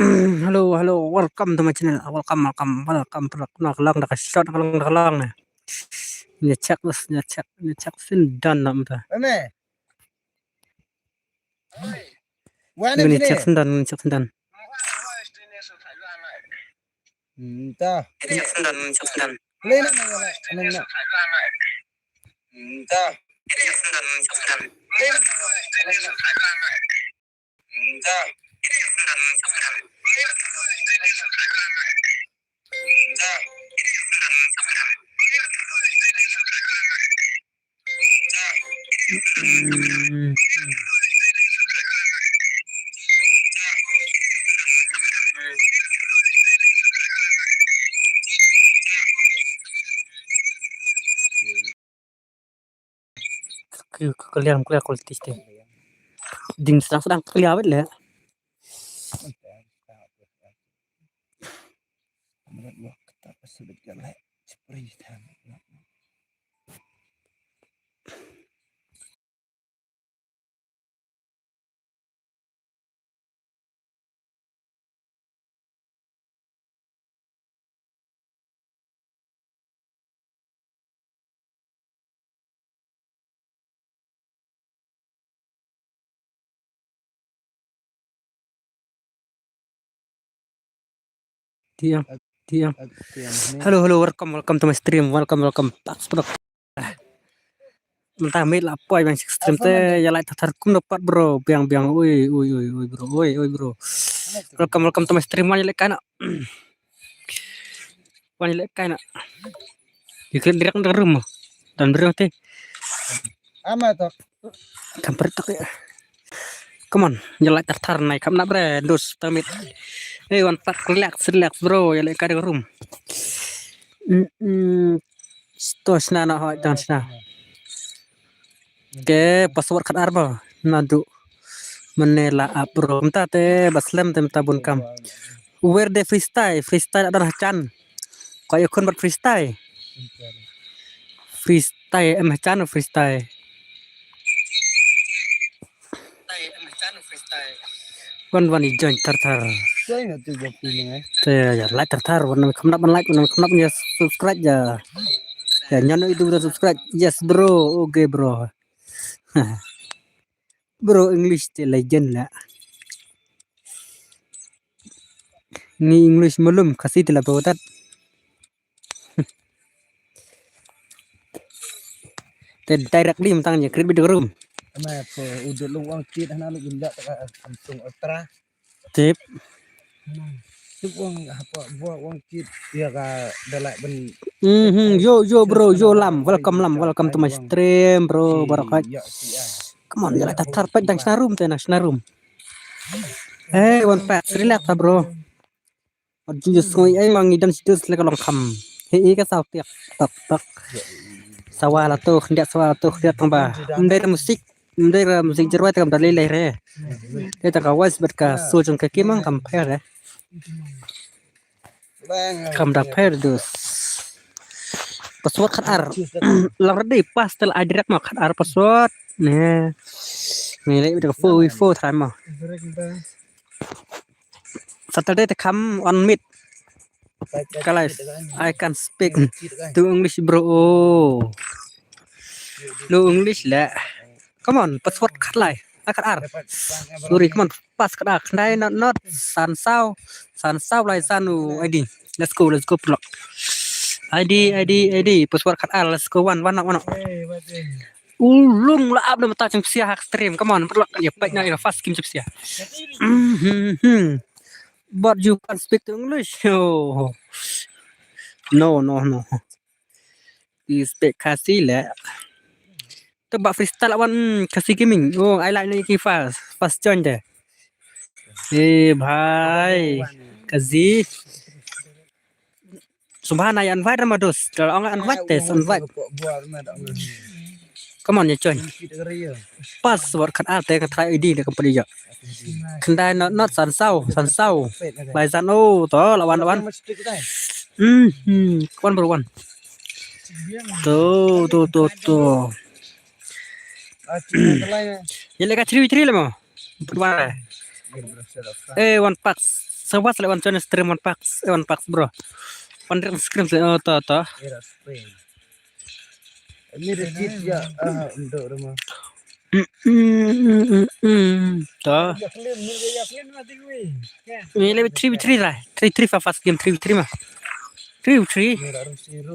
Halo, halo, welcome to my channel. Welcome. Nakalang, nakashot, nakalang. Nyecek sendan nam ta. Ame, wane Ngani sini? cek sendan. Ta. Cek sendan. Lena na. Ta. Cek sendan. Ta. Kalian kulitis deh. Ding sedang kuliah awet lah. Diam. Halo, welcome to my stream. Welcome. Tak mentah mid lah apa yang stream teh ya like terkum dapat bro biang oi bro oi bro welcome to my stream mana like kana dikit direct dari rumah dan bro teh Ama to. kampret tak ya come on ya like tertar naik kam nak bre dos tamit one pack relax bro ya like kada room stos na hot dance na ke password kad arba nadu menela bro minta teh baslem teh minta bun kam where the freestyle adalah chan kayak kon buat freestyle chan freestyle kon join tartar Saya nggak tuh jawab ini. teh ya like tartar warna kamnap like ya subscribe ya nyono itu udah subscribe yes bro oke bro bro English the legend lah ni English belum kasih telah bawatat te directly mentangnya create video room Ama po udah lu uang kit hana lu gila Samsung Ultra. tip Itu uang apa uang kit ya ka dalak ben. Yo bro welcome to my stream bro barakat come on jalan tatar pek dang snarum teh snarum one pack relax bro just ngoi ai mangi dan situ selek long kam hei ka saw tiak tak sawala tuh ndak tambah ndai musik jerwat kam dalai re kita kawas berka sujung ke kimang kam per kam da per dus password khatar lardi pastel adrek ma khatar password nih lagi udah full time mah Saturday te come on meet guys I can speak to English bro no English lah come on password khat lai khatar sorry come on pas khatar khnai not san sao lai sanu ID let's go plug ID password khatar let's go one ulung lah abna mata ceng sia hak stream come on plug ya baiknya ya fast game sia but you can speak English oh no you speak kasih lah tebak freestyle lawan kasih gaming oh I like Niki fast join deh bhai kasih subhana ya invite sama dos kalau enggak invite come on ya join password kan ate kan try ID dia kepedi ya kendai not san sao lai san oh to lawan one per one tuh ya leka ciri lah mau one pack sewas lewat channel stream one packs bro. Pandang screen saya to. Era Spain. Ini receipt ya untuk rumah. To. Ini lebih 3v3 lah. 3v3 fast game 3v3 mah. 3v3.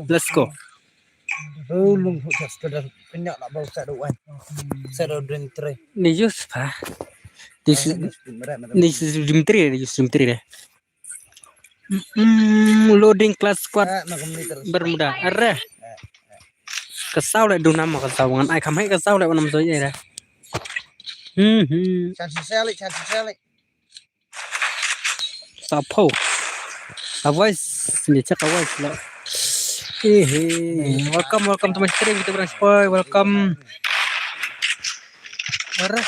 Let's go. Belum sekedar kenyak nak bawa set one. Set drink tray. Ni jus pa. This is Dimitri deh. Loading class squad bermuda. Arah. Kesau lại đúng năm mà kesau ngan ai khám hay kesau lại năm rồi vậy đấy. Chansi salik. Sapo. Avoice ni cak avoice lah. Welcome to my stream kita berang spoy. Welcome. Arah.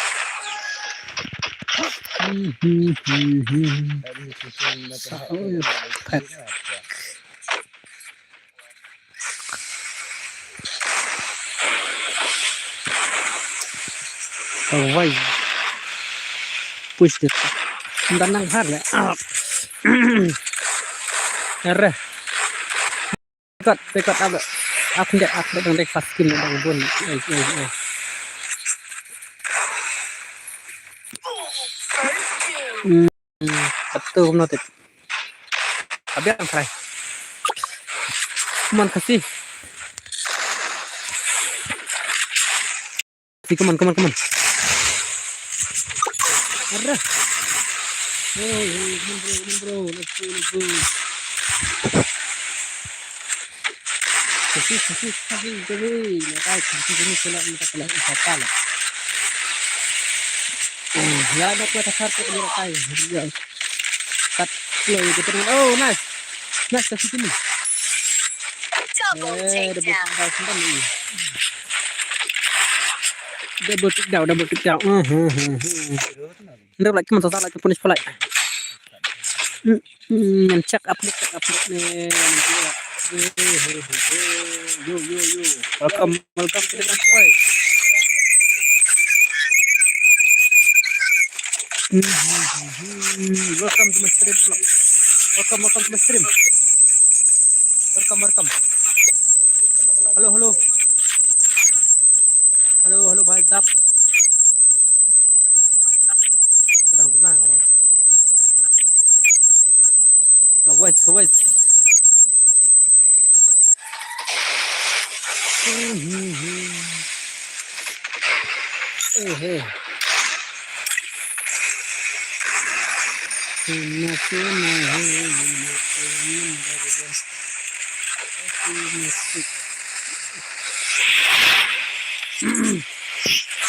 Why? Push it. Danang har le. Arah. Dekat apa? Aku dang dek fast skin dang bun. Betul noted. Abi ang try. Come on kasih. Come on. Arah. Bro, let's go. Kasih. Nakai kasih ini pula minta fatal. Ya ada kuat satu di rakai. Ya. Cut slow gitu. Oh, nice. Kasih sini. Double take down. Ndak lagi mentok lagi punish pula. Check update nih. Yo. Welcome to the spoil. Welcome to my stream vlog. Welcome to my stream. Welcome. Halo Bhai Zap. Sedang tunang kawan. Kawais.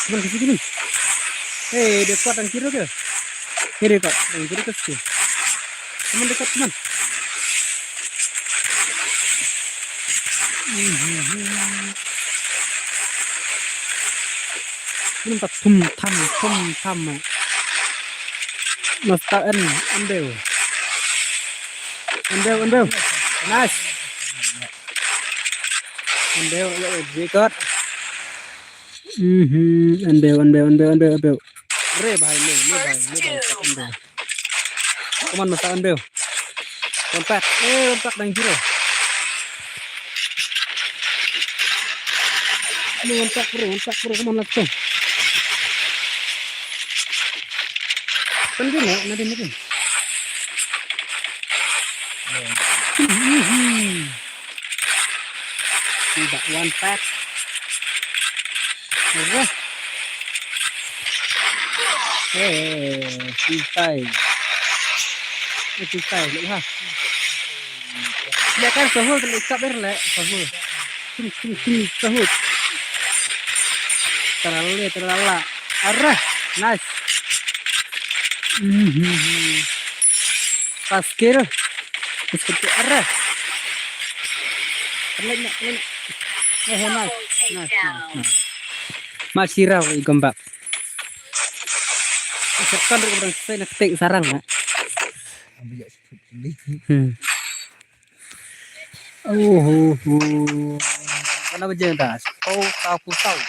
Cuman ke sini. Dekat dan kiri ke? Dekat dan kiri ke sini. Teman dekat teman. Nampak thum. Mastaan ambil. Nice. Ambil dekat. Ambil. Re bhai le bhai. Come on masa ambil. Kontak dan kiri. Kontak bro. Come on let's go. Pengen ya, nanti. Tidak one pack. Selesai. Lihat ha. Lihat kan sahur dekat berle, sahur. Sahur. Terlalu. Arah, nice. Paskir. Seperti arah. Nice. Masih raw igambak. Sekarang orang saya nak take sarang nak. Mana baca dah? Kau tak pusau.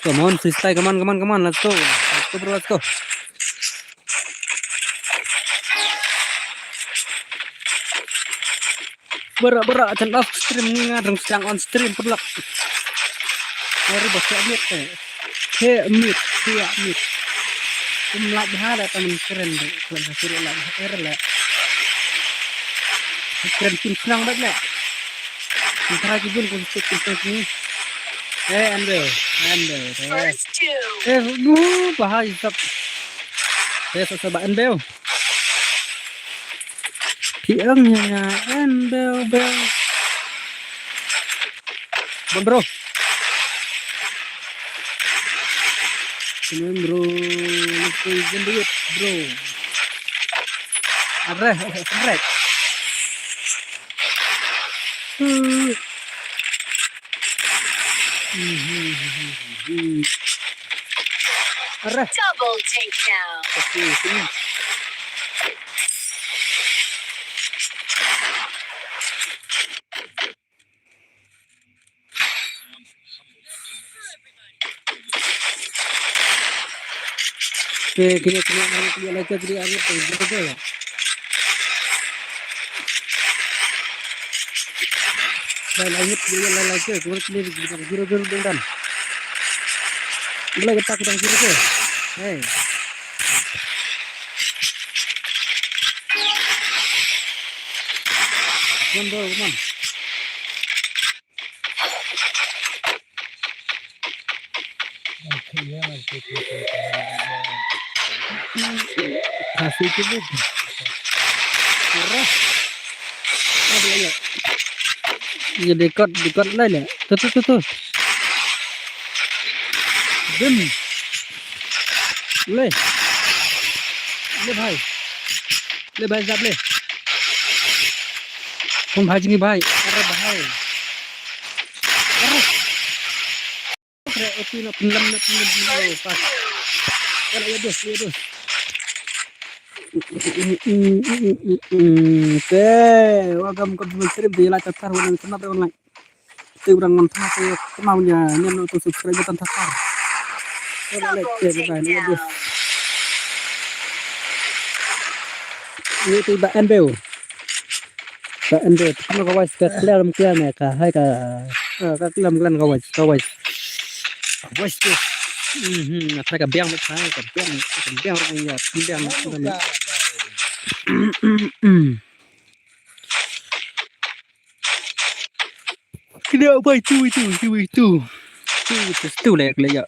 Come on, freestyle, come on, let's go bro, let's go. Berak akan off stream ni ngadeng sedang on stream perlak. Mari bos mute mute. Kumlat bahada teman keren deh. Keren hasil lah keren lah. Keren pun senang banget lah. Antara jujur konsep ni. Ande. Bahaya sab. Saya Ande. Piangnya Ande bel. Bro. Come bro, let's go do it, bro. Arre. Arre. Double takedown. Okay, sini. Kini lagi betul ya. Lagi kemudian zero dan. Bila kita zero ke? Hey. Come on. Kasih cukup. Kurang. Ada ya. Ini dekat lain ya. Tuh. Dim. Le भाई साहब ले हम भाई जी भाई अरे भाई अरे तीन पेनलम pas kalau ya dos wagam ke subscribe di like tar wannan sama da online itu urang ngontak ke kemaunya nyen untuk subscribe tan tar kalau like ya dos ini tiba NBO kamu kawas ke dalam kian ya kah hai ka dalam kan kawas tuh mereka biang orang ya biang kenapa itu lek ya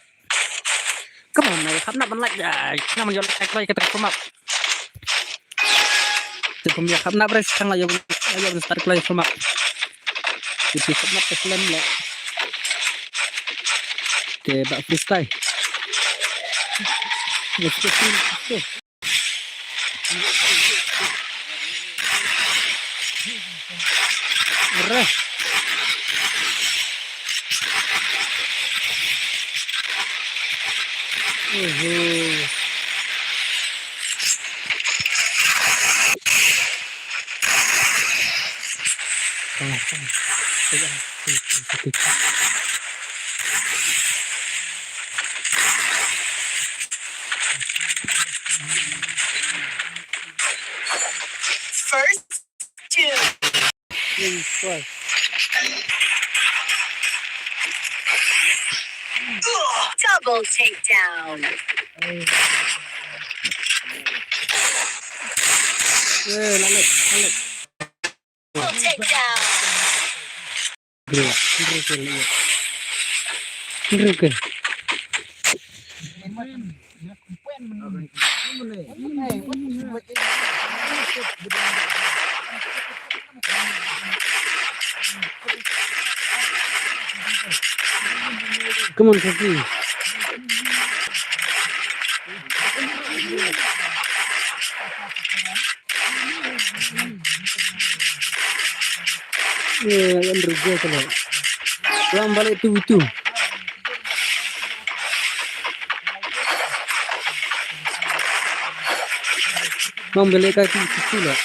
kemana ya khắp nắpมัน like ya nóมัน like cái tag format từ hôm nay khắp nắp rồi sang lại giờ start play format itu khắp nắp cái lên lại để bạn freestyle Arre. First two. Double takedown. Lalat. Double takedown. Oke. Come on, Sophie. Yang berubah kalau pulang balik itu. Mau beli kaki itu lah.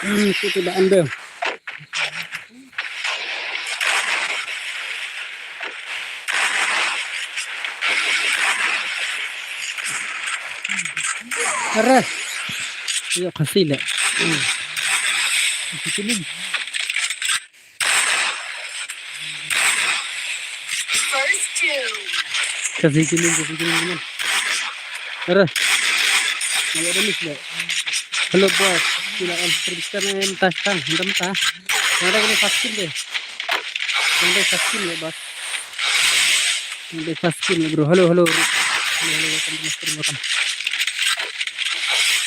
Itu tidak ambil. Arah. Yuk kasih deh. First two. Kasih kilim teman. Arah. Ayo dulu deh. Halo bos, silakan periksa mentah kang, mentah. Ada kena vaksin deh. Ada vaksin ya bos. Ada vaksin ya bro. Halo. Halo, welcome.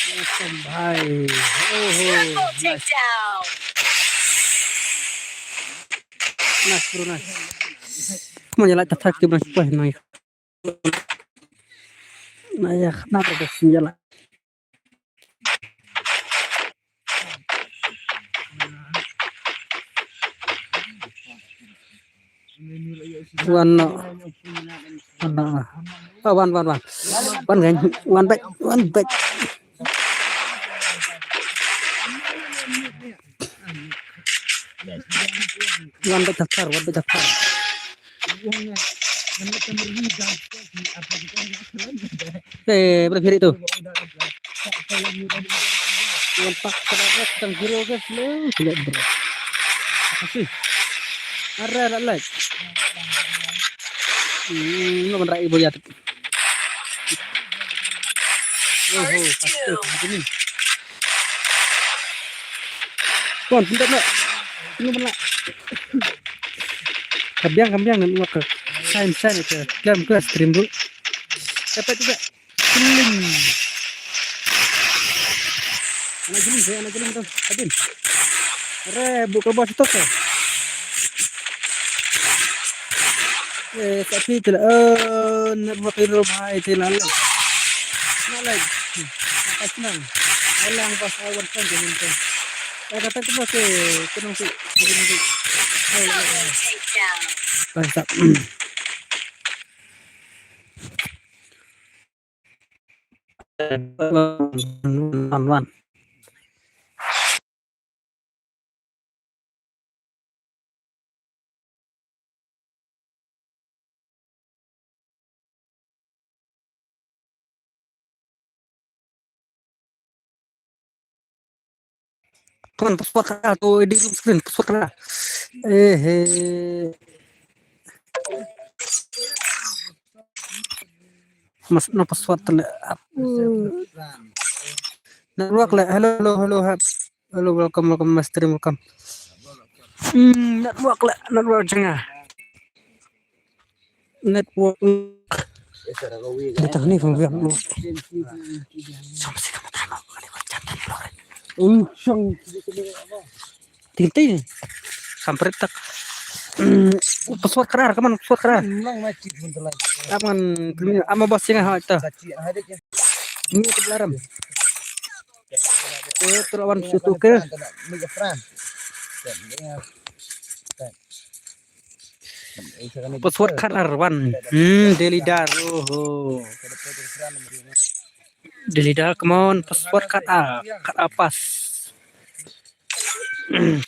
Welcome, bye. Triple Nice. takedown. Nice bro, nice. Mau jalan cepat ke mas boy, noy. Nah ya, kenapa bos jalan? One back. One back daftar. Berapa itu? Lempak terdapat tentang hero guys, lihat bro. Kasih. Ada like. Lo menerai ibu ya. First two. Begini. Kon, pintar nak. Ini mana? Kambiang dan muak ke. Sign itu. Dalam ke stream dulu. Dapat juga. Keling. Anak jeling tuh. Adin. Buka bos itu ke. Tapi tidak. Nak buat hero bahaya itu lalu. Malah. Apa senang. Elang pas awal kan jangan kan. Kata tu bos kenang tu. Double takedown. Mantap. One. Tuan password atau di room screen password. Mas no password le. Network le. Hello, welcome mas stream welcome. Network jangan. Network. Kita ni pembiak lu. Sama sih kamu tahu kali jantan lor. Tinggi sampai tak. Password kerar, kaman password kerar. Aman, ama bos singa ha itu. Ini kebelaram. Terawan situ ke. Password kerar wan. Delidar. Delidar, come on. Password kerar. Kerapas.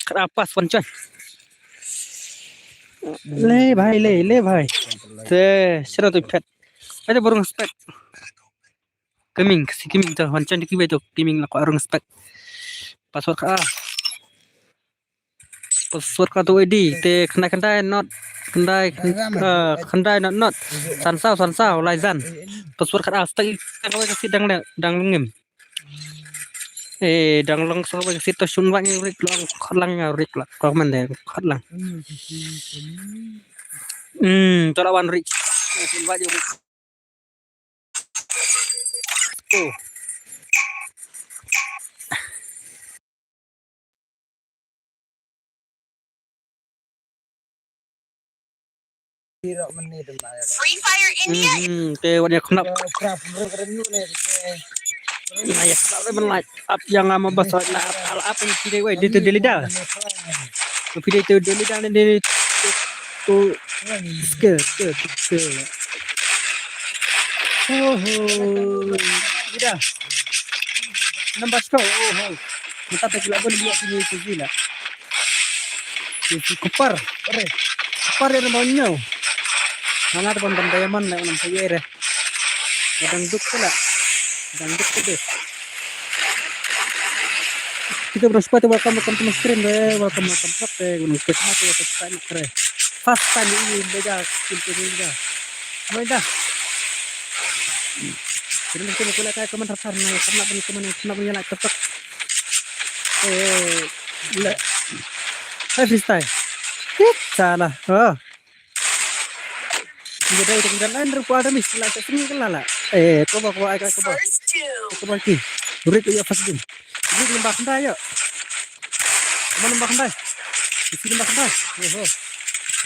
Kerapas wan coy. Le bhai. Sira tu pet. Ada borong spek. Gaming tu wancan di kibai tu gaming lah orang spek. Password tu ID te kandai not sansau laizan. Password spek kalau kasi dang ngem. Dang lang sa kasi to sunwang rik lang kau mana lang. Tolawan rik. Sunwang rik. Free Fire India. Te wanya kenap. Nah, ya, kalau like up yang ama basa na ala apa ni video wai itu delida. Video itu delida ni tu skill. Oh, tidak. Nambah stop. Oh. Kita tak gila pun dia punya itu gila. Itu kupar. Kupar yang maunya. Mana ada pun diamond lah yang saya ada. Kadang duk pula. Kadang duk tu. Kita bersepatu welcome to my stream deh. Welcome deh. Gunung Kesmatu ya subscribe keren. Fast time ini beda skill ini dah. Mau dah. Jadi mungkin aku lihat komen rasa kena punya like cepat. Le. Freestyle. Salah. Oh. Jadi itu kan lain rupa ada misalnya sini kan lala. Coba agak coba. First two. Coba lagi. Durit ya pas din. Ini lembah kendai ya. Mana lembah kendai? Di sini lembah kendai. Oh.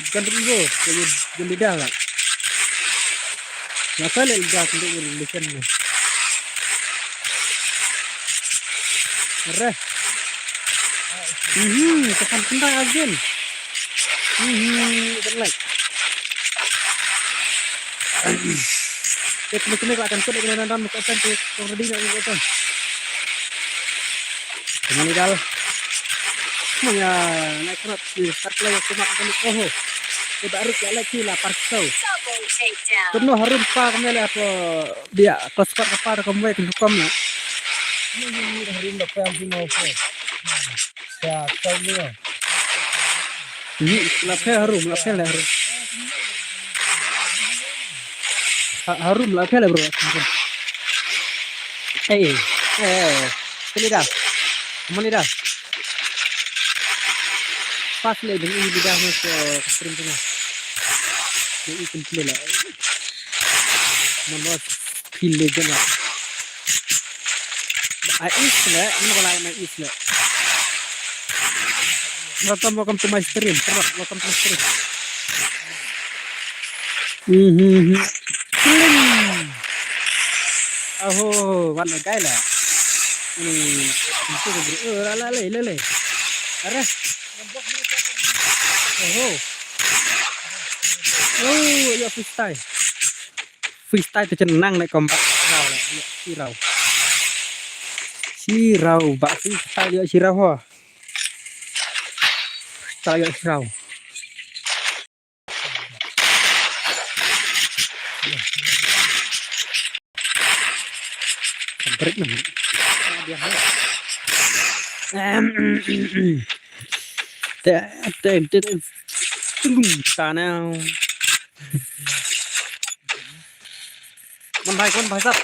Bukan dulu. Jadi lidah lah. Maka lidah untuk menuliskan. Areh. Tekan kendai again. Like. Kami akan kuda dengan dalam muka cantik kemudian dengan itu. Dengan ideal. Semuanya naik kerat di start lagi cuma kami oh. Tidak harus lagi lah parkau. Double takedown. Penuh harum pa kami apa dia kespar kepada kami itu hukumnya. Ini hari ini apa yang mau apa? Ya, tahu ni. Ini lapar harum. Harum lah bro. Sini dah. Mana dah? Pas le dengan ini dah masuk stream tu lah. Ini simple lah. Mana pilih je lah. Islah, mana kalau islah. Welcome to my stream. Welcome to my stream. Oh, warna gay lah. Ini itu bro. Lele. Are. Oh, ya freestyle. Freestyle tu cenang naik kompak. Sirau, bak freestyle ya sirau ho. Saya sirau. Break nih. Tanah. Con bài sắt.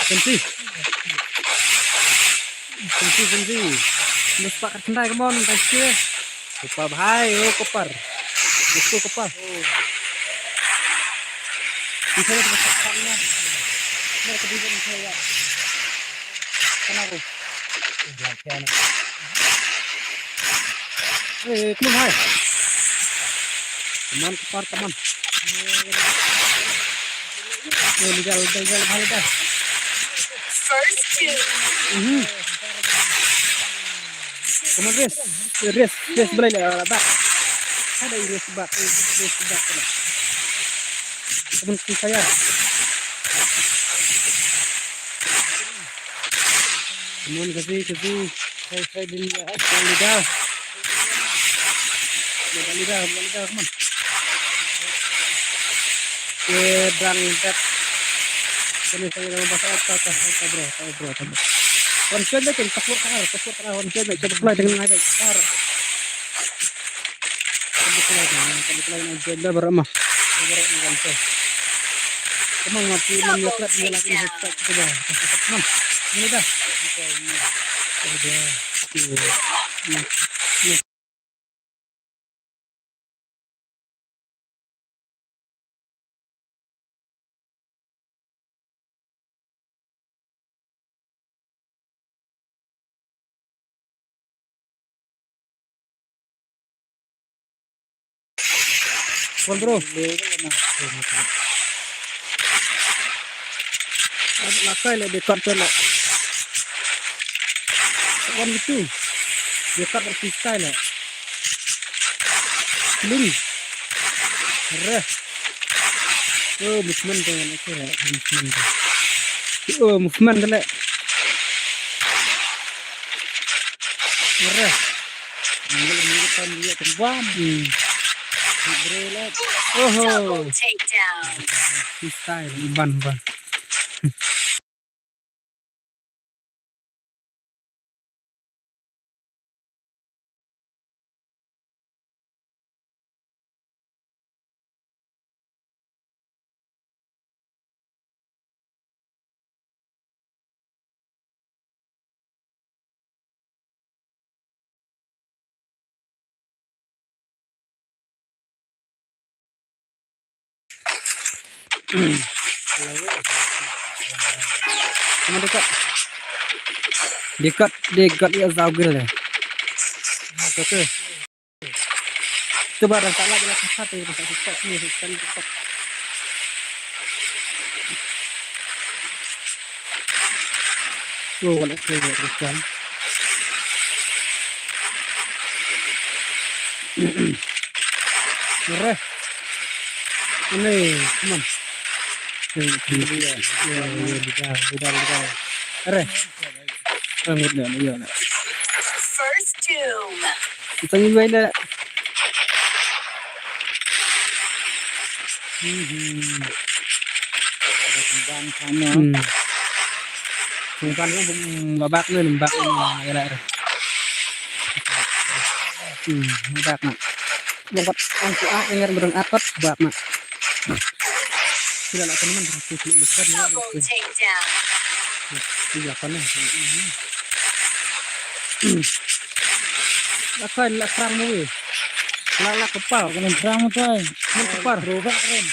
Kunci. Mas pak kendai come on kunci. Kopar bhai, kopar. इसको kopar. Bisa dapat sakitnya. Mereka tidak bisa ya. Kenapa? Belakang. Come on bhai. Teman kopar teman. Legal bhai dah. First two. Come on race boleh lah bak. Ada race bak. Teman saya. Teman kasih saya dilihat lidah. Lidah teman. Berangkat. Kami saya dalam bahasa apa bro. Konsen dah kan passport konsen dah coba dengan ada kar. Kebetulan agenda beramah. Kamu ngapain menyoklat dia lagi headset coba. Teman. Ini dah. Bro. lakai le dekat tu le. Kawan itu. Dekat freestyle le. Ling. Re. Oh, movement tu nak kira movement tu. Oh, movement tu le. Re. Ini kan dia terbang. Berelat. Oh, Double takedown. freestyle ban. Mana dekat ya zaugil le. Oke. Coba dah tak lagi lah satu ni sekali dekat. Oh, nak kira dekat. Merah. Ini, teman. Sudah. Merah. Rambut dia, iya nak. First doom. Kita ni buat dah. Kembang sana. Bukan babak ni lembak ni ya lah. Babak nak. Lompat angku dengan berang atot babak nak. Tidak nak teman berarti besar ni. Double takedown. Iya kan ni. Lah serang mu. Lah kepal kena serang mu tuai. Mun kepal robak keren.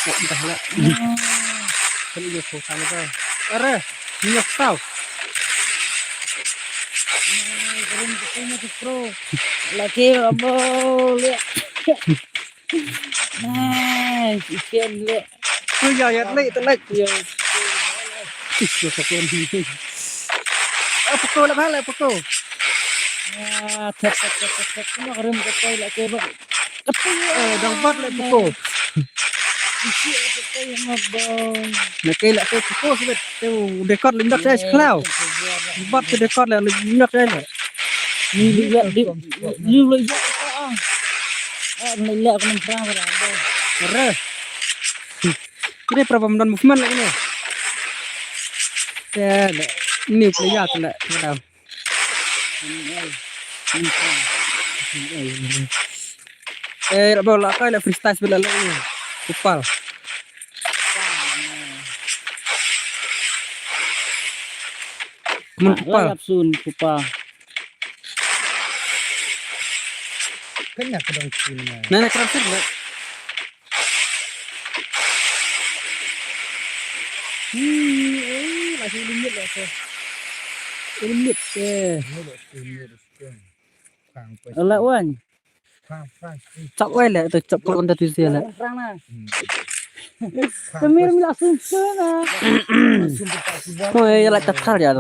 Entah lah. Kan iya kau sama tuai. Are, nyok tau. Keren ketemu tu pro. Lagi abol. Ikan le. Tu ya lek telek ya. Yo sakon ni. Pukul lah balik pukul. Tek. Kena keren ketai lagi abol. Dang bat lek pukul. Isi ketai abol. Nak kelak tu pukul sebab tu dekat lindak saya seklau. Bat tu dekat lah lindak saya. Ni lihat di lihat lihat kena perang berapa. Are. Ini perbedaan movement lagi ni. Ya, ini player tu lah. Tahu. Bola kau lah freestyle sebelah ni. Kupal. Kupal. Lapsun kupal. Kena kedong sini. Nah, kerasa tak? Masih limit lah tu. Limit ke? Alat wan. Cak wei lah tu cak kalau anda tu sia lah. Perang lah. Kemir langsung sana. Oh, ya lah cakar ya.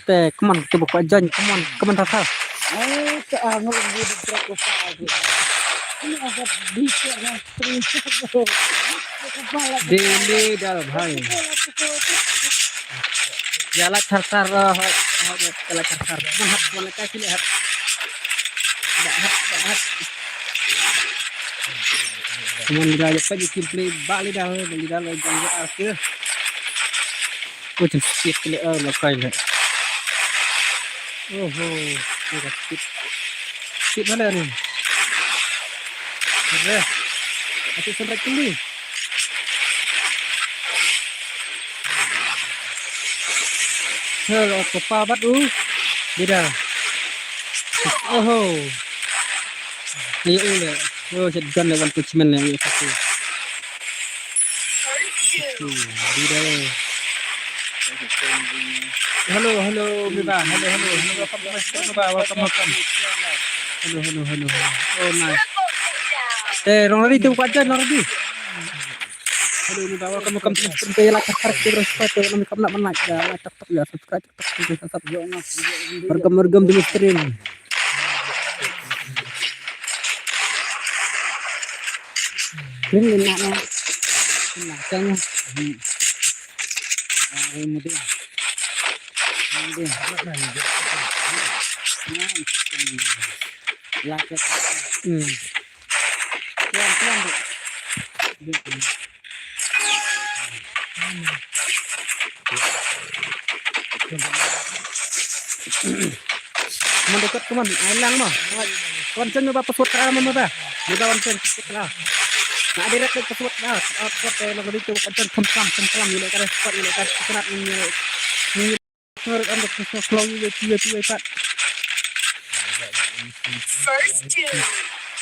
Teh, keman tu buka jan, keman rasa. Tak anggur di berapa pagi. Ini agak bisa lah. Dili dal bhai. Ya lah cakar. Ya lah cakar. Mana kasih lihat. Dah. Kemudian dia pergi simple balik dah jangan akhir. Macam sikit le lakai le. Oh, sikit mana ni? Ada. Aku sampai kini. Hello, apa bat tu? Beda. Oh. Ayo le. Oh, jadi lewan kucimen le satu. First doom. Beda. Hello, Biba. Hello. Welcome. Hello. Oh, nice. Triple takedown. Rong lagi tu buka jan Rong lagi. Aduh, ini bawa kamu kamu sampai like tarik terus foto kami kamu nak like ya, like tak ya, subscribe tak tetap jangan. Mergam di stream. Ini naknya. Naknya. Mungkin. Like. Pelan-pelan, Bu. Mendekat teman, hilang mah. Konsen apa password ka mo ba? Di ba konsen ka? Na direct ke password na. Password kay lagu dito konsen confirm nila ka respect nila ka serat ni untuk slow you pat. First two.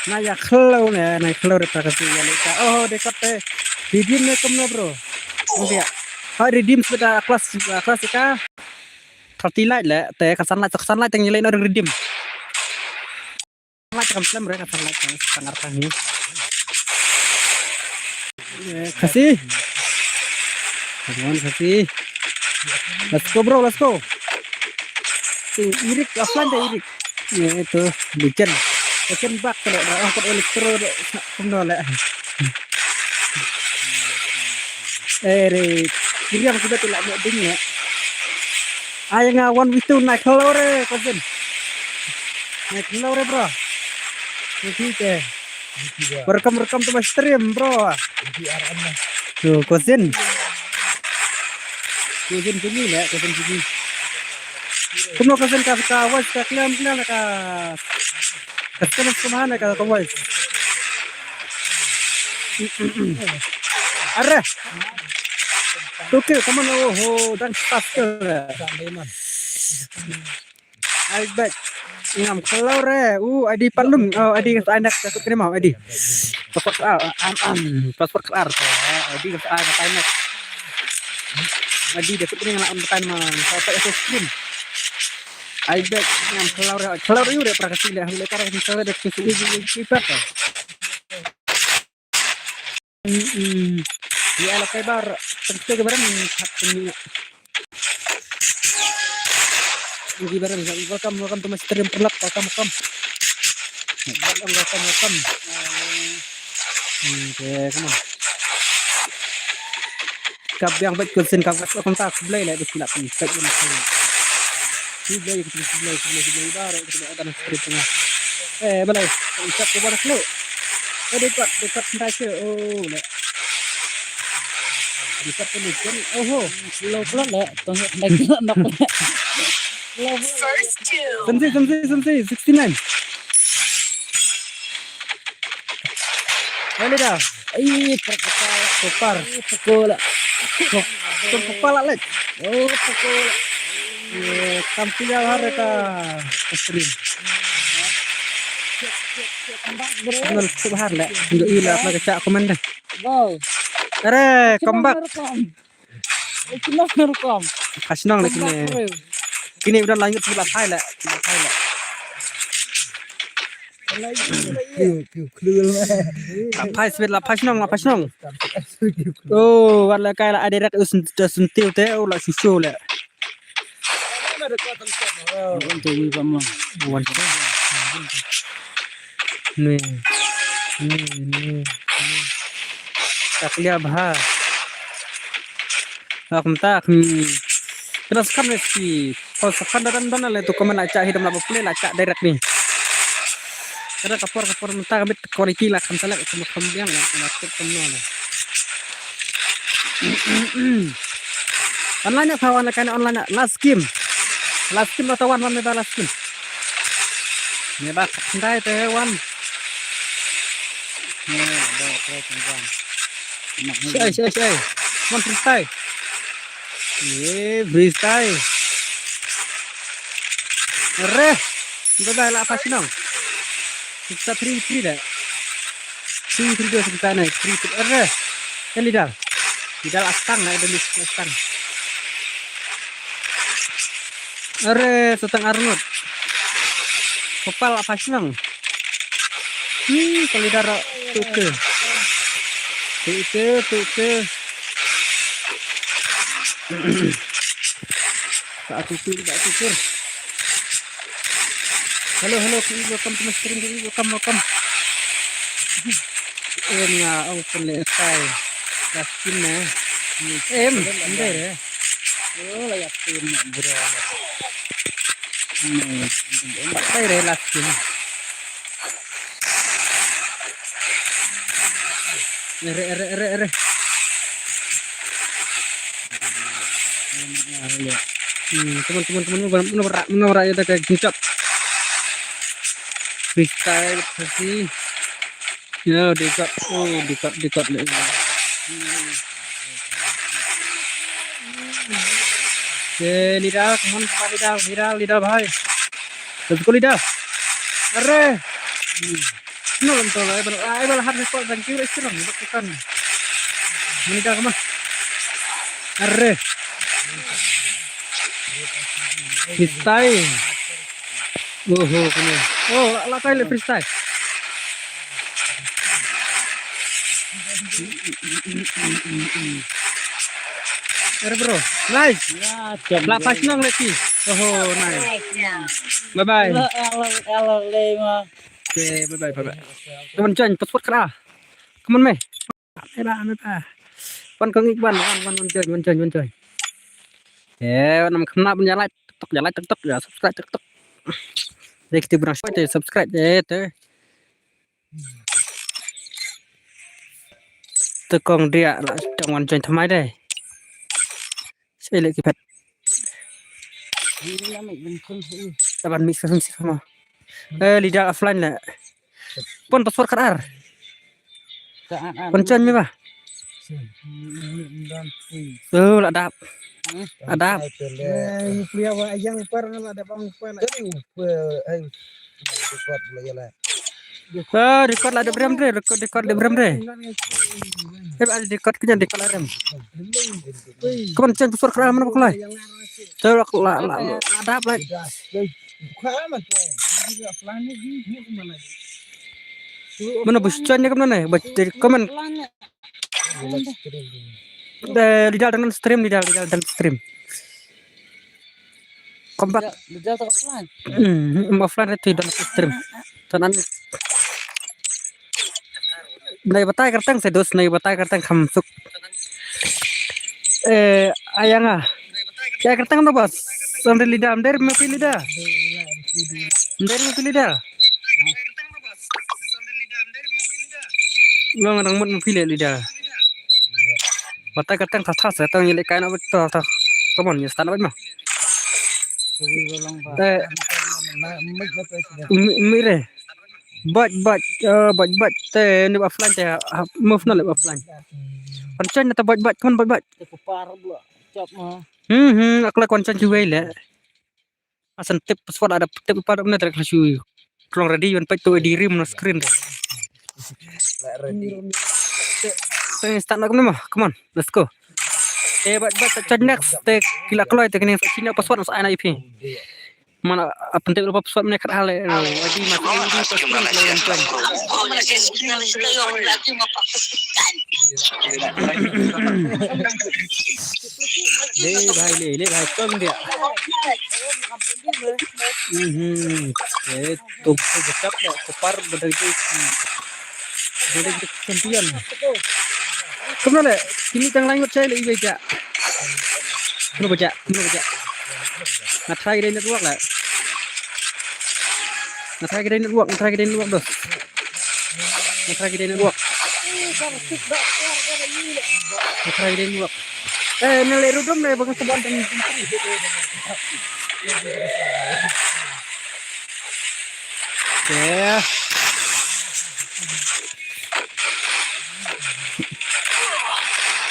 Nah ya kalau nih, nah kalau representasi ya leka. Oh dekat redeem nih kamu bro. Mungkin ya. Redeem sudah kelas ka. Tertilai lah, teh kesan lah yang nyalain orang redeem. Lah kan film mereka kesan lah yang sangat kami. Kasih. Kasih. Let's go bro, let's go. Irik, offline deh Irik. Ya itu, Bikin bak kalau ada angkut elektro kuno lah. Kiri yang sudah tidak mau ding ya. Ayo ngawan itu naik kelore konsen. Naik kelore bro. Ini ke. Rekam tuh stream bro. Tuh konsen. Konsen sini lah, konsen sini. Kamu konsen kawas klaim ka. Kasih kemana ka kawas. Arre. Okay, come on, dan faster. I bet. Ngam keluar ID palung. ID anak takut kena mau ID. Paspor kelar. ID anak. ID dapat kena nak ambil mah. Sampai itu screen. I bet ngam keluar you deh prakasi dah. Mulai karena kita dah kita. Di ala kay bar tentu kebaran ini di baran welcome to my stream perlap welcome okay come on kap yang baik kursin kap tak sebelah lah di silap ni tak ini sebelah bar kita ada stream tengah balai ucap ke bar slow dekat saja dekat penulisan slow pelan lah tengok lagi nak First two. Samsi 69 ini dah kopar sekolah kepala lek sekolah kampiya hari ka stream benar subhan lek enggak ila apa kecak komen dah wow are comeback kasnong lek kini udah lanjut sebelah Thai lah. Thai sebelah pasnong. Oh, kalau kayak ada rat sentil teh, lah susu lah. Nih. Tak lihat bah. Aku tak. Terus kan mesti kalau sekarang dan lah itu komen acak hidup lama play acak direct nih. Karena kapur mentah kami quality lah kan salah cuma kembang lah macam semua lah. Online kawan kan online last game atau one last game. Ni bah santai teh one. Ni ada pro kembang. Syai. Mon freestyle. Freestyle. Re, kita dah apa sih nong? Kita 3 dah. 3 kita naik 3. Re, kan lidal astang naik dari astang. Re, seteng Arnold. Kepal apa sih nong? Kalau lidar tuke. Tak tutur, tak tutur. Halo, welcome to my stream, welcome. Em nga, open le tay. Laskin na. Em, hindi re. Oh, layak tim bro. Patay re laskin. Ere. Teman-teman menora ya kayak gincap. Freestyle sih. Ya, dekat. Oh, dekat le. Lidah, teman lidah भाई. Let's go lidah. Arre. Belum tuh, bal harus kok dan kira istirahat bukan. Lidah kemana? Arre. Freestyle. Kena. Oh, lakai le freestyle. Arre bro. Nice. Lapas nang lagi. Oh, nice. Takedown. Bye-bye. Lima. Okay, bye-bye. Teman Jan, password kena. Come on, me. Bye-bye. Wan kong ikban, wan join. Nam kena penjalan TikTok ya, subscribe TikTok. Jadi kita berang subscribe tu. Tekong dia lah jangan join thamai deh. Saya lagi pet. Taban mix sama. Lidah offline lah. Pon password kadar. Pon join me bah. Lah ada. Pria yang per ada bang per. Jadi dekat boleh jalan. Record lah ada berem deh, record ada berem deh. Ada record kena record ada. Kapan join password kadar mana pakai? Terus lah ada apa? Mana bus join ni kemana? Baca dari komen. Lidah dengan stream, lidah dan stream. Kompak. Lidah tak offline. Offline itu dan stream. Tanan. Nai batai kertang sedos, nai batai kertang kamsuk. Ayang ah. Saya kertang apa bos? Sambil lidah, amder mau pilih lidah. Amder mau pilih lidah. Nggak orang mau pilih lidah. Batai kertang tas saya tahu nyelek kain apa tu tak. Come on, ya stand up mah. Mire. But te ni offline te move na le offline. Konsen ta but kan but. Par pula. Cap mah. Akla konsen juga le. Asan tip password ada tip par na ter kelas Tolong ready yon pet tu diri mun screen deh. Start nak mah. Come on, let's go. But next te kila keluar te kena sini password sa ana IP. Mana penting lupa password mereka hal lagi le भाई कम dia tu becap kopar bedai champion kemana le ini tang lain saya le baca mana baca nak try dari network lah nak try dari network dos nak try dari network nilai rudum le bang sebuah dan ya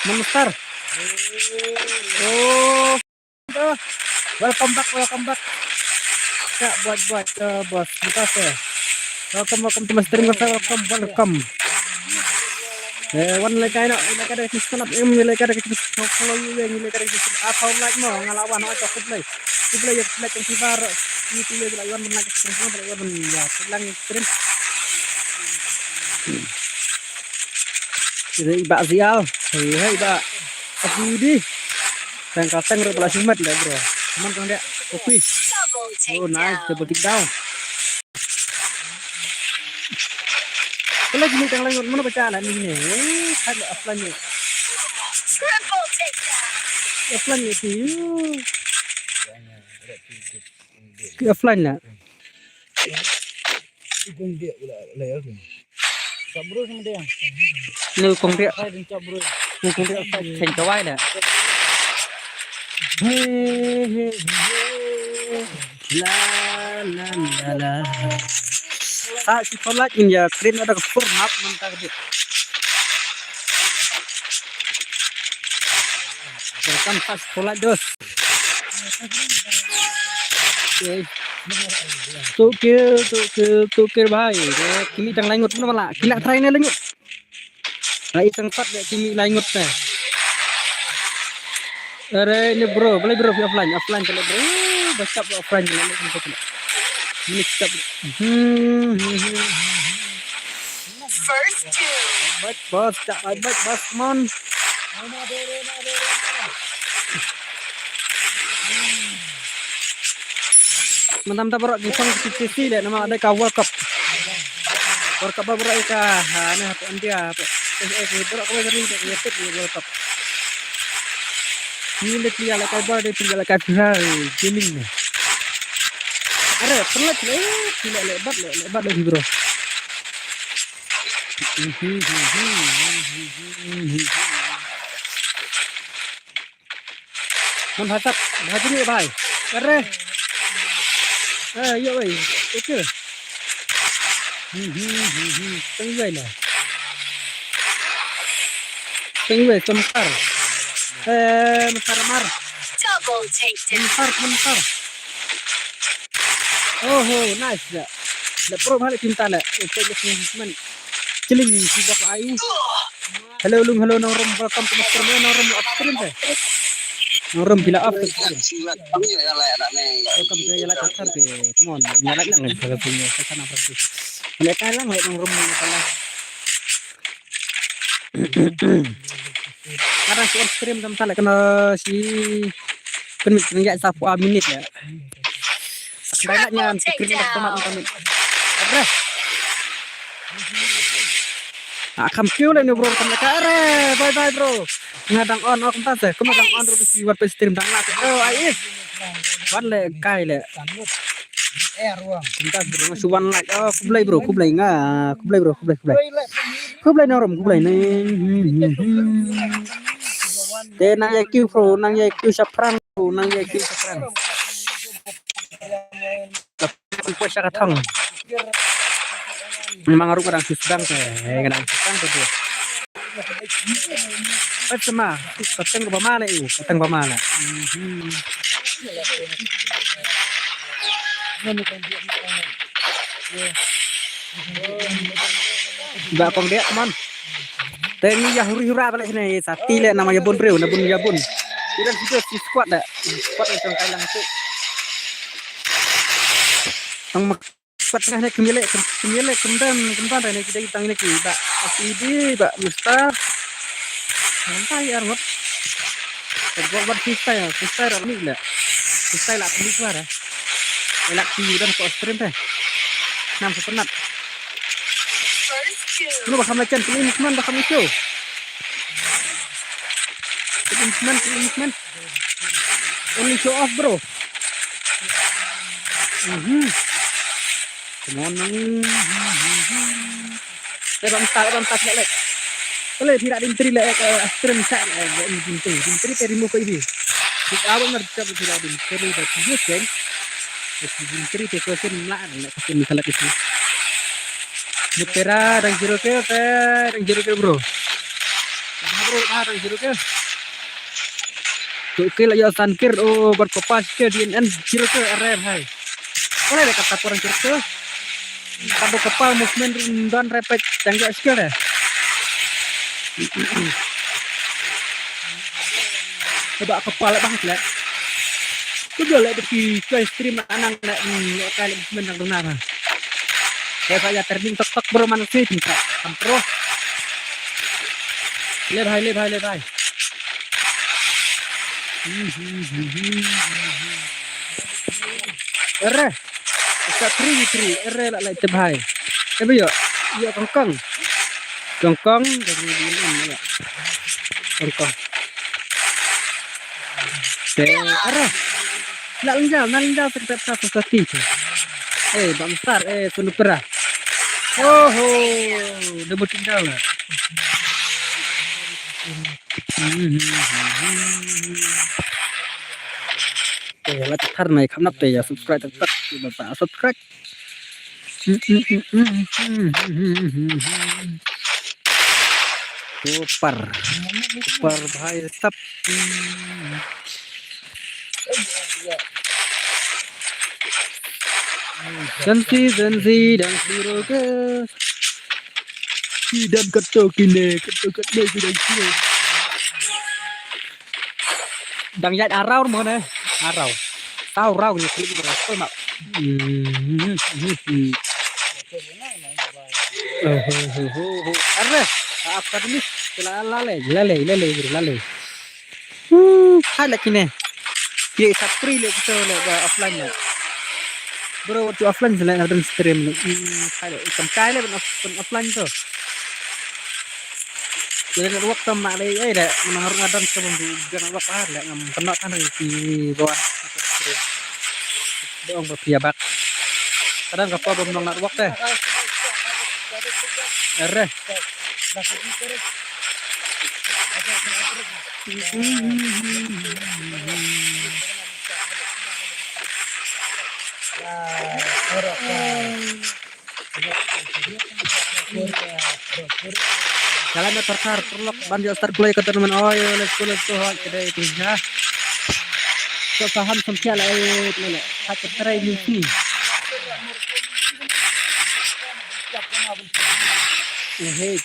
Monster. Oh, welcome back. Ya, buat bos. Makasih. Welcome to my stream. Welcome. One like I know, like ada kisah nak like ada kisah kalau you like ada kisah apa like mau ngelawan atau play yang like yang kibar itu lagi lawan menak stream lawan ya lang stream. Jadi Mbak Zial, hai Mbak Abudi. Teng belas simet lah bro. Cuman kang dia kopi. Double Oh nice, double takedown. take down. Kalau jenis yang lain mana baca lah ni ni. Ada offline ni. Triple takedown. Offline ni tu. Ke offline lah. Ikung dia pula layer tu. Sabro sama dia. Ni kong dia. Saya dan cabro. Kong dia sen kawai dah. Hey, la la la la. Si kolat ini ya krim ada kepur map mentah dia. Welcome pas kolat dos. Tukir bhai. Kini tang langut mana malah. Kini try ni langut. Lai tempat dia kini langut ni. Are ni bro, boleh bro offline kalau bro. Baca offline je lah kita. Ini kita. First two. Baik bos, tak baik bos mon. Mentam-tam berak di song CCC le nama ada ka World Cup. World Cup berak ka nah apa India apa. Berak kau dari World Cup. Ini le dia la ka bar de dia la ka Ferrari gaming ni. Are pelat le tidak lebat le bro. Man hasap haji ni bhai. Are yo bhai. Okey. Tenggai lah. Tenggai semar. Mar. Double takedown. Mentar. Oh, nice dah. Dah pro balik cinta lah. Teman. Ciling sibak ayu. Hello lung, hello norom, welcome to Master Man norom upstream deh. Norom bila upstream. Welcome to Yala Qatar deh. Come on, nyala lang kalau punya sana apa sih. Mereka lang norom kalau. Karena si upstream teman tak kena si pengingat sapu minit ya. Banyaknya screen tomat kami. Ada. Akam kiu lah ni bro kami kare. Bye bro. Ngadang on kentas eh. Kamu ngadang on terus buat stream dang lah. Oh ais. Wan le kai le. Ruang. Kentas bro suwan like. Oh kublai bro, kublai nga. Kublai bro, kublai. Kublai norom kublai ni. Te nang yakiu bro, nang yakiu saprang bro, nang yakiu saprang. Kuat sangat thong. Memang harus kadang sedang tu. Macam pateng bermana itu, pateng bermana. Gak kong dia teman. Tengi ya hura balik sini. Sati le namanya Bon Bro, Nabun Yabun. Kita juga si squad dah. Squad yang kailang tu. Ang squad tengah ni kemilek kemdan dah ni kita tang ni ki bak asidi bak Mustaf. Santai ya ngot. Buat freestyle ni lah. Freestyle lah ni suara. Elak ki dan ko stream teh. Nam sepenat. First two. Lu bakal macam ini teman bakal itu. Teman. Only show off bro. Come on. Bang tak lek. Boleh tidak dintri lek stream set dintri remove ke ini. Kita awak ngerti tidak dintri dah tujuh kan. Dintri ke question lah lek question salah itu. Dipera dan jero ke bro. Bro dan jero ke. Oke lah ya sankir berkopas ke DNN jero ke RM hai. Boleh deh kata kurang jero. Kado kepal movement dan repeat jangan skill deh. Coba kepala banget lah. Kudu lah di stream anak kali movement yang benar. Kayak saya turning tok bro mana sih bisa pro. Le bhai. Ere, sa tri, ere lại tập hai. Thế bây giờ, giờ con rồi đi lên nữa. Con. Thế, ere, nalang jauh tetap satu satu. Bangsa, sunupera. Oh, debut tinggal lah. Là thar này khám nắp thì subscribe tắt và subscribe. Super भाई सब Jansi dan siroke dan ketok kini dan siro đang dạy rau mà này rau tao rau thì cứ tôi mặc arre apa ini lale hai lagi nih dia sapri le kita le offline le bro waktu offline selain ada stream hai cầm cái le bên offline tuh jadi waktu mak le deh menurut ngadon sebelum jangan waktu le ngam kena kan di bawah stream doang berpiabat kadang kapal belum ngat waktu arre jalan terkar terlok banjir start play ke teman let's go kedai itu ya so paham sampai lah lele hak terai misi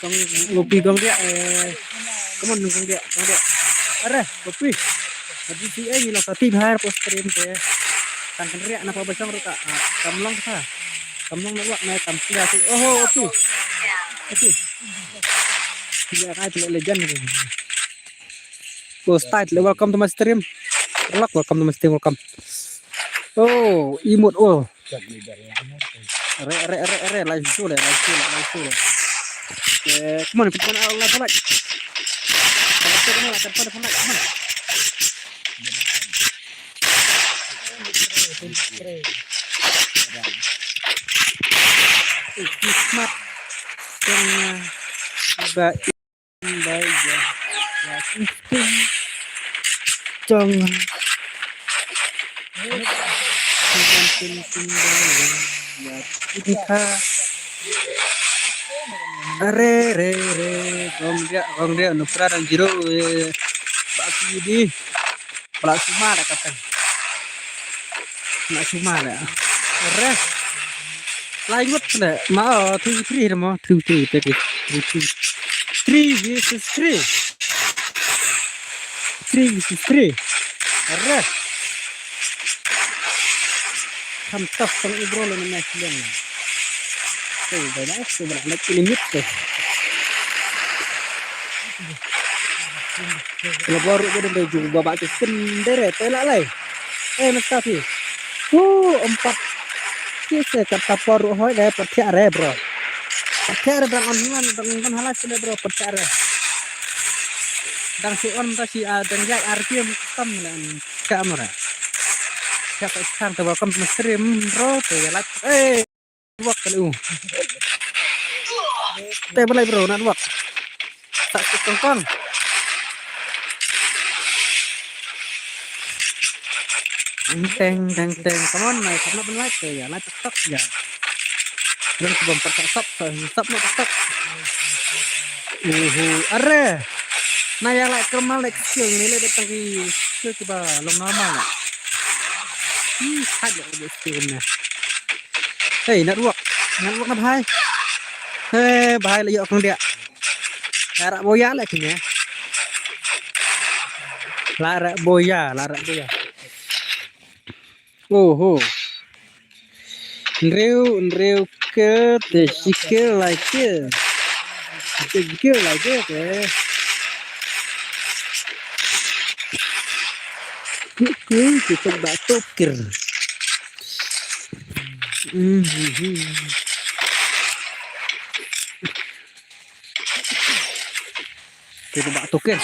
con ngopi con dia come on con dia are ngopi tadi si ni lah tadi bahar post stream te tan kan ria napa bacang ruka kamlong nak buat naik tampil tu oke dia kan legend ni post title welcome to my stream welcome oh imut re live show come on kita nak live lagi kalau kita nak telepon come on Hikmat dengan baik ya jangan kita re gong dia nupra dan jiro baki di pelak suma ada kata pelak suma ada re lain buat kena mau 3 mau 3 versus 3 re हम तब संग इब्रो लेने में खेलेंगे तो बना सुबह limit deh kalau baru udah baju babak itu sendiri telak lagi mesti 4 kita kata paruh hoi deh percaya bro percaya bang online bang halas bro percaya dan si on tadi dan jai RPM kam dan kamera siapa sekarang tuh welcome to stream bro tuh ya like waktu lu teh boleh bro nak waktu tak kongkong teng come on naik karena pun like ya like stop ya dan sebelum stop mau stop are nah yang like kemal like skill nilai datang di coba long normal lah ada skillnya network nắp hai bahai là không đẹp là bôi giá lại thì nhé là bôi giá rêu ke te sikil like Kita batuk kir. Kita batuk kir.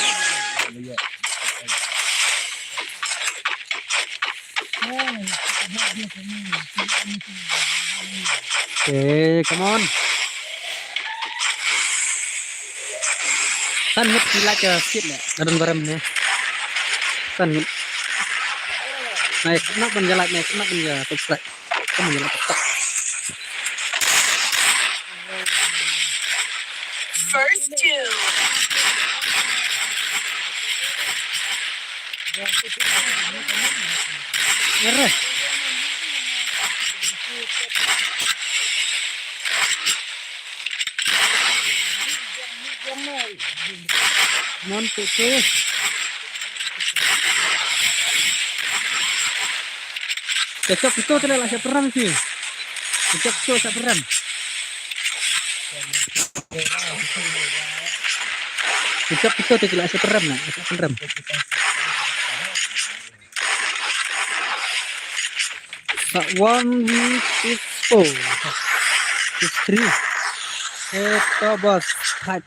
Okay, come on. Tan hit sila ke sit le. Dalam garam ni. Tan hit. Naik, nak menjalan naik, nak menjalan subscribe. Kamu menjalan tetap. First two. Merah. Mantap tu. Cocok itu terlalu saya perang sih. Cocok itu saya perang. Cocok itu terlalu saya perang nak. Saya perang. But one week is four. It's three. Itu bos. Hat.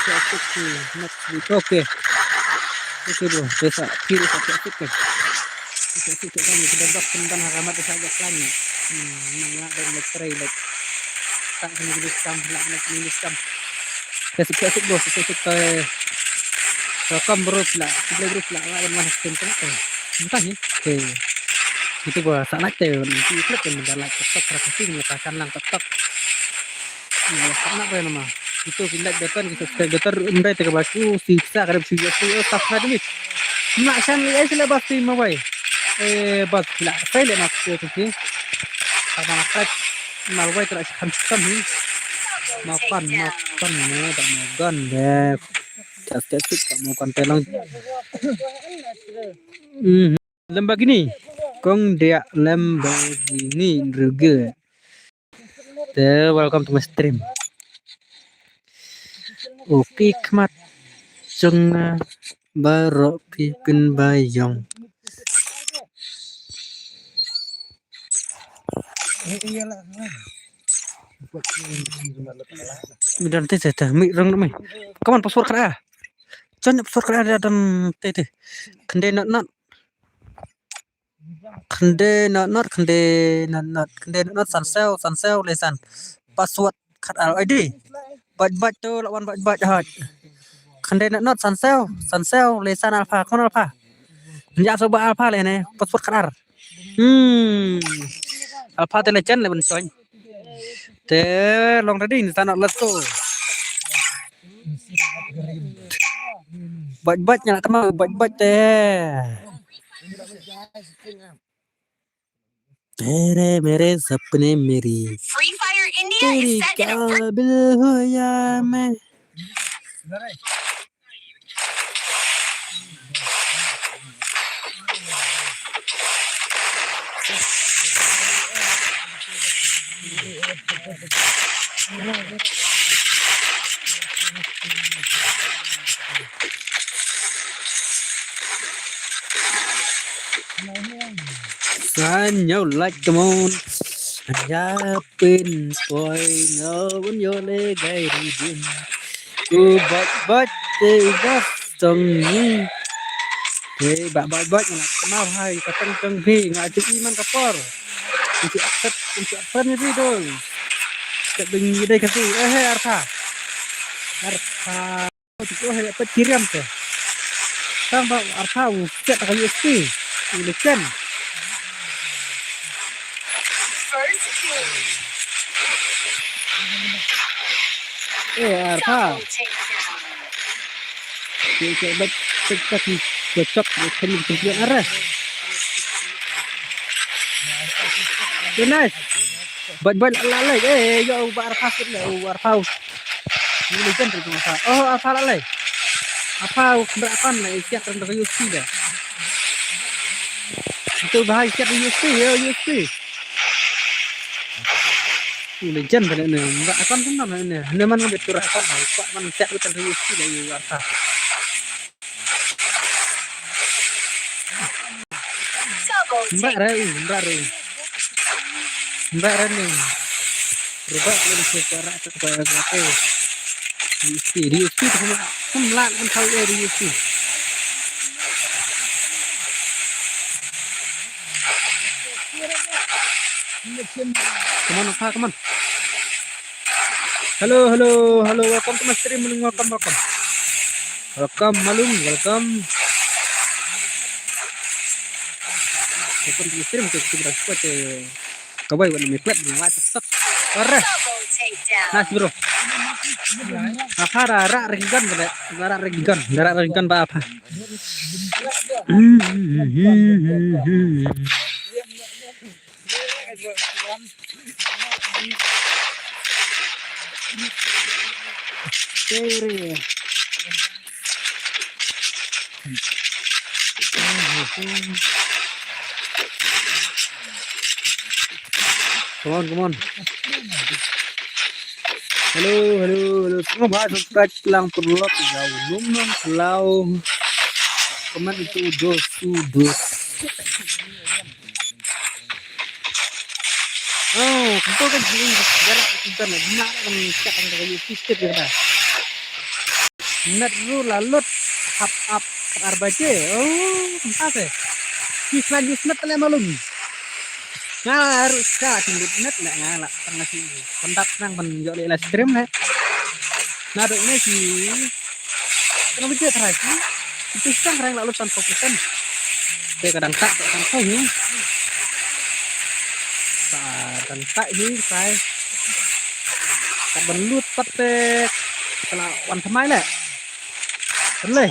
Cocok tu. Next week. Okay. Okay bro. Besok kiri saya cocok. Kita kami kedabak tentang haramat saja klanya. Nggak ada letray let. Tak menulis kam, nak menulis kam. Kasih bos, kasih rekam terus lah, play terus lah. Ada mana tentang tu? Entah ni. Okay. Itu gua salah tu. Nanti ikut yang mendalam tetap terkasih menyatakan lang tetap. Nah, nak apa nama? Itu kita datang kita subscribe umrai tiga basu sisa kerana sudah subscribe ni. Nak channel ni sila basti mawai. बस पहले ना क्योंकि अब आप मालवाई तरह से हम ही makan nih tak makan deh kasih makan telang lembag ini kong dia lembag ini juga welcome to my stream oke kmat jeng baru pipin bayong Midan teh teh mi rang mai. Kawan password kara. Jan password kara dan teh teh. Kende not. Kende not sansel lesan. Password kara ID. Bat tu lawan bat hat. Kende not sansel lesan alpha kon alpha. Nja soba alpha le ne password kara. Alpha te legend le ben soin. Te long tadi ni tanah leto. Bat nyala tema bat te. मेरे सपने मेरी Free Fire India is set in a काबिल हो या मैं nhau like come on ya pin boy no vẫn vô lê gây đi điên bắt trong ni thế bạn bắt là mau hay ka tang vi ngài chữ iman kapor kunci accept ni video tak dengi dai kasi artha itu hay apa kirim tu tambah artha cek tak USB ilekan first two. artha Double takedown. cek bet cocok dengan tujuan arah nice bat lalai yo artha kita artha ini kan tu masa artha lalai apa berapa nih siap untuk USB dah itu bahaya siap USB USB legend pada ni enggak akan tenang ni mana betul akan pak man siap untuk USB dah artha Double Mbak takedown. Mbak nih. Rubah kalau bisa cara supaya apa? Di USP itu semua kan tahu ya di USP. Come on, Opa, come on. Halo, welcome to my stream, welcome. Welcome, Malum, welcome. Welcome to my stream, kita support kawai wana miklat nyawa tetap. Ora, Double takedown. nice bro. Apa rara ringgan ba apa? Kere. Come on. Halo. Semua bahas subscribe lang perlot jauh lumang pulau. Keman itu dos. Oh, tentu kan jadi jarak internet nak mencetak dari sistem kita. Net lu lalu up arbace. Oh, tempat eh. Kisah net le malum. Harus ka tinggi net nak ngalak tengah sini. Pendat nang menjol live stream le. Nah, ini sih. Kalau bisa terasi. Itu sang rang lalu tanpa fokusan. Kadang tak tahu ni. Dan tak ini saya tak belut patek kalau wan semai le boleh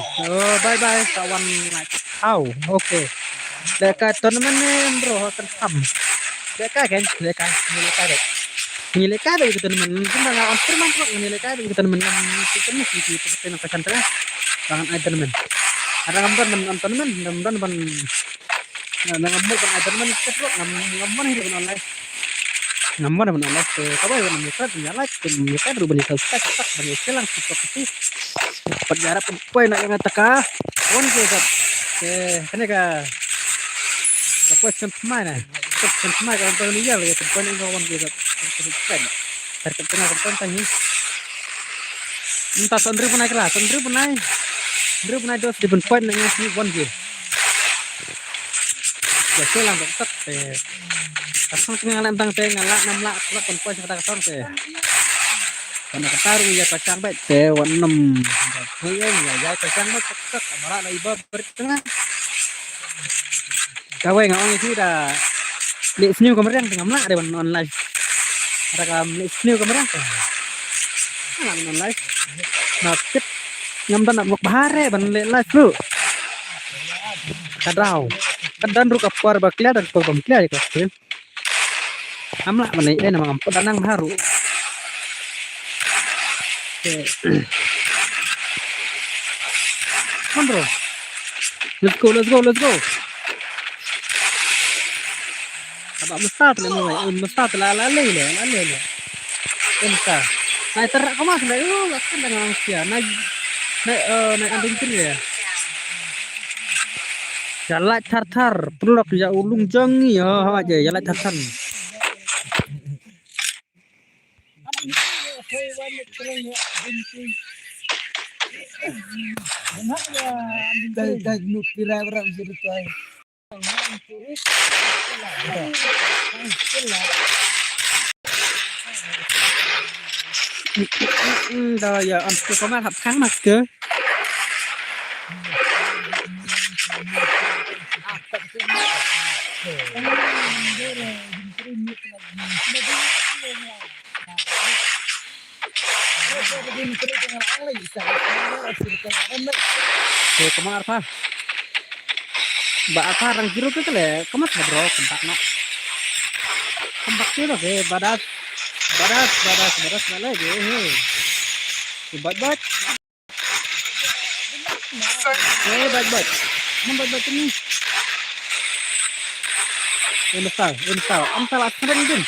bye kawan oke dekat tournament bro akan sam dekat Nyileka deh gitu teman cuma nggak hampir mampu nyileka deh gitu teman kita nih di pesantren jangan ada teman ada gambar teman nah ngambil kan ada teman kita ngambil hidup online ngambar mana lah kabar yang mereka nyala mereka berubah subscribe tak banyak selang seperti penjara poin nak yang teka pun kita kena ke question mana kalau tahu ni ya le poin yang kawan kita subscribe terkena konten tanya minta Sondri pun naik lah Sondri pun naik dos di poin yang si one game ya selang tak kasang tinggalan tang saya ngalak 6 lak kon poin kata kasang saya karena ketaruh ya kacang baik saya 6 ya kacang baik tak kamera lah iba bertengah kawai ngawang itu dah di sini kemarin tengah melak deh online ada kam di sini kemarin online nakit nyamdan nak bahare ban live bro kadau kadan ru kapar baklia dan program klia ya kau amla mana ini nama ampun tanang baru come bro let's go abang mustad la entah naik terak kemas lah kan dengan manusia naik anting ya jalan tar produk ya ulung jangi ya aja jalan tar Dag nukira berapa jadi rồi giờ anh có mà thập kháng mặt chưa thì có mà apa apa rang biru tu le kemas lah bro tempat tu lah ke badas lagi bat bat ini am salah sering din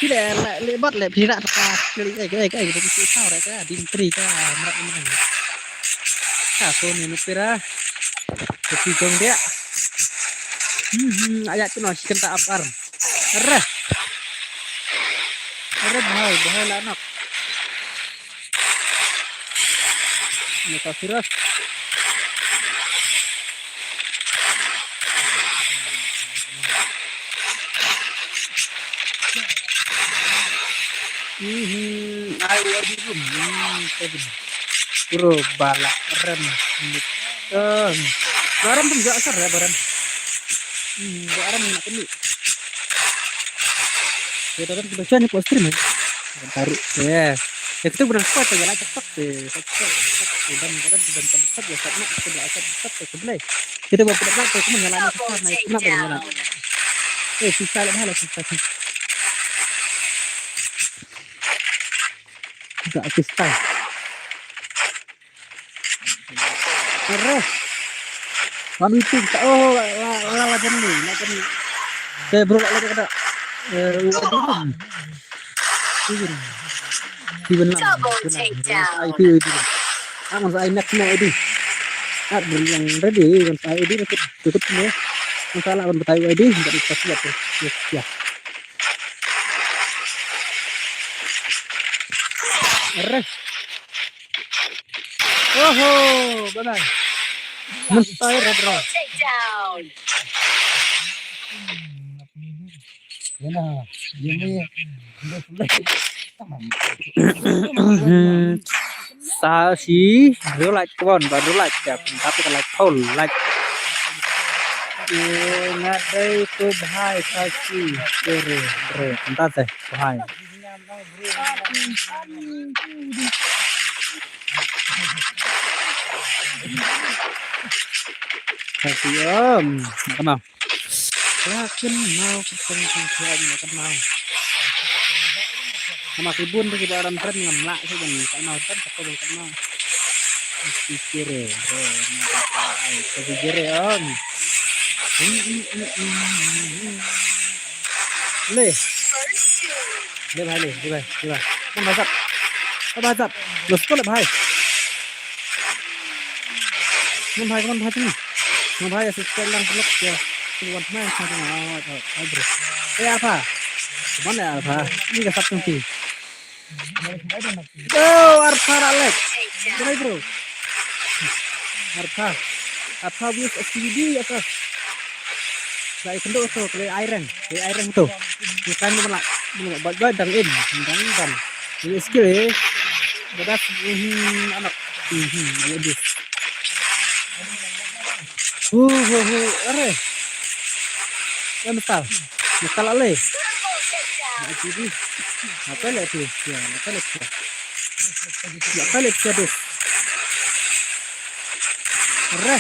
tidak lebat le tidak tak kayak gitu sih tahu mereka dintri ka mereka so ni nupira kecil dia Ayat tu nasi kenta apar. Arah. Arah bahai lah anak. Mata siras. Ayo di room. Bro, balak rem. Barang pun gak asar ya barang. Barang nak kena. Kita kan kebaca nih poster nih. Taruh. Ya. Ya kita benar cepat ya lah cepat deh. Cepat. Dan kadang sudah cepat ya karena sebelah cepat ya sebelah. Kita bawa pedak itu menyalahkan Double cepat naik kena berjalan. takedown. Sisa lah malah sisa. Gak sisa. Terus. Kami itu lawan ni. Saya bro lagi ada. Double takedown. Itu. Saya nak semua itu. Yang ready kan saya itu tutup semua. Masalah kan betai ID dari kasih apa. Ya. Arre. Bye. Mentai bro. Triple takedown. Si real like kon baru like ya tapi kalau like full like ngadai tu bahai saksi bre entah teh bahai saksi makan mau yakin mau ketemu makan mau sama kibun tu kita orang tren ngemlak sih kan tak mau kan tak mau pikir le First two. ले कौन भाई साहब दोस्तों ले भाई कौन भाई तुम भाई assistant lang peluk ya buat main sama bro apa mana apa ini gak satu sih Arfa Alex gimana bro Arfa bis SPD apa saya kendor tuh play iron tuh bukan buat dangin ini skill ya bedas anak lebih are ya metal ale Triple takedown. apa lagi ya apa lagi deh are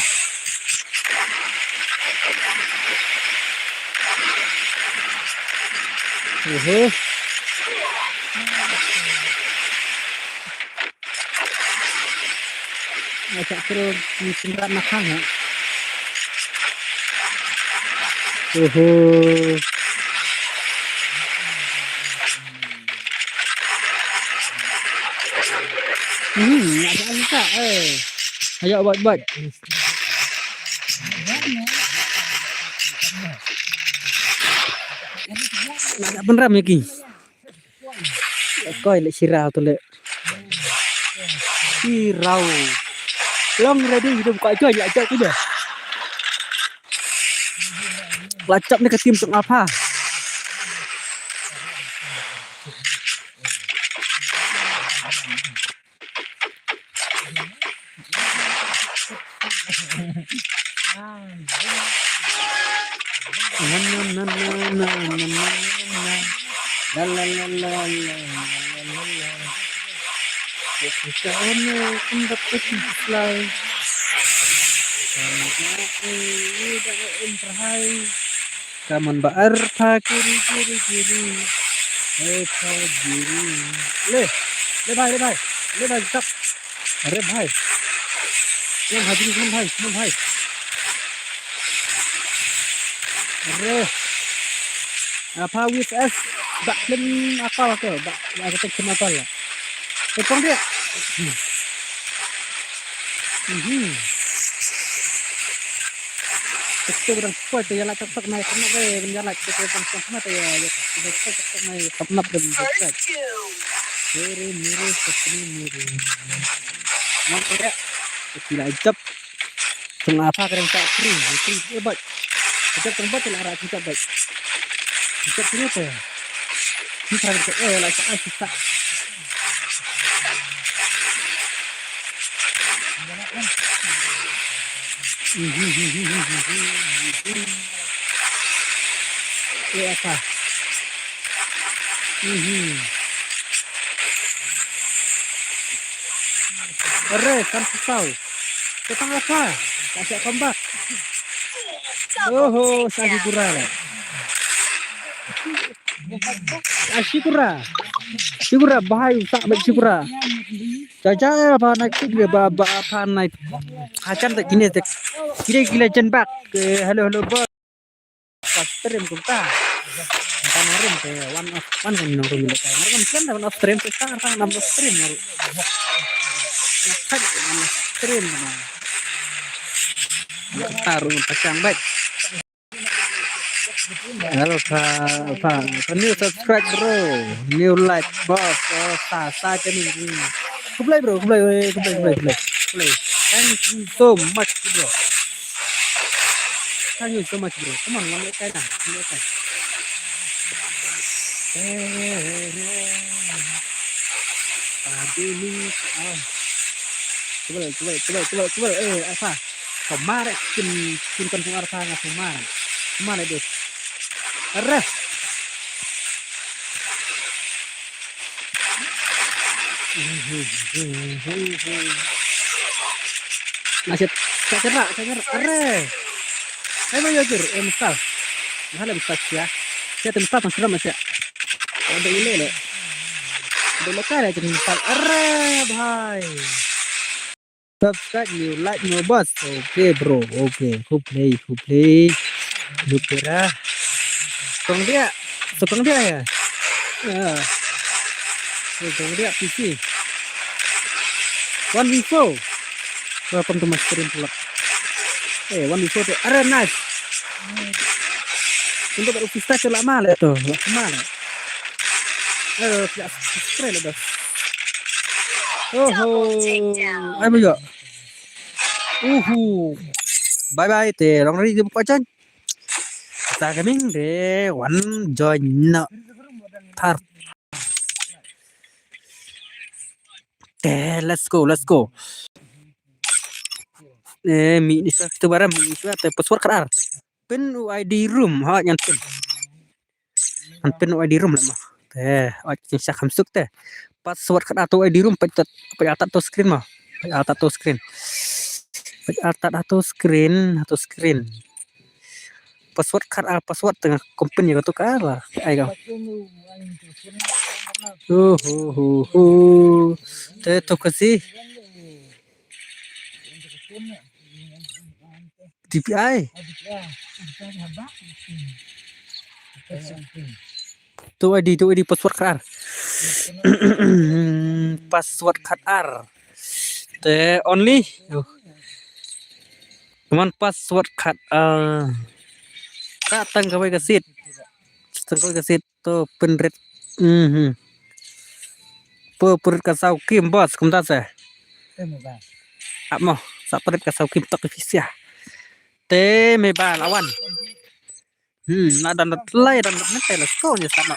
Macam terus cinta makan ya. Ada bisa. Ayo buat. Nak beneran lagi. Koi le sirau tu le. Sirau. Long ready hidup kau aja je. Lacap ni ke tim untuk apa? Kaman baar kiri. Le भाई stop. अरे भाई ये हाजिर भाई अरे apa with us bak lim akal ke bak kita kenapa lah potong dia Tekte berang kuat ya lah tak naik kena deh menjalan kita sama teh ya tak naik kena deh First two. miru seperti miru nampak ya gila ijab tengah apa keren tak kering itu hebat ijab tempat lah arah kita baik ijab ini apa ya ini keren lah tak ya apa kan tahu kita apa kasih kombat Double sagi takedown. kurang Syukura bahaya tak baik syukura caca apa naik dia baba apa naik acan tak gini tak gila jenbak halo bos stream kita kemarin teh one kan nongkrong gitu kemarin kan one of stream sekarang kan enam stream baru kan stream taruh pasang baik halo pak new subscribe bro new like bos sa channel kublai bro kublai thank you so much bro thank you so much bro come on one like nah coba apa kemarin kin konsum arsa nggak kemarin deh arah masih saya cerah arah ayo yuk misal malah bisa ya saya tempat masih ada ini loh udah lekar aja misal arah bhai subscribe new like new boss okay bro okay ku play lu kira sokong dia ya sokong dia PC 1v4 welcome to my stream vlog 1v4 tuh are nice untuk baru pista celak malah tuh mana tidak subscribe lah Double takedown. ayo yuk bye bye teh long ri jumpa chan ta gaming de one join na thar let's go mi ni sa tu bara mi sa te password karar pin ID room ha nyan pin ID room lah mah teh sa khamsuk teh password karar tu ID room pai atat tu screen mah pai atat tu screen password password tengah company ka tu ka lah ai ka te to kasi DPI tu ID password karar password karar te only cuman password katang kawai kasit to penret per kasau kim bos kumta sa amo sa peret kasau kim tok fisia te me ba lawan na dan lay dan nete la sko nya sama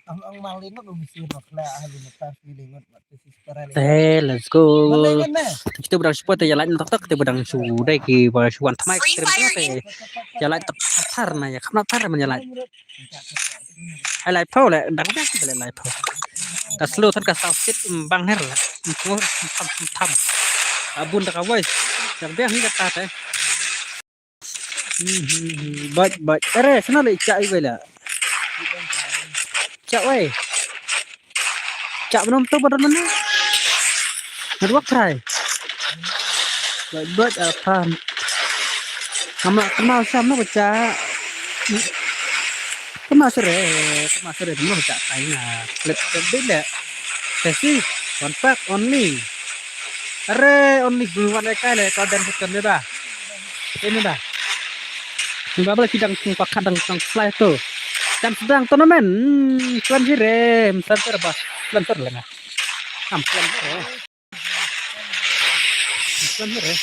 ang malingot umisirok la halimutas milingot let's go kita berang spot ya lain tok te berang su dai ki ba suan thamai Free krem Fire te ya lain tar na ya khna tar man ya lain ai lai phau le dang ja ki le lai phau ta slow than ka sau sit bang her la ngor tham abun ta ka voice jang be hi ka ta te baik are sana le cha ai la cha oi cha belum tu badan mana network try baik apa nama kenal sama baca kemasere dulu baca tanya klik beda sesi one pack only are only duluan le kai le kau dan bukan le ba Ini dah. Ini bala kidang tumpak kadang tang fly tu. Dan sedang turnamen. Tuan Jirem, santer bah. Lantar lah nah. Amplan eh. Amplan eh.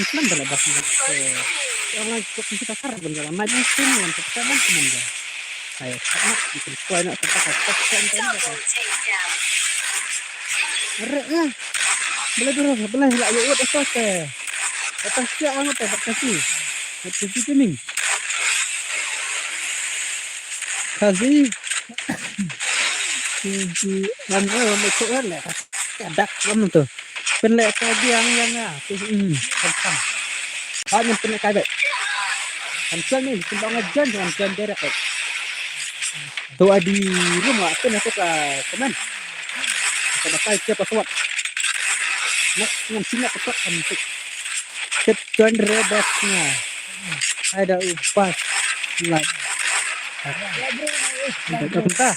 Amplan dah bah. Yang lain kita karang jalan maju sini yang kita mana teman. Ayo, nak bikin kuai nak tempat Double takedown. Rek lah. Boleh lah yuk atas ke. Atas siap apa kasih. Kasih kuning. Kasih. Mana masuk lah. Ada kamu tu. Penlek tadi yang kan. Banyak penlek kaget. Kan ni sembang ajan dengan jan derek. Tu adi rumah tu nak ke teman. Kita pakai siapa kuat. Nak dengan sini petok untuk ketuan rebasnya. Ada upas like. Bentar.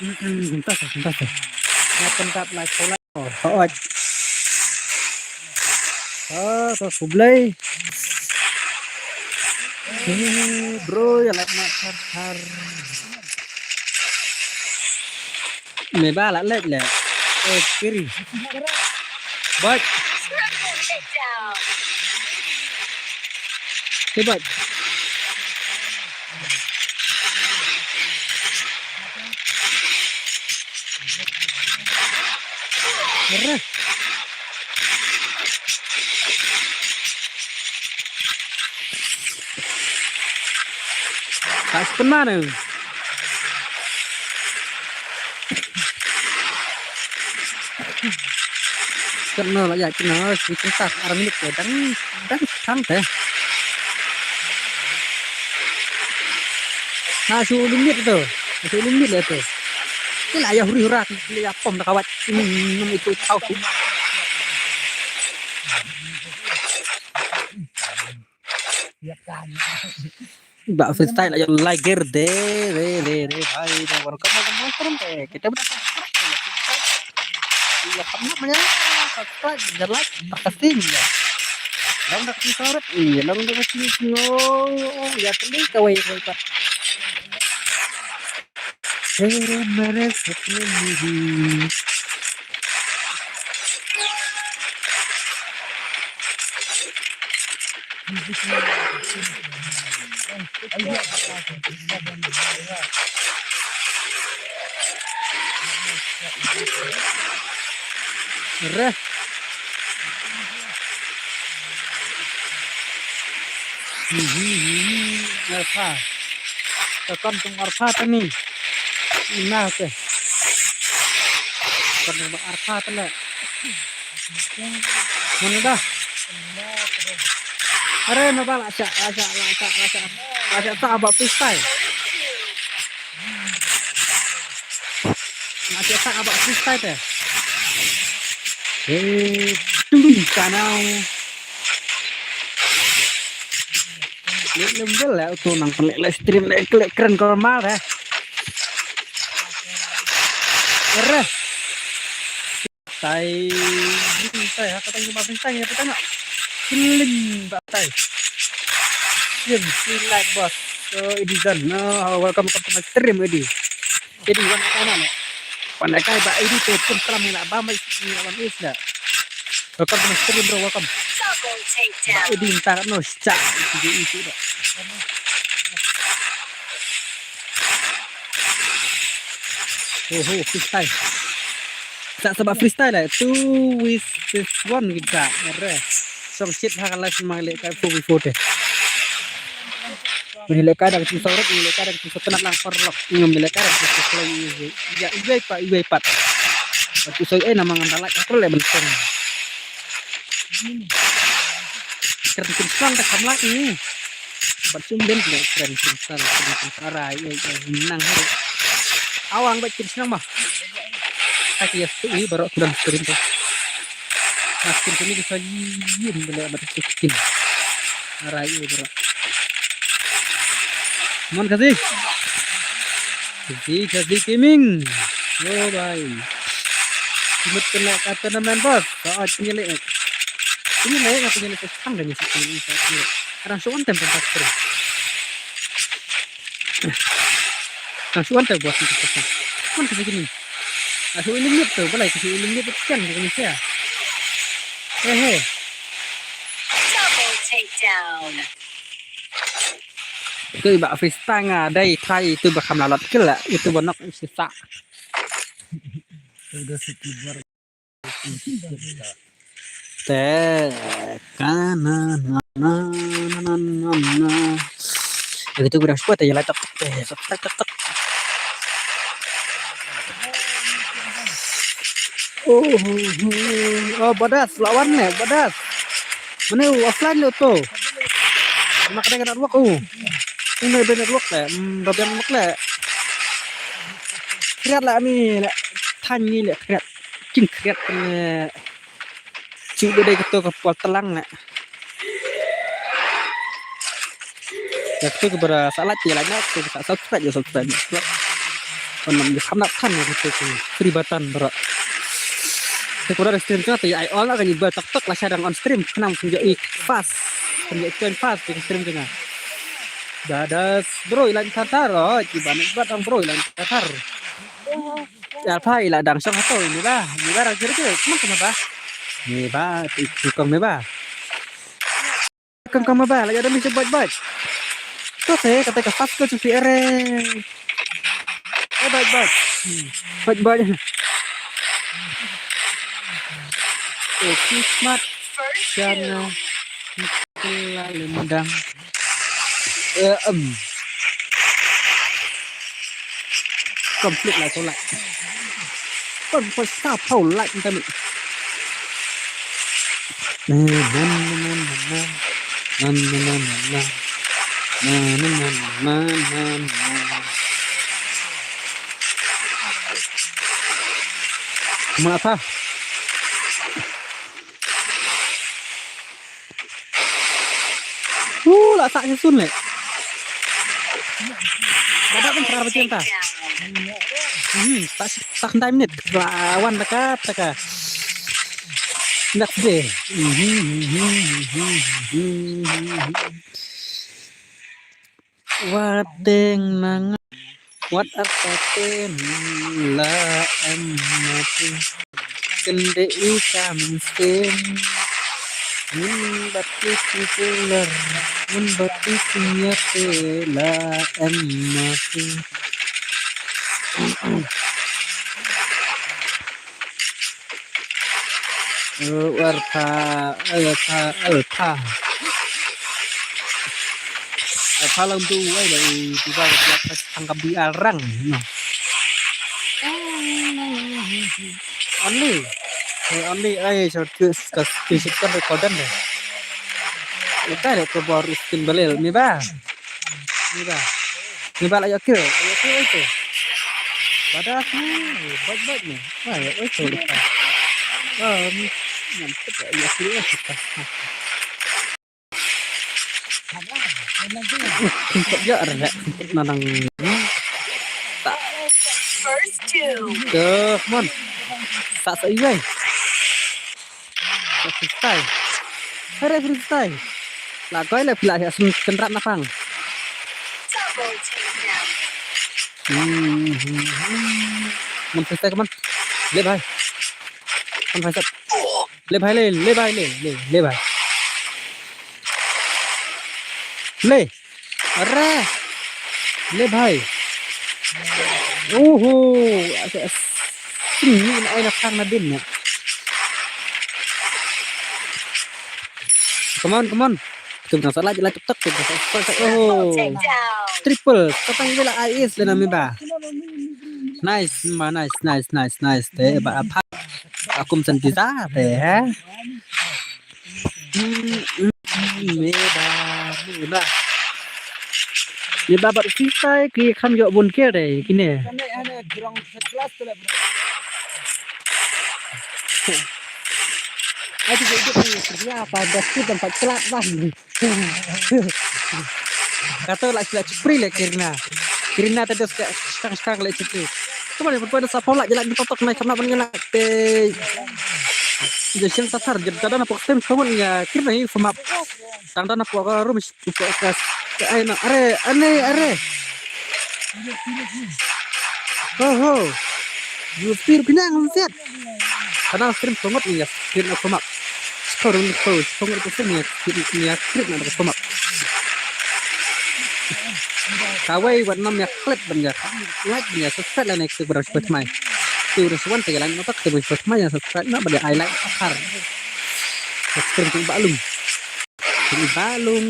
Bentar. Nak bentar like pola. Oh. Oh, sublay. Ini bro ya like har. Mày ba lại lệch lẹ. Kiri. Baik. Triple takedown. Thế vậy. Ra. Tak pernah nih. Kena lah ya kena kita arah milik ya dan santai. Nasu limit tu. Nasu limit lah tu. Ini lah ya huri-hura ya pom tak kawat. Ini itu tahu. Mbak freestyle lah ya lager deh bhai baru kamu deh kita berasa ya kamu namanya subscribe dan like pasti ya lang dak surat iya lang dak ya tadi kawai pak meres ini Reh. Arfa. Tekan tung arfa tani. Nah ke. Karena arfa tala. Mana dah? Are nabal aca abak freestyle. Aca abak freestyle teh. Kanau. Lembel lah tu nang pelek stream lek keren normal dah. Ereh. Tai kata cuma bintang ya kita nak. Kiling batai. Like bos. So it is done. No, welcome to my stream Edi. Edi wan kana ne. Pandai kai ba Edi tu pun telah nak ba mai malam isla. Welcome to my stream bro, welcome. Double takedown. Edi entar no cak itu dah. Oh, freestyle. Tak sebab freestyle lah. 2 with 1 kita. Mereh. Song shit hakalah semalek kai po teh. Menilai kadang si sorot, menilai kadang si kenat lang perlok, menilai kadang si selai ya ibai pat. Waktu saya nama ngandalak aku le benteng. Keren pinsang tak kamla ini. Bacum ben tidak keren pinsang, arai menang hari. Awang baik pinsang mah. Kaki ya ini baru sudah stream tu. Makin ini bisa yin bila batas skin. Arai baru. Mon kasih gaming. Oh bye. Cuma kena kata nama bos. Saat nyelek. Ini lah yang punya lepas tang dan isi ini. Karena suan tempat pasir. Nah suan tempat buat itu pasir. Kan kasih gini. Aku ini lihat tuh, boleh kasih ini lihat kan di Indonesia. Hehe. Double takedown. Cái bạ freestyle à đây thay từ bậc làm lọt cái là itu bonok sisa Udah sekibar. te kana na na na na na itu udah kuat ya lah tek tek tek tek oh badas lawannya badas mana offline lo tuh makanya kena luak ini benar luak lah bagian luak lah kreat lah ni lah tanya lah kreat cing kreat punya cing udah gitu ke pol telang lah ya itu kepada salah jalannya itu bisa subscribe ya subscribe konon di sana kan gitu peribatan berat sekurang stream kan ya all akan dibuat tok lah sedang on stream kenang tunjuk fast tunjuk fast di stream tengah dadas bro ilang tatar oh gimana batang bro ilang tatar ya apa ilang dang song atau ini lah kira-kira kenapa ni ba tukang ni ba kang ba lagi ada misi baik tuh saya kata ke fast ke cuci ere baik smart First jangan two. lendang komplit lah tolak kon stop how like kita ni apa lah tak sun le dapat kan berapa cinta tak time minute lawan dekat nak deh wadeng nang what apa ten la mati kende ikan sen batu kuler batu sinyate la mati apa lang tu ay dari tiba tangkap di arang no only ay short kisip kan rekordan deh kita ada ke baru skin balil ni ba lagi akhir itu badas nih baik nih ya itu lupa mantap ya serius kita untuk ya ada nanang First two. ke mon tak seigai freestyle freestyle lah kau le bila ya senrat napang Double takedown. mon freestyle mon le bhai con phải sập le bhai le bhai अरे ले भाई ओहो ini enak karena dimnya come on kita salah jelas tek oh triple katanya bila ais dan nami nice teh apa aku sentisa teh meba ni babat sisai ki kham yo bun ke deh kini Aneh kurang sekelas tu lah bro. aku juga kerja apa dasku tempat celat bang kata lah celat cepri le kirina tadi sekarang le cepri kemana berpada sapol lah jalan di totok naik sama pengelak teh Jadi tatar jadi na pok tem kawan ya kirna hi famap tang na pok rum pok kas ai na are ho you pir pinang set karena stream sangat ya kirna famap sekarang itu sangat itu ya kirna famap kawai warna ya klik banyak like banyak subscribe lah next berapa mai tu resuan tegalan otak berapa mai yang subscribe na pada I like akar subscribe tu balung balung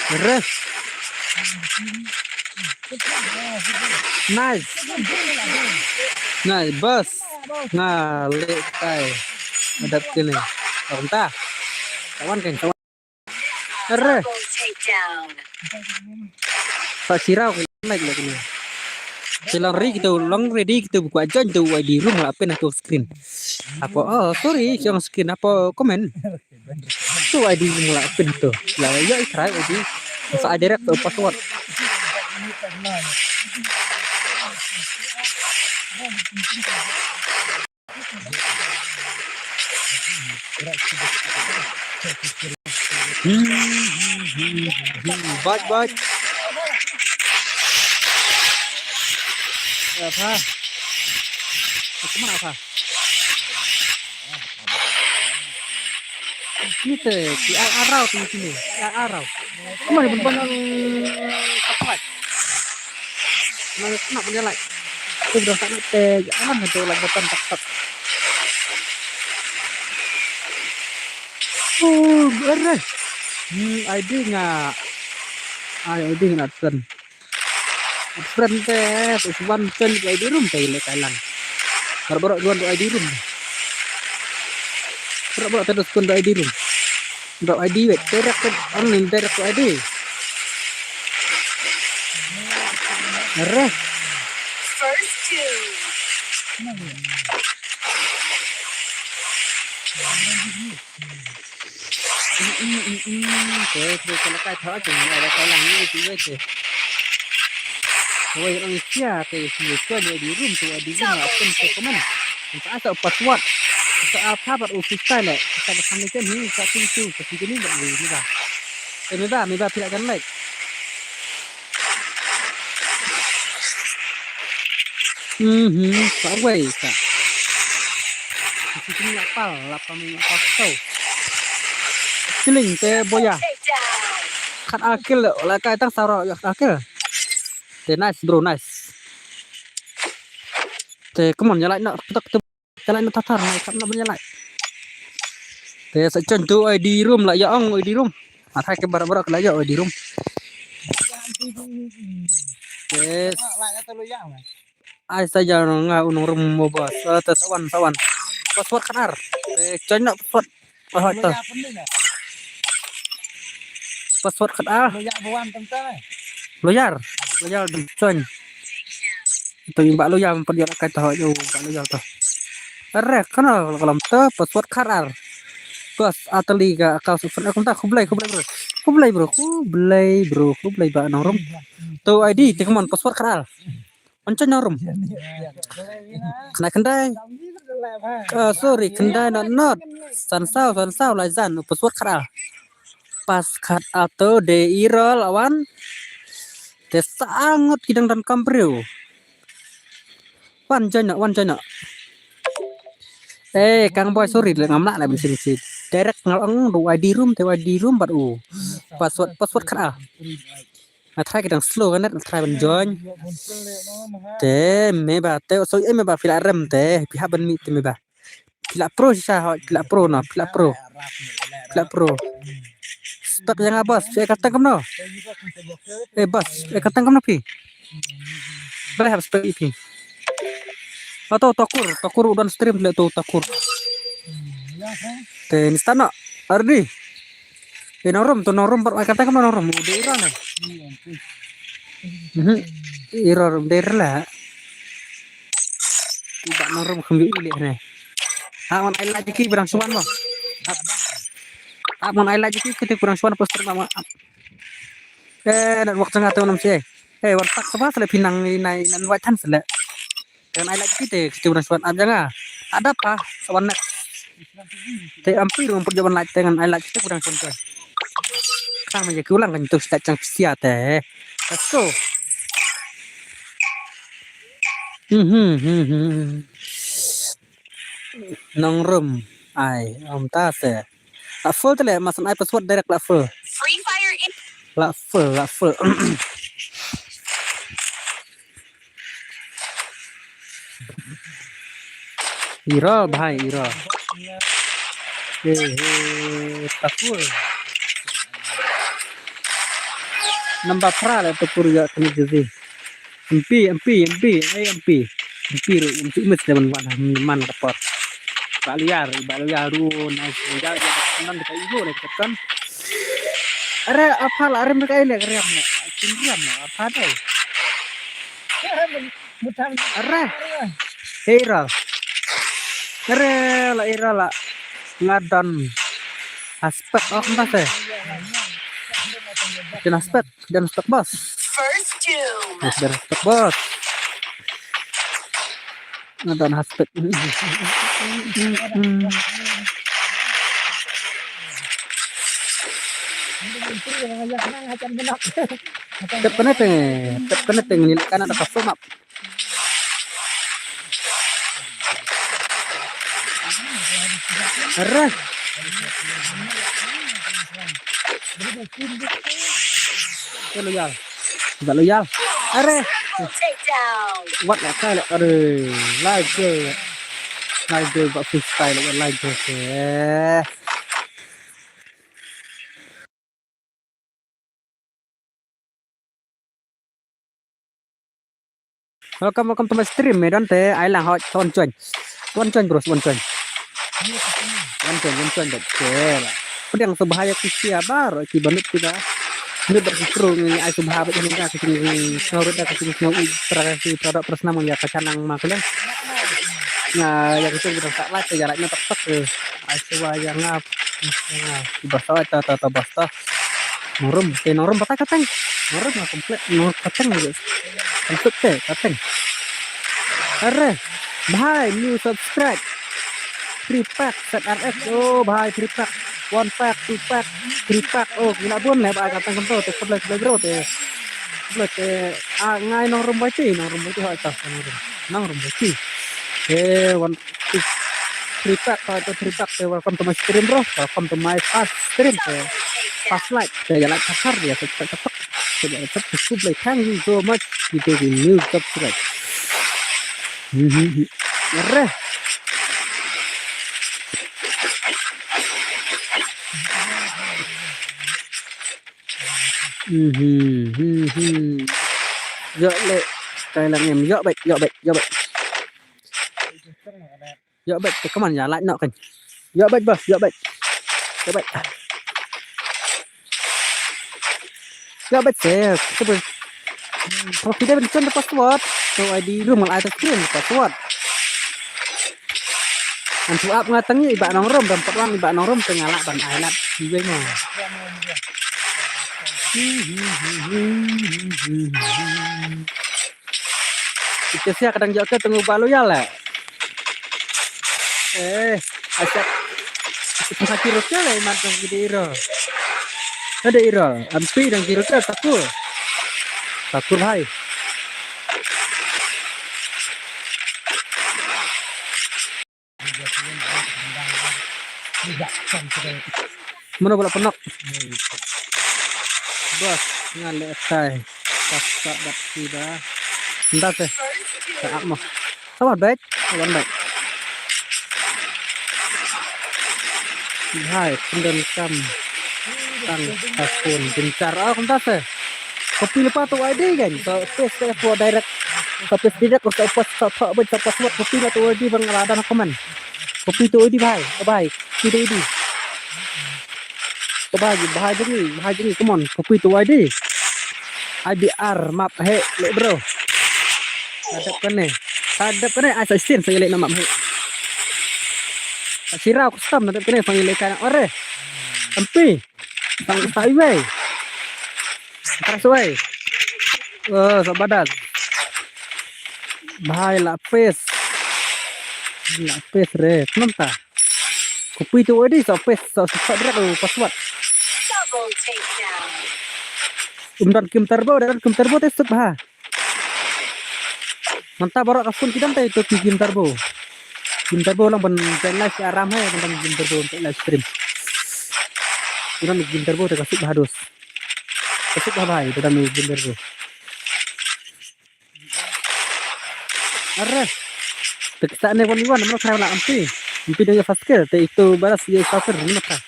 Res. Nice. Nice, bos. Lekai. Adat kini. Entah. Kawan kan kawan. Res. Double takedown. Pak Sirau lagi ni. Long ready kita buka aja tu ID room lah apa tu screen. Apa? Oh, sorry, yang screen apa komen? Tu ID room lah apa tu. Lah ya try ID. Masa direct tu password. Baik. Apa? Kemana apa? Ini teh, di arau di sini, arau. Kemana benar tepat? Nak berjalan. Aku dah tak nak teh, jangan ada lagi tepat. Oh, beres. ID nggak? ID nggak sen. Friend teh, one friend ID room teh le Thailand. Baru dua ID room. Baru terus kun ID room. Dok ID wet, direct online direct ID. Areh. First two. Thế kalau kai thở chừng này Thailand như thế vậy. Oi orang Asia teh dia di room tu di room apa komen. Kita asal password. Kita apa buat official le. Kita bersama ni kita pintu kita ni buat ni dah. Ni dah tidak kan like. Sampai tak. Di sini apa minyak pasau. Siling teh boya. Kat akil lah kai tang sarok ya akil. Nice bro, nice. Come on, jalan nak jalan nak tatar nak nak berjalan. Second tu ID room lah ya ong ID room. Atai ke bara-bara ke layak ID room. Yes. Ai saja nga unong room mo bos. Sawan. Password kanar. Join nak password. Password kanar. Loyar join. Itu yang Mbak Loyar memperjual kata yo Mbak Loyar tu. Areh kana kalau tu password karar. Bos ateli ka akal super aku tak kublai bro. Kublai ba norum. Tu ID teman password karar. Oncon norum. Kena kendai. Sorry kendai not. Sansau lazan password karar. Pas kat atau deira lawan sangat kidang dan kampreu. Wan jana. Kang boy sorry ngamla lah di sini. Direct ngalong do ID room baru. Password kan try kidang slow kan try ban join. Meba so meba fila rem pihak ban mi meba. Fila pro Spek yang bos, saya kata kamu no. Bos, saya kata kamu pi. Berapa spek ini? Atau takur udah stream le tu takur. Ini stana, Ardi. Norum baru kata kamu norum udah iran. Iran daerah lah. Tidak norum kembali ni. Aman ai lagi ki berang suan mo. Aman ai lagi ki kita kurang suan poster mama. Nak waktu ngata nam sih. Wartak sama sele pinang ni nai nan watan sele. Dan ai lagi kita kurang suan aja nga. Ada apa? Sawan nak. Te ampir rumput jaman lagi dengan ai lagi kita kurang suan tuh. Kang menjadi ulang kan itu sudah cang sia teh. Let's go. Nong room. Ai om ta se. La full tu le masan ai password direct la full. Free Fire in La full. Ira bahai ira. La full. Nambah pra le tu purga kena jadi. MP ru untuk imut zaman man kapot. Baliar ru naik ya nan kita ibu le kan. Are apa lah are mereka ini keriam nak. Keriam apa deh. Mutam. Are. Hera. Are la ngadon aspek apa teh? Dan aspek bos. first doom. Dan aspek bos. Ngadon aspek. Tep kena teng ni kan ada kaso map. Arah. Loyal. Arah. Takedown. What là cái là live chơi vợ freestyle là live chơi. Welcome to my stream medan teh ai lang hot one join bro one join dah cel pedang sebahaya kusia baru ki banut kita ini berseru ni ai subha ini ka kini snorut dah kini snor prakasi produk persnam ya kacanang maklen nah yang itu udah tak lagi jaraknya tepat ai suwa yang ngap basta ta basta norum patah kateng norum komplit nor kateng guys untuk kateng are bhai new subscribe 3 pack set RX oh bhai 3 pack 1 pack 2 pack 3 pack oh gila pun le ba kateng kento te sebelah bro te ngai nong rumbai ho atas nong rumbai one 3 pack atau 3 pack welcome to my stream bro welcome to my fast stream fast light saya like kasar dia cepat subscribe thank you so much kita di new subscribe Merah. Dọ lệ cái là em dọ bệnh thì các bạn giả lại nọ cảnh dọ bệnh sẽ kalau tidak bencana password so ID lu mal ada screen password Antu up ngatengi ibak nongrom dampak lang ibak nongrom tengalak ban ailat juga mah itu sih kadang jauh tunggu balu ya lah acak hati roknya lah matang gede ada iro ampi dan kiro takut hai mana bola penok bos ngale sai pas dat sudah entah teh saat mah kawan baik hai pendan kam tang takun gencar entah teh kopi lepas tu ID kan so space for direct tapi tidak kau post password kopi lah tu ID bang ada komen kopi tu ID bhai itu ID bahaya jadi come on kopi tu ID IBR map he le bro hadap kene assistant saya le map he Sirau custom nanti kena panggil ikan ore. Empi. Tang highway. Expressway. Sabadat. Bahai lapis. Lapis re. Kenapa? Kopi tu adi lapis. Cepat berat tu password. Double takedown. Kim turbo tesut bah. Mantap baru kafun kita tadi itu Kim turbo. Kim turbo lang ban live si Aram hai tentang Kim turbo untuk live stream. Kita Kim turbo tu kasut bah dos. Kasut bah bahai kita Kim turbo. Arre. Kita ni wan nama kena nak ampi. Ampi dia fast kill. Itu balas dia cover ni maka.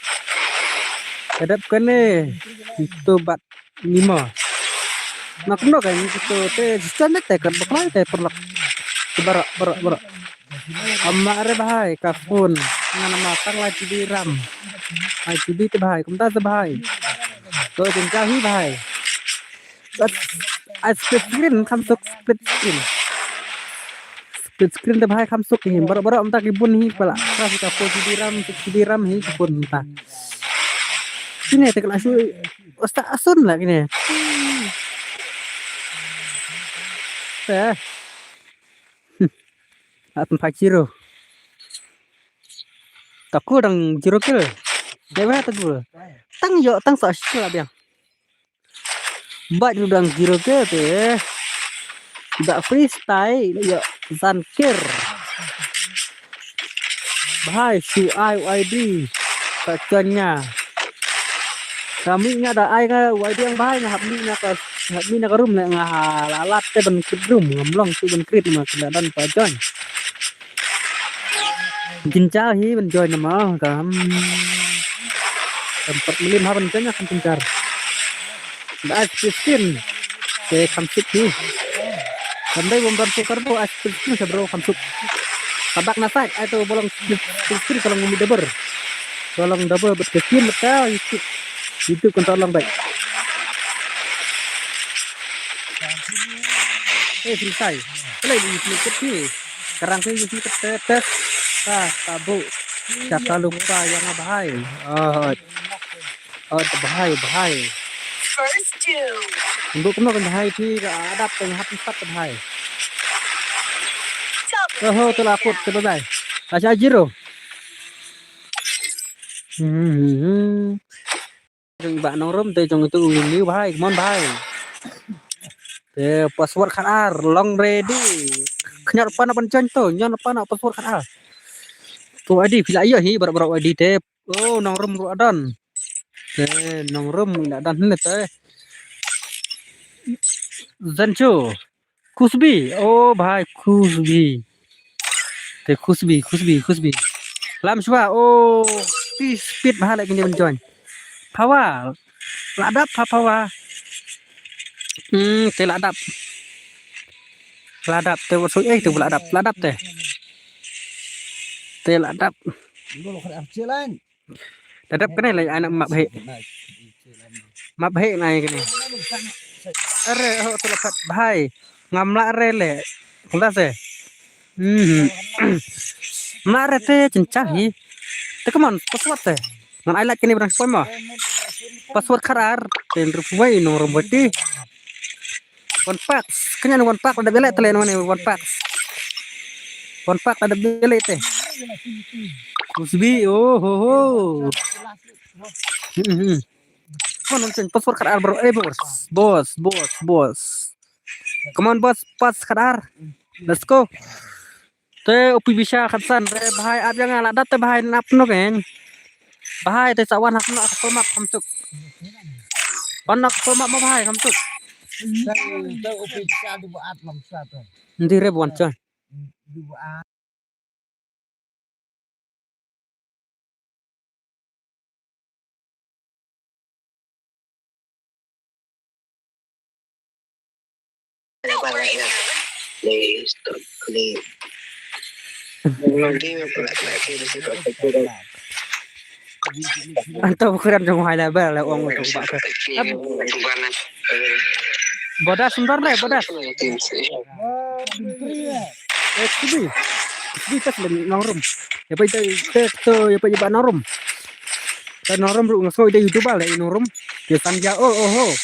Kadap kene itu bat 5. Nak kena kan itu teh standar teh kan bakal teh perlak. Barak. Amma are bahai kafun. Ngana matang lagi di ram. Ai tibi teh bahai, kumta teh bahai. To jengkahi bahai. But I split screen kamsuk split screen. Split screen teh bahai kamsuk ni. Barak amta kibun hi pala. Kasi ka 4 GB RAM hi kibun ta. Sini teh kelas Ustaz Asun lah gini. At 4-0. Takku dang 0 kill. Dewa takku. Tang sa skill abang. Bat dang 0 kill teh. Tidak freestyle yo zankir. Bahai CIYD. Kacanya. Kami nya ada ai ka YD yang bahai ngahap ni na karum na lalat teh ban kidrum ngamlong tu ban krit mah dan pajon. Jinca hi ban join nama kam. Tempat melim ha ban janya kan pincar. Da skin ke kamsik ni. Sampai bom tukar bo skin sa bro kamsuk. Tabak nasai itu bolong skin kalau ngumi double. Tolong double bet skin betul itu kan tolong baik. Selesai. Kalau ini sedikit ni. Sekarang saya isi tes. Tabu. Siapa lupa yang bahai. Bahai. First 2. Untuk kena bahai ti ada penghap 4 bahai. Double Telah aku takedown. selesai. Asyik jiro. Jong ba nong rom te jong itu ni bahai, mon bahai. Te password kan ar long ready. Kenyar pana pancen to, nyan pana password kan ar. Tu ID pila iya hi barak ID te. Oh nong rom ru adan. Te nong rom ina dan ne te. Zancho. Kusbi. Oh bahai Kusbi. Te Kusbi. Lam shwa. Oh speed bahai lagi ni menjoin. Pawa. Ladap pawa. Te ladap. Te wasuk tu ladap teh. Te ladap. Dulu kan arcilan. Ladap kene lai anak map he. Map he nai kene. Are ho tu lepat bahai. Ngamla are le. Kula se. Mare te cencah hi. Te kemon password teh. Ngan ai lak kene berang spoil mah. Password karar ten rupuai no romboti. One pack. Kenya one pack ada belek tele one pack. One pack ada belek teh. Kusbi oh. Kon nonton password karar bro. Bos. Come on bos, pas karar. Let's go. Te upi bisa khatsan re bahai ab yang ala dat te bahai nap no kan. Bahai te sawan hak no aku map kamsuk. Panak pemak mau bahai kamsuk. Saya upi bisa dibuat lamsa tu. Ndi re bon chan. Dibuat. Don't worry. Please don't please. Nanti lagi mesti Antau ukuran jong hai lebar le wong tu bak. Bodas sebentar le bodas. Kubi. Bisa norum. Ya pa ito ya pa iba norum. Ta norum ru ngaso ide YouTube bale norum. Ya sanja oh.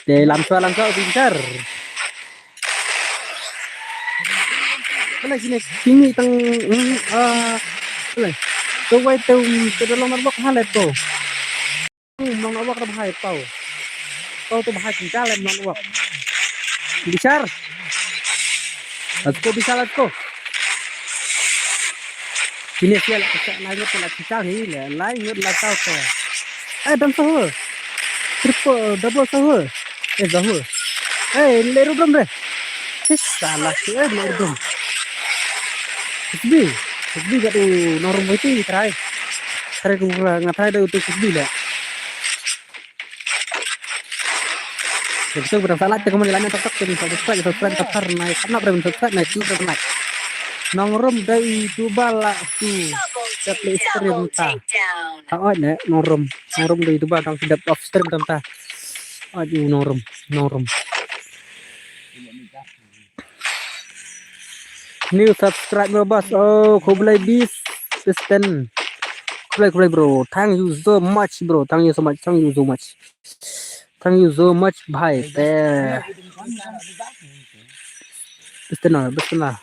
De lamsa pintar. Kala sini tinggi tang kala. Tu wai tu dalam marbok halet to. Nong awak ra bahai pau. Pau tu bahai cincalem nong awak. Besar. Let's go. Sini siya lain pala cincang hi le, lain la tao ko. Dan sahur. Triple double sahur. Sahur. Leru drum re. Salah sih leru drum. Sbi gak tu norm itu try tu ngatrai dah tu sbi lah. Jadi berapa salah kita kembali lagi tak jadi subscribe tak naik karena berapa subscribe naik itu naik. Nongrom dari Dubala tu Double stream ta. takedown. Awak ne nongrom dari Dubala tang sedap off stream ta. Aduh nongrom. New subscribe bro boss. Oh, Kublai bis system. Kublai bro. Thank you so much bro. Thank you so much bhai. Betul.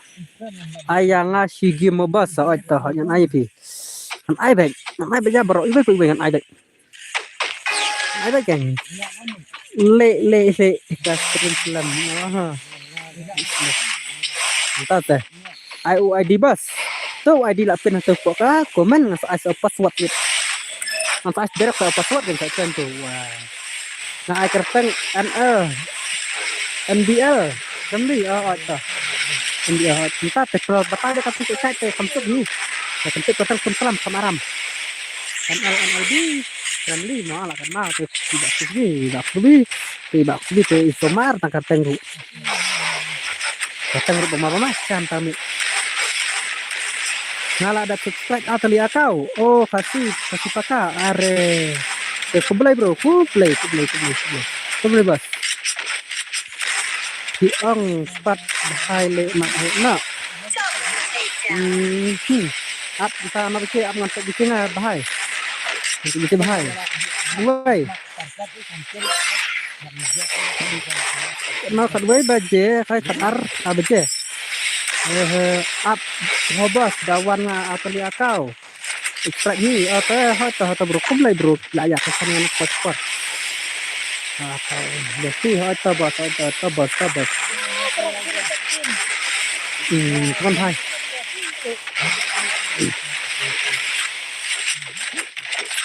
Ayanga shigi mobas sa oi ta yan ai pi. An ai bek ja bro. Ibe kan ai bek. Ai bek kan. Le ka stream film. Entah teh. ID bus. Tu ID lah pin tu pok ka komen ngas as password ni. Ngas as direct password kan saya tu. Wah. Nah ai kerteng NBL. Kembali ta. NBL kita tekral batal dekat situ saya teh samsuk ni. Ya tentu kita pun salam samaram. NLD kembali malah kan mah tu tidak pergi tu isomar tak kerteng tu. Datang rumah macam kami. Ngala ada subscribe atau lihat kau. Oh kasih pakak. Are. Kublai bro. Kublai bos. Diong spot bahai le mak nak. Double takedown. Ap kita nak bikin ap ngantuk bikin bahai. Bikin bahai. Woi. Mau kadway baje kai katar abeje. Ap ngobos dawan atau liakau. Ekstrak ni atau bro kumlai bro layak kesan anak sport. Atau besi atau bos. Kan hai.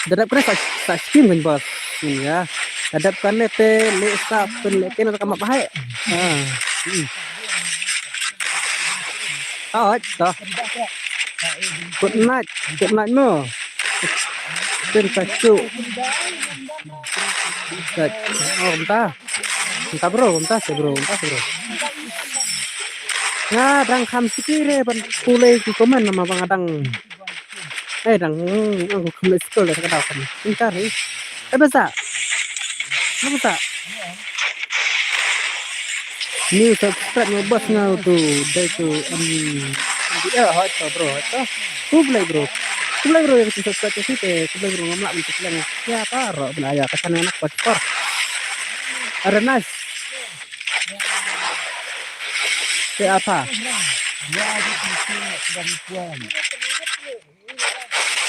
Dadap kena tak skim kan bos. Ya. Dadap kena te le stap le kena kamak bahai. Dah. Good night no. Terkacu. Oh, entah bro. Nah, dang kam sikire ban pulai ki komen nama bang adang. Dang aku kembali sekolah ke dalam kan. Pintar ni. Bisa. New subscribe ngebos ngau tu. Dari tu dia hot bro. Kublai bro yang subscribe ke situ. Kublai bro ngamlak untuk bilang siapa ro belaya kesan anak paspor. Ada nice. Siapa?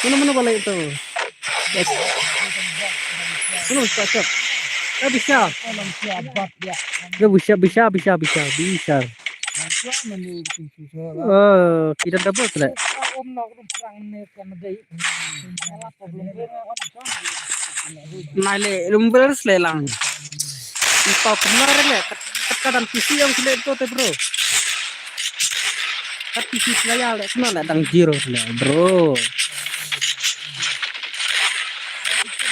Mana balik itu? Mana cocok? Bisa. Tidak dapat tak? Nale, lumberes lelang. Ipau kemarin le, kadang PC yang sudah itu bro. Kat PC saya le, kena le tang zero le bro.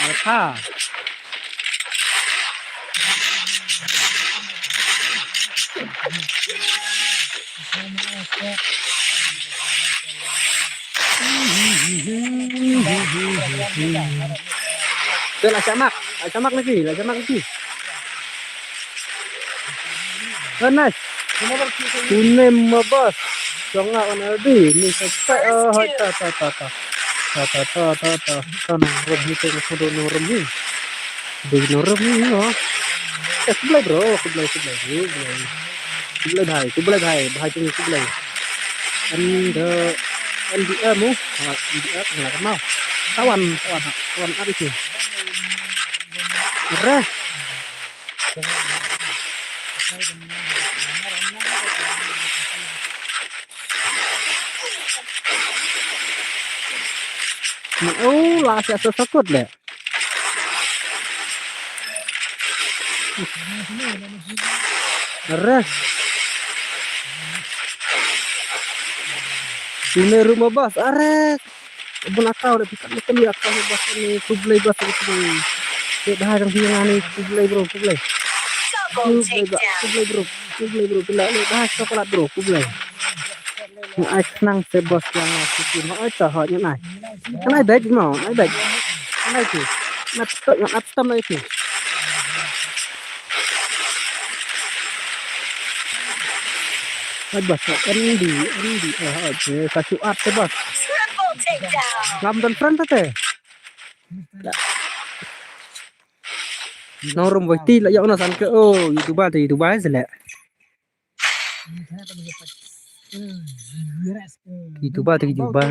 Alpha. Tuh lah camak lagi. Nice. Kunem bos. Jangan on di ni sampai hai ta nong rum itu kudu nong ni. Di nong rum ni ho. Sebelah bro, sebelah bahai tu sebelah. Anda NDR mu, NDR nggak kenal. Kawan ada sih. Merah. Oh, lah siapa takut deh. Merah. Ini rumah bos, arek. Bunakau deh, kita lihat kalau bos ini kublai bos ini. Dah yang hilang ni kublai bro, kublai. Double takedown. Kublai bro, kublai ni dah coklat bro, kublai. Ai nang se bos yang aku mau cah hanya nai. Nai baik mau, nai baik. Nai tu. Nak atam nai tu. Ai bos, ini kasih art se bos. Triple takedown. Ngam dan front teh. Nong rum ti la yauna san ke oh YouTuber sele. YouTuber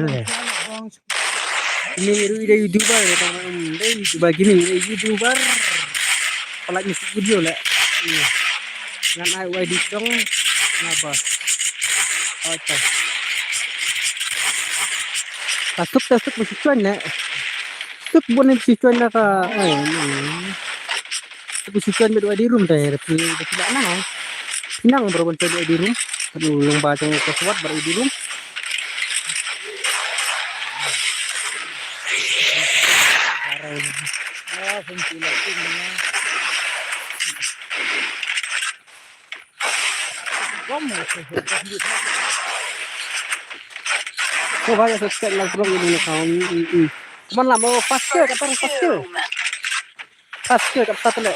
le. Ini dia YouTuber dia YouTuber gini YouTuber kalau musik video le. Ngan ai wai di dong ngapa. Oke. Tasuk musik cuan le. Tuk bon musik cuan la ka Kusikan berdua di room teh, tapi tidak nang. Nang berapa di room? Aduh, yang baca kesuat baru di room. Coba ya subscribe langsung ini kawan. Cuman lah mau faster kata faster kata tu le.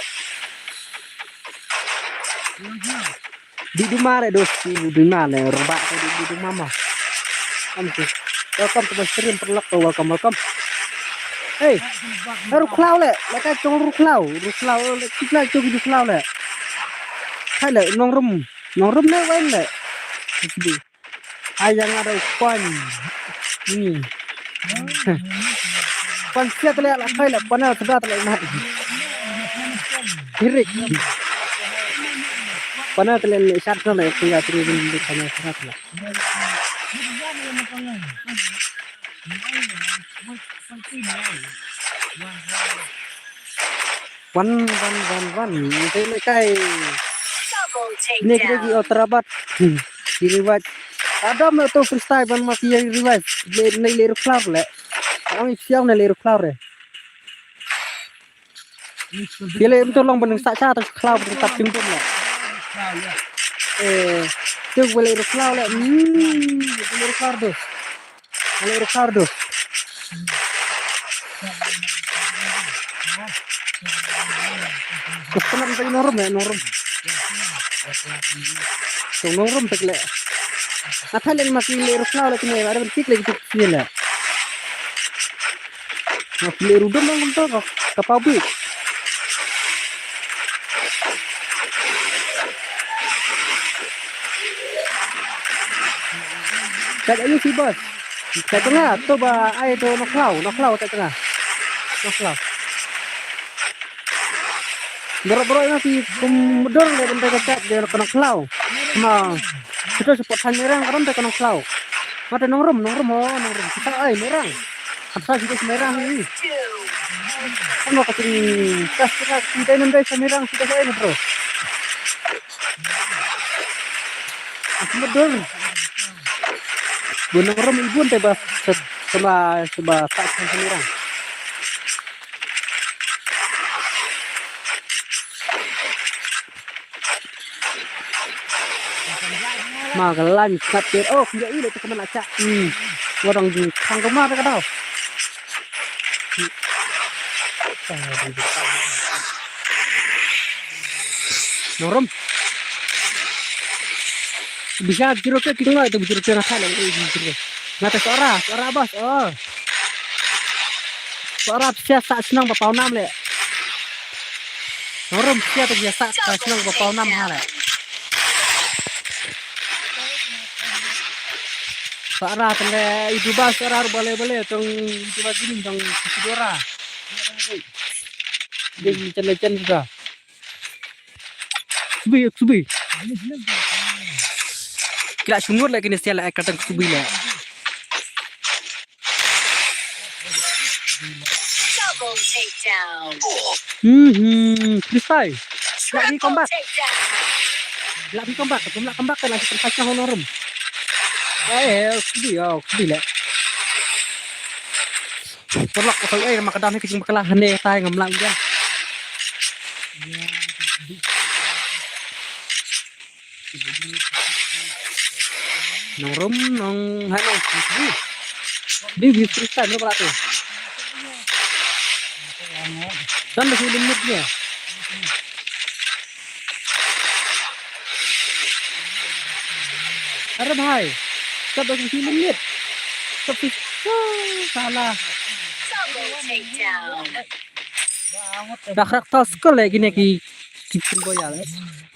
Di rumah le dos di rumah le rebak di rumah mah. Amti. Welcome to my stream welcome. Hey, ruklau le, lekai cong ruklau le, kita cong ruklau le. Hai le nong rum le wain le. Di. Ayang ada ukon. Ini. Kon siat le la kai le pana sedat le mat. Hirik. Pana telen sat le kuya tri di kana sedat le. One. Ini lekai. Double Ini kita takedown. terabat. Diriwat. Ada mah tu freestyle ban masih yang riwayat. Nei leru klar le. Kami siang nei leru klar le. Bila itu long beneng saja atau klar tetap timpun le. Tu boleh leru klar le. Leru klar tu. Leru klar tu. Kesenang tadi norum. Norum tak le. Atau lain masih leru klar le kini ada bentik lagi tu le. Masih leru dum bang tu kapabik. Tak ada si bos. Tak tengah tu ba ai tu noklau tak tengah. Noklau. Bro nanti kumudor le benda kacat dia kena klau. Ma kita support hanya merang kan tak kena klau. Mata nongrum. Kita ai merang. Apa juga merang ni. Kan mau kasih kita nendai merang kita saya bro. Kumudor. Bunong ibu tebas seba tak merang. Magalan kapir oh dia ini tu kemana cak orang di kangkoma tak tahu norum bisa jero ke tinggal itu jero ke nakal jero. Ngata suara bos. Oh. Suara biasa senang bapau nam le. Orang biasa biasa senang bapau nam hal. Suara tende itu bas suara boleh tong itu bas ini tong suara. Dia lecen juga. Subi. Kira sumur lagi nih siapa kata subi lah. Double takedown. Kristai. Lagi Triple combat. takedown. Lagi combat. Aku nak combat kan lagi tempatnya honorum. Subi lah. Perlu aku makadami kecing kekalahan deh, tay ngamlang dia. Nong rum nong hanong subi. Di freestyle berapa tu? Dan masih limitnya. Ada bahai. Sebab masih limit. Tapi salah. Double takedown. Dah karakter skill lagi ni kitchen boy lah.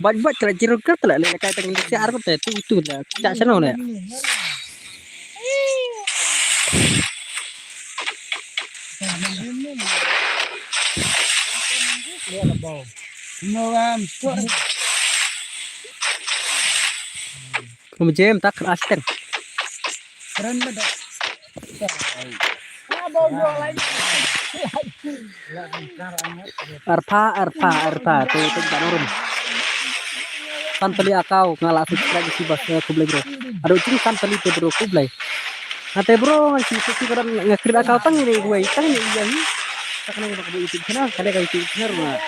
Buat kalau jeruk ke telah le kai tengah si arut tu lah. Tak senang le. Kamu jam tak asisten. Keren bedak. Arpa tu tak norm. Kan tali akau ngalah subscribe si bas kublai bro. Aduh cing kan tali te bro kublai. Nate bro si kan ngakir akau tang ni gue tang ni iya ni. Tak nak buat YouTube channel, kali YouTube channel mah.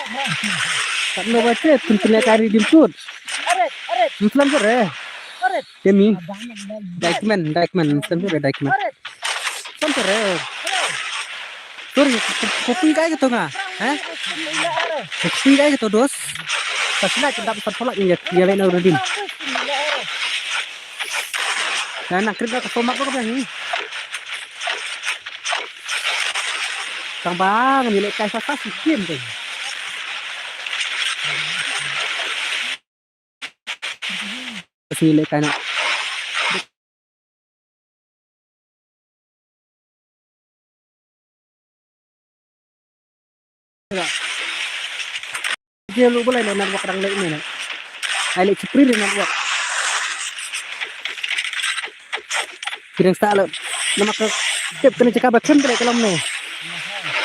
Tak nak baca tentunya kari dimput. Muslim tu re. Kami. Daikman, Muslim tu re daikman. Sampai re. Sorry, kopi kayak gitu nggak? Kopi kayak gitu dos. Pasnya kita dapat tolak ya, dia lain udah dim. Dan nak kerja ke tomat apa ni? Kang bang, nilai kayak apa sih kim tu? Nilai kayak nak. Dia lu boleh nak buat orang lain ni. Ai lek cipri nak buat. Kirang style nama ke tip kena cakap bakem tu kalau ni.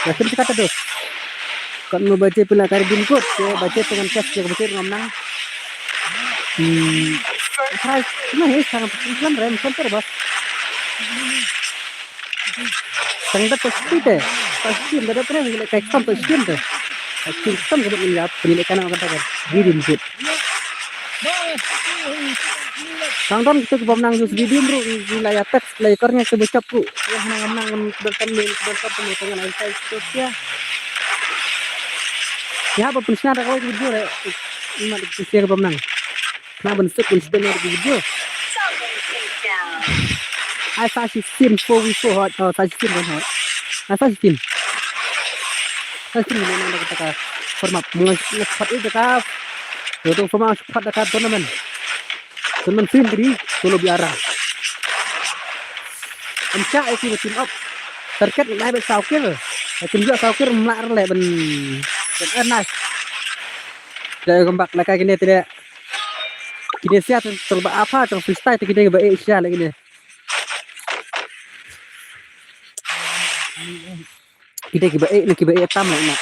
Bakem cakap tu. Kan mau baca pula kari dinkut, baca dengan kes ke baca dengan menang. Try ni sangat pelan rem center bos. Sangat pasti deh. Pasti ada pernah ni kayak sampai skin tu. Sistem kita melihat pendidikan orang kata diri mungkin. Tangton kita ke pemenang jus video bro, wilayah teks layakernya sebecap bro. Yang menang bertanding dengan Aisyah itu ya. Apa pensiar kau itu video le? Ini ada pensiar ke pemenang. Nah bentuk pensiar di video. Aisyah sistem 4v4 hot, Aisyah sistem kan hot. Aisyah sistem. Pasti mana nak kata format mengepat itu kah? Itu format cepat dekat tournament. Tournament film tadi solo biara. Encak itu team up. Terket naik bersauker. Tim juga sauker melar le ben. Nice. Dah kembak lagi gini tidak. Kini siap terba apa terus freestyle kita baik siap lagi ni. Kita kibai tam nak.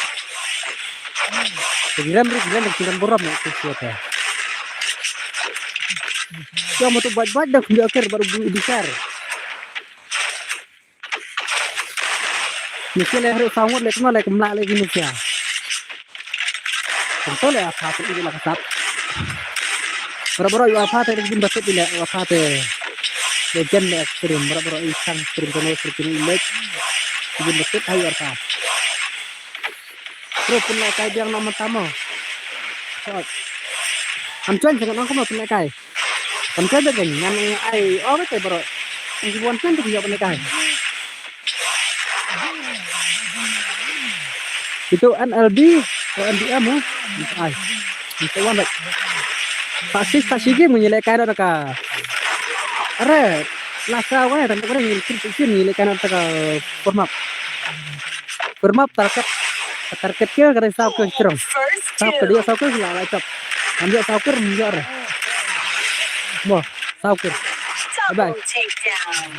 Kiram kita boram nak siapa. Cuma tu buat dah dia akhir baru besar. Mesti harus sangat lek mana lek melak lagi ni sia. Contoh le apa tu dia nak kasap. Berapa apa tadi dia dapat bila apa tu. Legend le ekstrim berapa insang ekstrim kono ekstrim image. Dia dapat air apa. Terus pun naik kai yang nama tamu. Am cuan jangan aku mau naik kai. Còn cái bên này ngăn ai ó với tay bro. Anh buồn chân thì giờ bên này itu NLB atau NBM ay itu wan baik pasti game menyelesaikan ada ka are lasa wa dan orang yang menyelesaikan ada ka format target kill kada sa ko strong sa ko dia sa ko la cap ambil sa ko menjar mo sa ko bye Double takedown.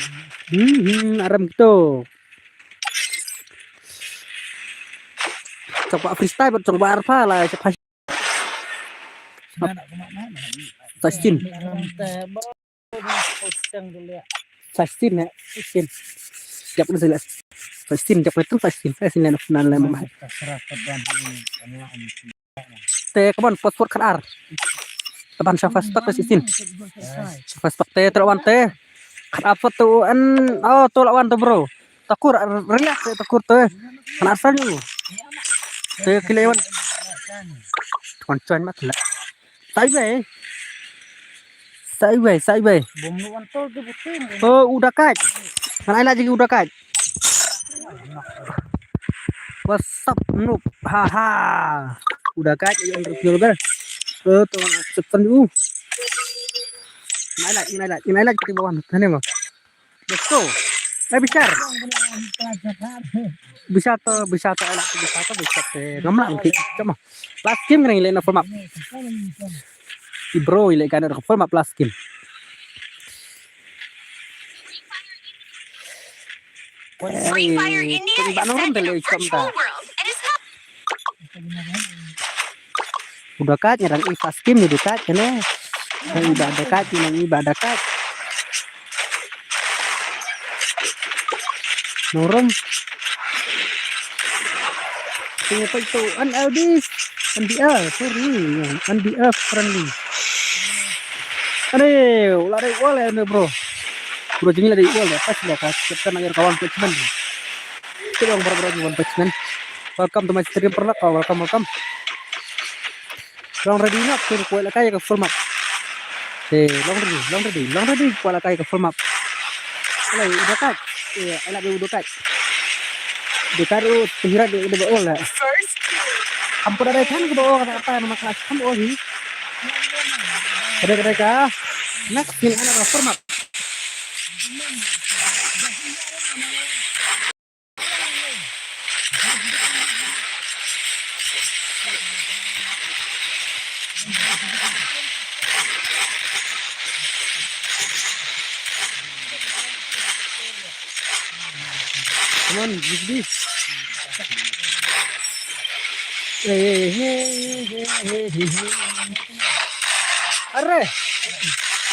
aram gitu coba freestyle coba apa lah coba Justin Justin ya Justin siap udah jelas Justin siap itu Justin Justin yang final lah mah teh kapan paspor kelar kapan syafas tak Justin syafas tak teh terlawan teh apa tuh oh tuh lawan tuh bro takur relax takur tuh kan asal lu teh kelewat cuan mat lah sai về udah kait kan ai lagi udah kait what's up noob haha udah kait yang review ber tuh sepen dulu ini lagi di bawah sana mah let's go bisa tuh ngomong coba last game nih lain format bro ile kan ada format last game Free Fire India is set in a virtual world and is not udah kat nyerang fast game jadi kat kene yang ibadah kat Norom punya itu NLB NBL sorry NBL friendly aduh lari wall ya bro jadi lari wall ya pas ya kita nanya kawan pitchman itu yang kawan pitchman welcome to my stream pernah welcome long ready nak tur kuala kayak ke full map long ready kuala kayak ke full map udah kat anak udah kat Dekaru pengira di bawah lah. first kill. Ampun ada kan ke bawah apa nama kelas kamu oh sih. Ada next kill anak format. Come on, this. Arre,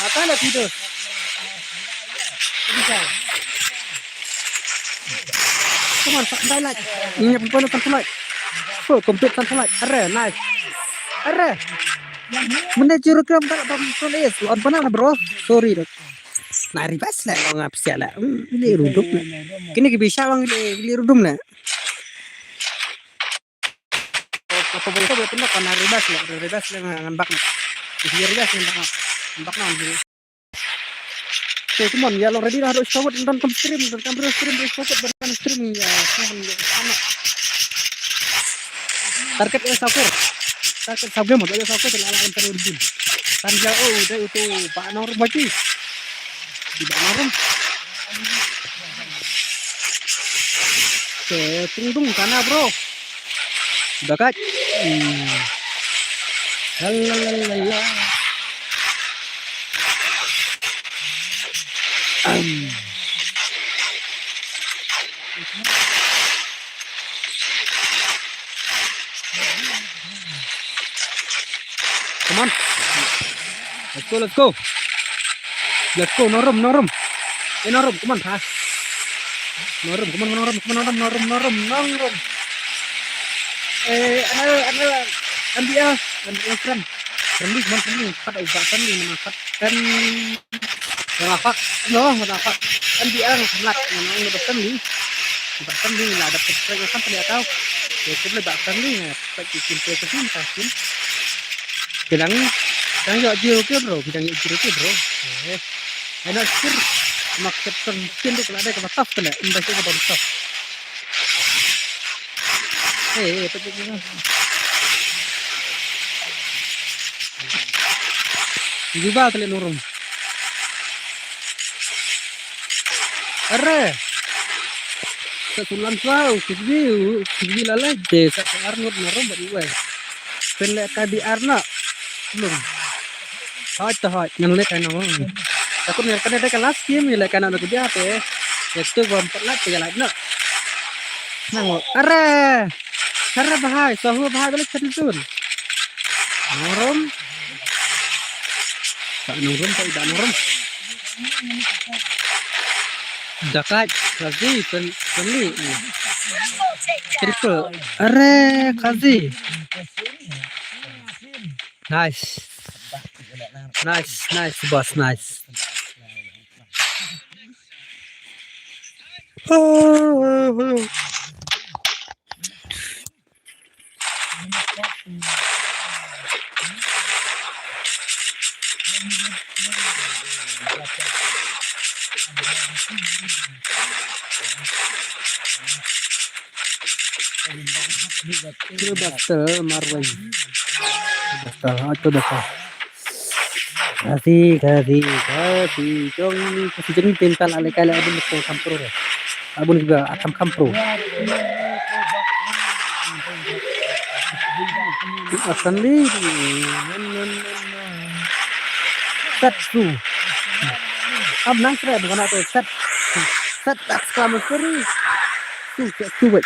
apa lah tidur? Come on, santai lah. Ini pun santai. Full complete santai. Arre, nice. Arre. Mana curug kram tak pampulis. On pana lah bro. Sorry dok. Nah ribas lah kalau ngap siala. Ini ruduk lah. Kini bisa bang ini rudum lah. Apa boleh boleh pindah karena ribas lah ngambak. Ribas ngambak nanti. Come on, ya already harus forward dan stream ya sama. Target mau ada soccer ala terurjun. Tanja udah itu Pak Nur Baji. Tidak norm. Tunggu sana bro. Udah kat. Lalalala. Come on. Let's go. Norom. Norom, come on, ha. Norom. Andia friend. Friendly, kat ubah friendly masak kan. Ngafak, ngafak. Andia ngelat, udah friendly. Udah friendly lah dapat strike kan dia tahu. Ya kita lebih friendly ya, pakai bikin kasih. Bilang Yang yuk jiro ke bro, kita yuk jiro ke bro. Enak sir, maksud tersin tu kalau ada kata tough tu lah, imbas tu kata tough. Tapi ni. Juga tu le nurung. Arre. Satulan kau, kiji lalai desa Arnold nurung beriwe. Pelak kadi Arnold. Belum. Hot, yang lek kan orang. Takut ni kan ada kelas game lek kan ada kerja apa. Itu gua 4 lat 3 lat nak. Nang arre. Arre bahai, sahu bahai balik terjun. Nurung. Tak nurung. Dakat, kazi, penli. Triple. Arre, kazi. Nice, boss, nice. Itu betul Marwan. Betul. Kasih. Jong tintal alay-alay abon ng kampro. Abon juga atam kampro. Asli. Satu. Nang sere bukan atau set exclamatory. Tuh.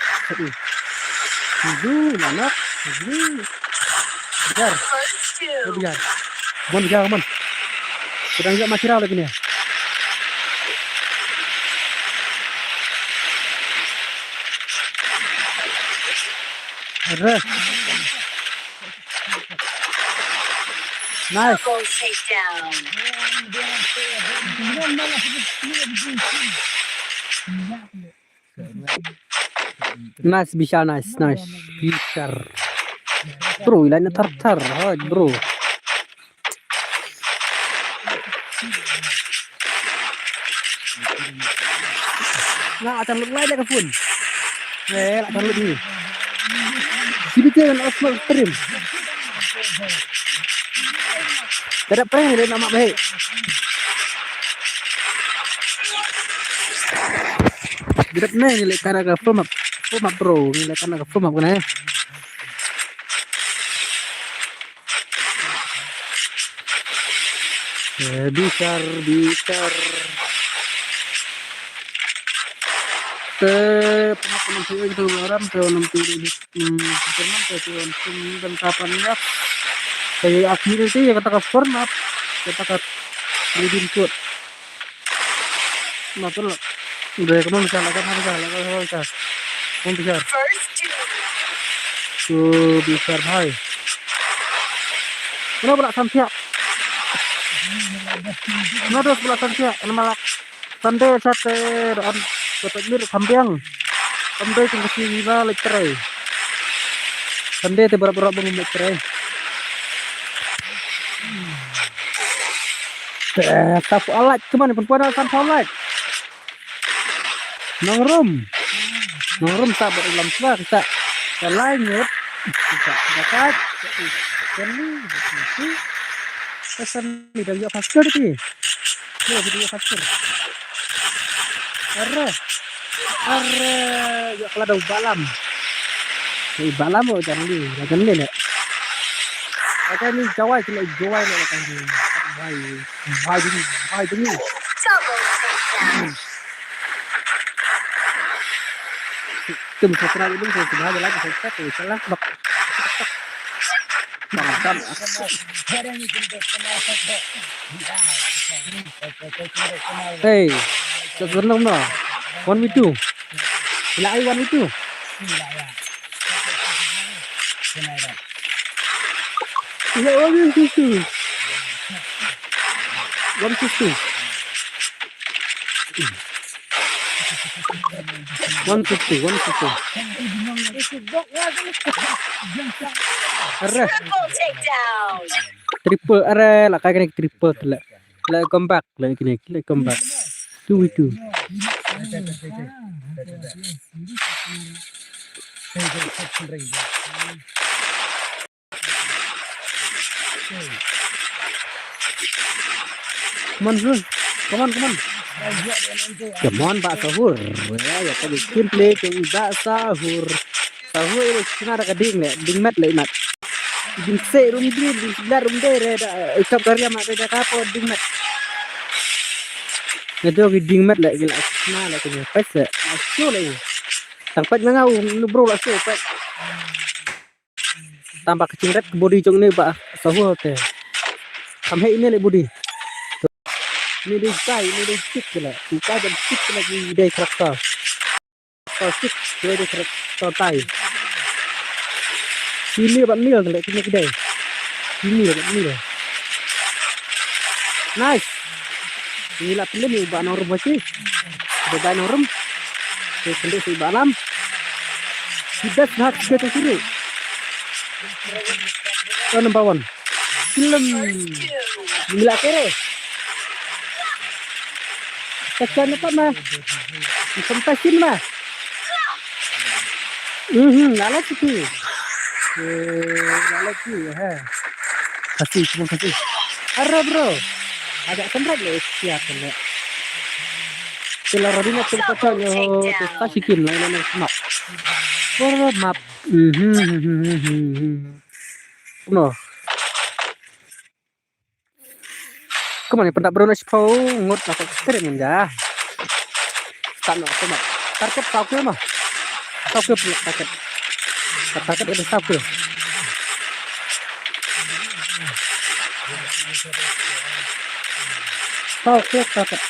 Anak. Biar. Mon. Sedang enggak masih lagi nih. Nice. Nice, bisa nice. Bisa. Bro, ilan na tar. Bro. Nah, akan lutlay na kapun. Akan lutlay. Sibitin ang asmal trim. Tidak pernah ada nama baik. Tidak pernah nilai karena ke form up bro, nilai karena ke form up kan ya. Bicar. Penonton itu orang dan kapannya kayak akhir itu ya kata format kata leading code betul udah kamu bisa lakukan kamu bisa bisa hai kenapa nak sampai kenapa sampai malah sande sate dan dapat mir sambiang sampai tinggal sini leterai sande te berapa leterai Taf alat cuman perempuan akan alat nongrum tak berulang sebab kita lanjut kita dekat ini pesan video faster ni video faster arre ya kalau ada balam oh jangan ni nak ada ni jawai nak kan Bye ini. Từng số ra những người thứ hai là cái set từ sẽ lắc bậc bằng trăm hey cho dẫn không nào 1v2 lại 1v2 1v2 150. Arre, Triple takedown. triple. Arre, lah kayak gini triple lah. Lah comeback, lah gini, lah comeback. 2v2. Come on, bro. Come on. Come on, Pak Sahur. Ya, tadi gameplay ke Pak Sahur. Sahur itu cuma ada keding le, ding mat le mat. Ding se rum ding sebelah rum deh ada ikap karya mat ada kapo ding mat. Ngedo ke ding mat le gila cuma le kene pas le. Asyik le. Sampai ngau nu bro lah asyik pas. Tambah kecil red body jong ni Pak Sahur teh. Sampai ini le body. Ini dia sai, ini dia stick lah. Kita jam stick lagi dia karakter. Kalau stick dia karakter tai. Sini bạn mil lại cái đây. Sini bạn mil. Nice. Ini lah pilih ni bạn orang macam ni. Beban orang. Jadi si balam. Tidak nak kita sini. Number 1. Film. Ini lah kere. Kesan apa mah? Kempasin mah. Lala sih. Lala sih, ha. Cuma kasih. Arra bro. Agak sendrak le siap le. Kalau rodina terpecah yo kasihin lah ini map. Map. No. Kemana pendak bro nasi pau ngot apa keren ya. Tanah sama. Target sauke mah. Sauke pelak target. Target ada sauke. Sauke target.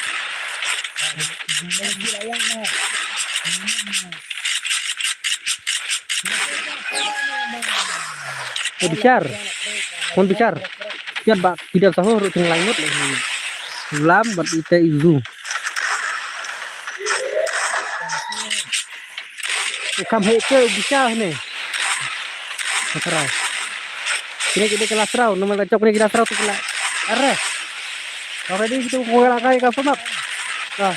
Bicar. Yan ba tidak sahur ting langut lagi. Lambat ite izu. Kam heke bisa nih. Sekarang. Kini kelas rau, nomor cok kini kelas rau tu kelas. Arre. Kalau di situ kau lakai kau pemak. Nah,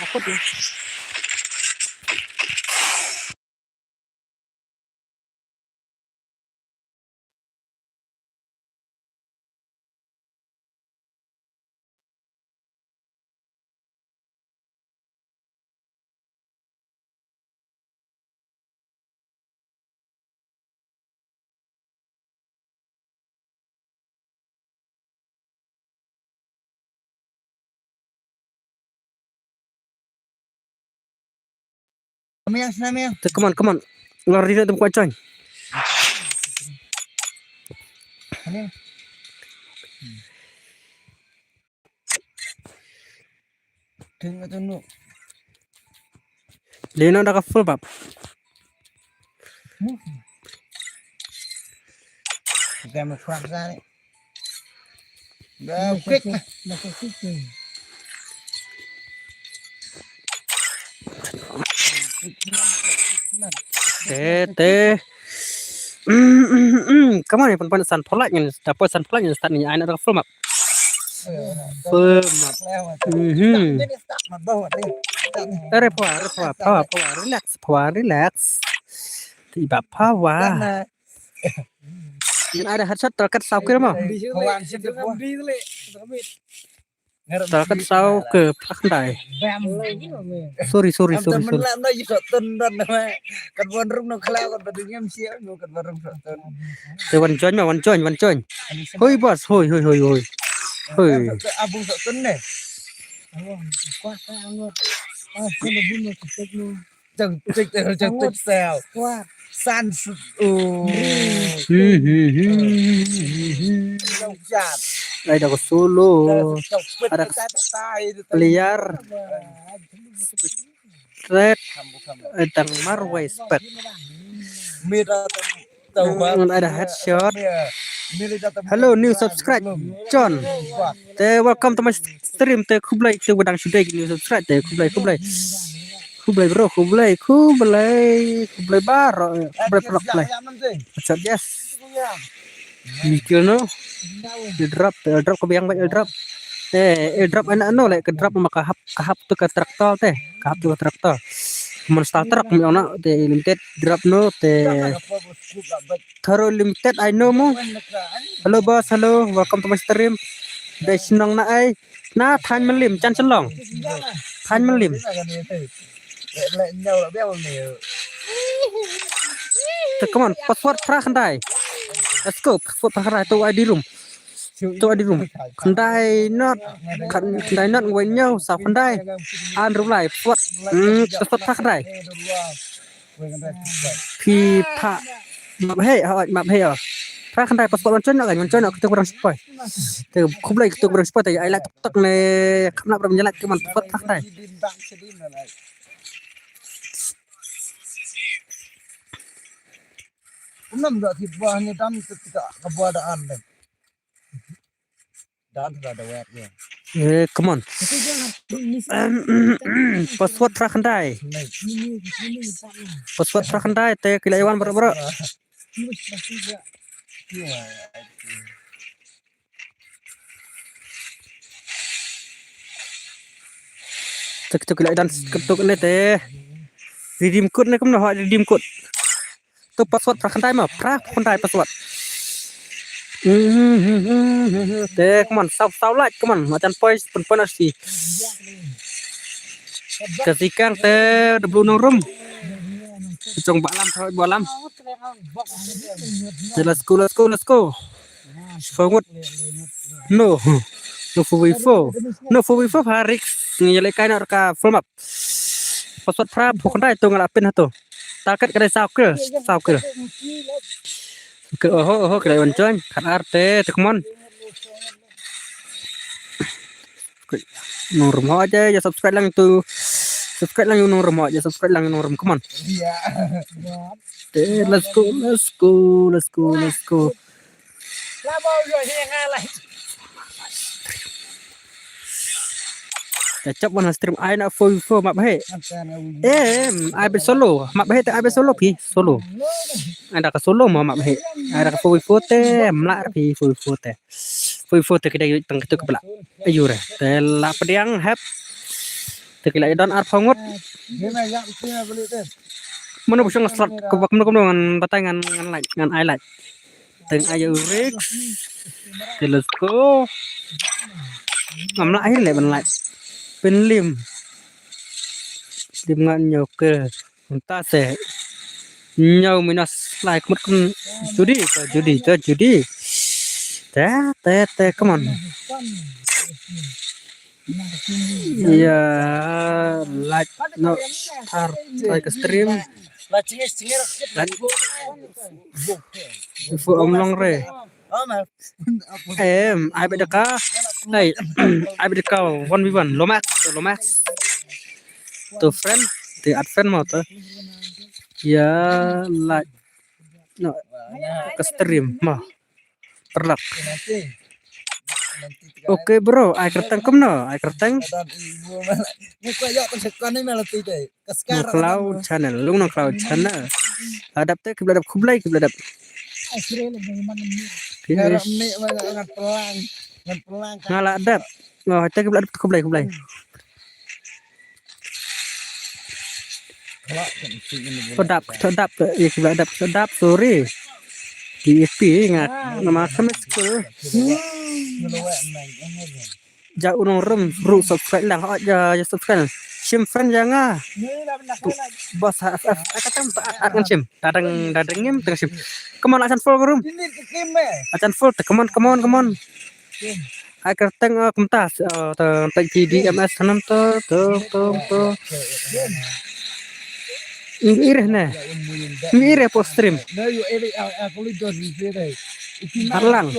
aku tu. Namanya. Come on. Lari dia tempat coy. Tengok tu. Lena dah full bab. Kita mau frasa ni. Dah quick. Kemana pan san polanya dapat san polanya start ni aina dah full map. Relax. Tiba power. Yang ada headset terkat sauke mah. Terkat sauke pandai. Sorry. One join. Hoi bos, hoi. Abang tak tenang. Cantik sel. San Đây đã có solo. Ada player. Red. Tang Marway spec. Ada headshot. Hello new subscribe John. Welcome to my stream. Kublai wadang sudah new subscribe. Kublai. Kublai bro, kublai baro, kublai pelak play. Macam yes. Mikir no, di drop ke biang baik drop. Drop anak no like ke drop maka kahap tu ke traktor teh, kahap tu ke traktor. Mon starter mi ona te limited drop no te tharo limited I know mo. Hello boss, hello, welcome to my stream. Dai sinong na ai. Na than melim chan chalong. Than melim. Come on, password pra khandai. Let's go, password pra khandai to ID room. To ID room. Khandai not when nhau sao khandai. An room lại password. Password pra khandai. Phi pha map hey pra khandai password man chon nak kita kurang spoil. Te khub lai kita kurang spoil te ai lại tok ne khapna ram jalan ke man password pra khandai. Enam dah tiba hanya dam ketika keberadaan deh. Dan sudah ada webnya. Come on. Password pra khandai. Password pra khandai te kilaiwan bro. Tuk kilai dan ketuk ni te. Redeem code ni kum noh redeem code. Tu password pra khandai ma pra khandai password. Te come on sau like come on macam pun asli. Kasikan te deblu nong room. Cong balam. Let's go. Forward. No for we for Harik ngilai kai nak ka full map. Password pra bukan dah tu ngalapin tu. Target kedai sao ke. Oh kedai wancoy. Kan arte te come on. Nong room aja ya subscribe lang tu. Subscribe lang yung nong room aja subscribe lang yung nong room. Come on. Let's go. Cacap mana stream I nak full map he. I be solo. Map he te I be solo pi solo. Ada ke solo map he. Ada ke full te mlak pi full te. Full te kita teng tu ke belak. Ayu re. Te la pediang hap. Te kila don ar pangut. Mana busung slot ke bak dengan batangan ngan I like. Teng ayu Rex. Let's go. Ngamlak he le ban like. Pin lim ngan nhiều cơ chúng ta sẽ nhau minus like một con Judy te come on yeah like no start like a stream like before long re ai bị được này ai bị được 1v1 Lomax to friend to add friend mau tuh ya like no ke stream mah perlak oke bro ai kertang no cloud channel lu nang cloud channel hadap teh kibladap kublai ngalah adap oh teh kibladap kublai sedap sorry DFP ngat nama kami school jauh nong room ru subscribe lang aja subscribe sim friend jangan bos kata akan sim dadangnya tengah sim come on acan full room acan full come on akan tengah kumtas teng GDMS tanam tuh Ireh post stream. Arlang.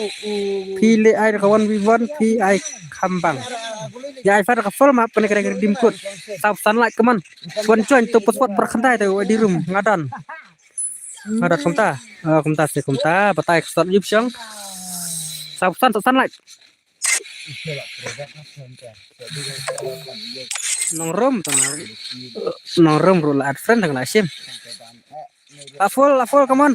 Pilih air kawan V1 PI Kambang. Ya Ivan ke full map kena kira dim code. Sub sunlight keman. Cuan tu password perkentai tu di room ngadan. Ngadan kumta. Batai start yup siang. Sub sunlight. nong rom tuh nong rom bro lah friend dengan Asim. La full, come on.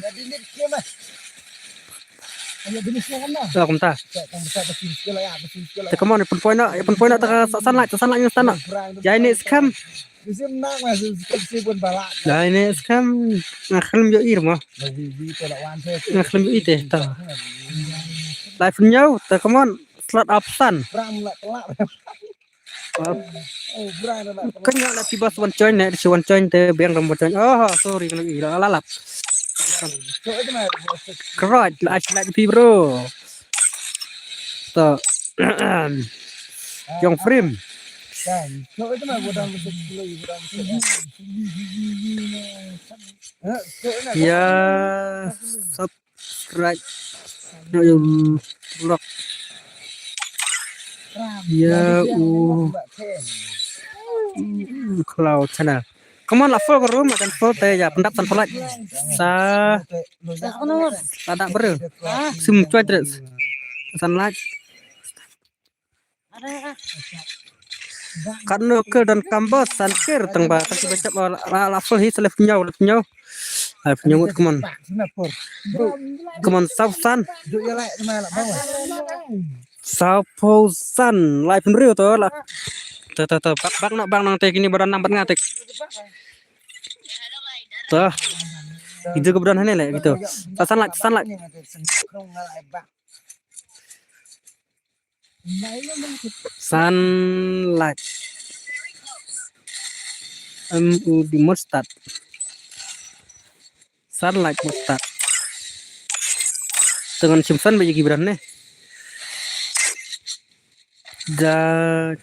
Ayo jenisnya kan lah. Tuh, kumta. Tang besar besin sekali ya, besin sekali. Come on, pun point nak sunlight yang sana. Ya ini scam. Besin nak masih besin pun balak. Ya ini scam. Ngakhlim yo ir mah. Lebih tolak wan saya. Ngakhlim yo ite tuh. Live nyau, tuh come on. Slot option. Perang nak telak. Oh, perang nak. Kan nggak lagi bas one join nih, si one join teh biang rambut join. Oh, sorry kalau gila lalap. So itu mah. Kerot, like pi bro. Tuh. Yang frame. Kan. So itu mah bodang besar dulu bodang. Ya, subscribe. Yang blog. Ya, cloud channel. Come on, lah full ke room akan full teh ya pendap tanpa like. Tak beru. Sim cuai terus. San like. Karena ke dan kambos sankir tengba tapi baca lah full hit left nyau. Live nyau come on. Come on South Sun. South Sun live real tuh lah. Tuh bang nang teh gini badan nampak ngatek. Tuh. Itu kebetulan ini lah gitu. Sunlight. Sunlight. Di mustard. Sunlight mustard. Dengan Simpson bagi Gibran nih.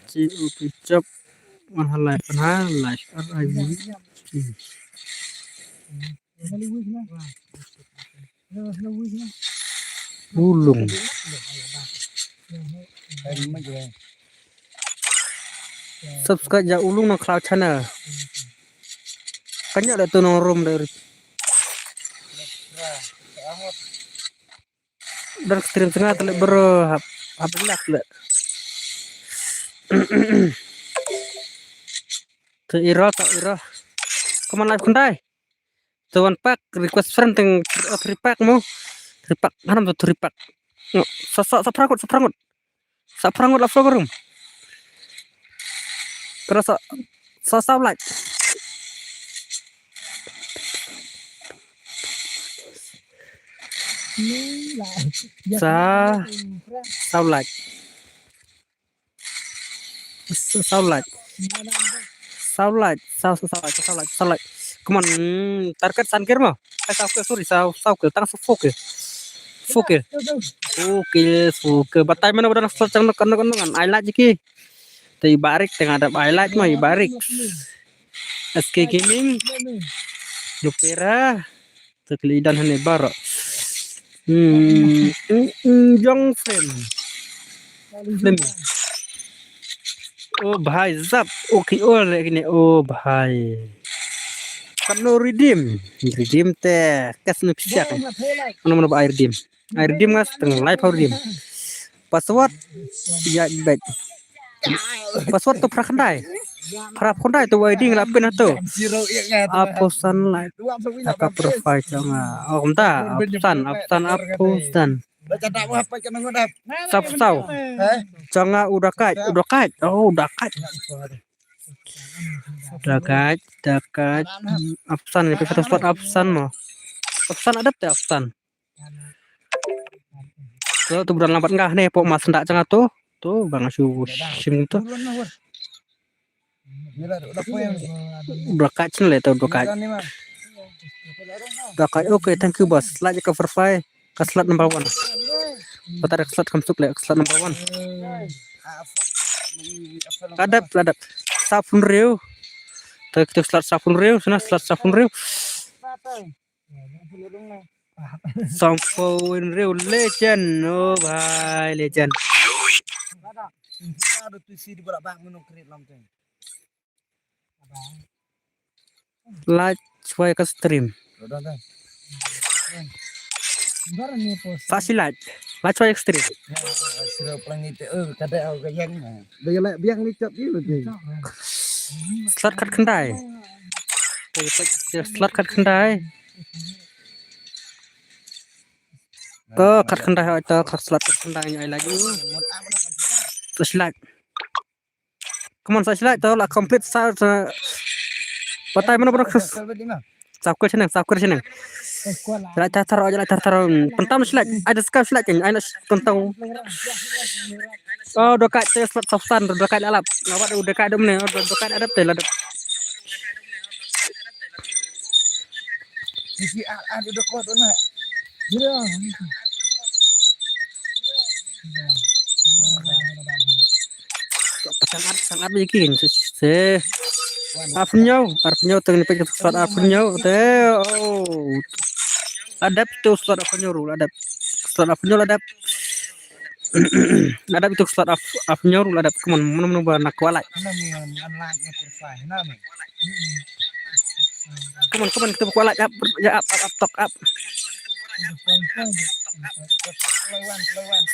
Ci upi cop mahal ulung subscribe ya ulung no cloud channel banyak ada tuh room dari dan stream tengah telah berhap apa lah Tuh iro Come on live kundai. Tuh one pack request friend teng 3 pack mo. 3 pack hanam tuh 3 pack. No, saprangut lah room. Kerasa like. Like. Saulight. Come on, target sankir mo. Saukir, tang fokir. Batai mana udah nafsu cang kan. Highlight jiki. Tapi barik tengah ada highlight mah barik. SK Gaming. Lupera. Terkelidan hane baro. Jong frame. Oh भाई zap oke gini oh भाई kan no redeem teh kas nu pisiak mana air redeem ngas teng live redeem password ya baik password tuh para kandai tuh wedding lapin tuh apusan live apa profile jangan oh entah apusan Baca tak apa kan ngodap. Sapsau. Jangan udah kait. Oh, udah kait. Absan ini kita spot absan mau. Absan ada teh absan. Tuh bulan lambat enggak nih pok mas ndak cengat tuh. Tuh Bang Asu sim tuh. Udah kait nih tuh udah kait. Oke, thank you bos. Like cover file. Keslat number 1. Patah keslat kamsuk le keslat number 1. Ladap. Sapun riu. Tek keslat sapun riu, sana keslat sapun riu. Sapun riu legend. Oh bhai legend. Ada tu si di bolak-balik minum kredit lamteng. Like supaya ke stream. Fasilat. Macam ekstrim. Sira pelang itu kada au gayang. Dia biang ni cap dia. slot cut kendai slot cut kendai ke cut kendai itu slot cut kendai ai lagi flashlight come on flashlight tuh lah complete patai mana bro sakkur senang lại tar pentam flashlight ada sekali flashlight kan ada tentang oh dokai tes substan dokai alap ngawat dokai ada mana dokai ada tel ada Sisi ada dekat mana? Dia. sangat bikin se Arpunyo tuh ini pakai slot Arpunyo teh oh adap tuh slot Arpunyo adap slot Arpunyo adap adap itu slot Arpunyo adap kemana nak kualai kemana kita kualai up top up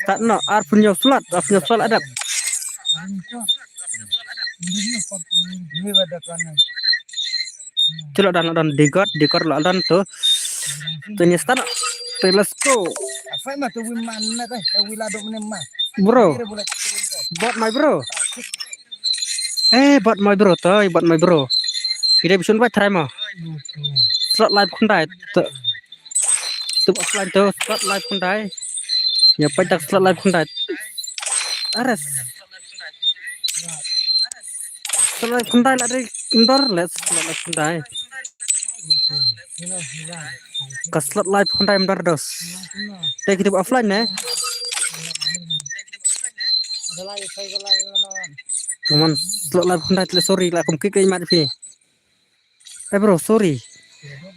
start no Arpunyo slot adap Cilo dan dekor lo dan tuh ternyata let's go Apa mah tuh mana teh? Wilado menemah. bro buat my bro buat my bro kita bisa buat try mah slot live kundai tuh offline tuh slot live kundai ya pajak slot live kundai ares slot live kundai lagi indoor let's slot live kundai ke slot live kundai indoor dos kita offline ya cuman slot live kundai tele sorry lah kum kik imat fi bro sorry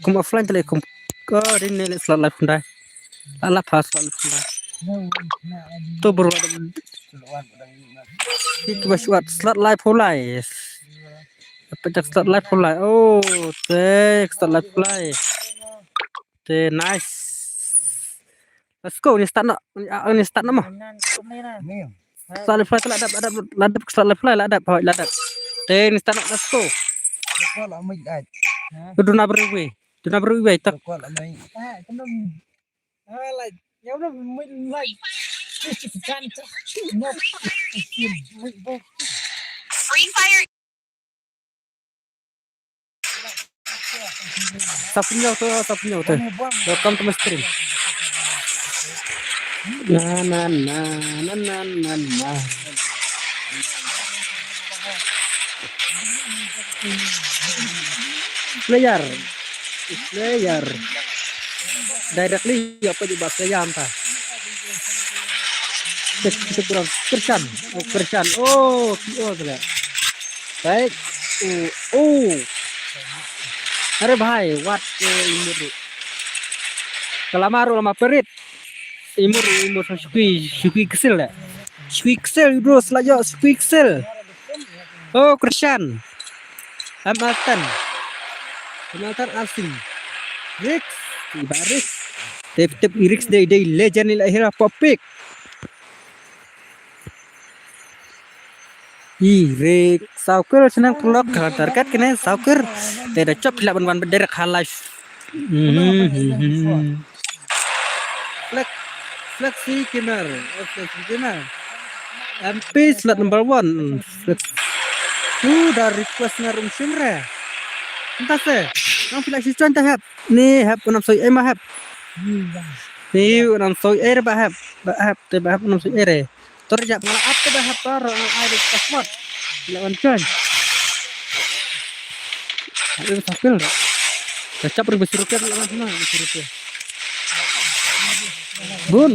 kum offline tele kum ke ini slot live kundai ala pas slot live kundai tuh bro kita buat slot live mulai pecah slot live mulai oh slot live mulai nice let's go ini start mah slot live mulai ladap slot live mulai ladap ini start let's go Dekat lah mai dah. Duna berwe tak Dekat lah mai. Like ya udah like Free Fire sapunya tuh welcome to my stream na player directly apa di bahasa yang ta Kersan oh tuh baik अरे भाई what imur kelamaru lama perit imur squeak kesel bro selajo squeak kesel oh Krishan Hamilton asing Rex baris tip Rex day legend lahir popik Rex sauker senang pelok terkat kena sauker tidak cop tidak ban berderet halal flexi kinner MP slot number 1 udah request ngarum simre entah sih nang flexi contoh hab nih hab enam soy emah hab nih enam soy bahab enam soy terjak malah apa bahab baru ada password lawan con ada tapil kecap bersiruknya lawan sana bersiruknya bun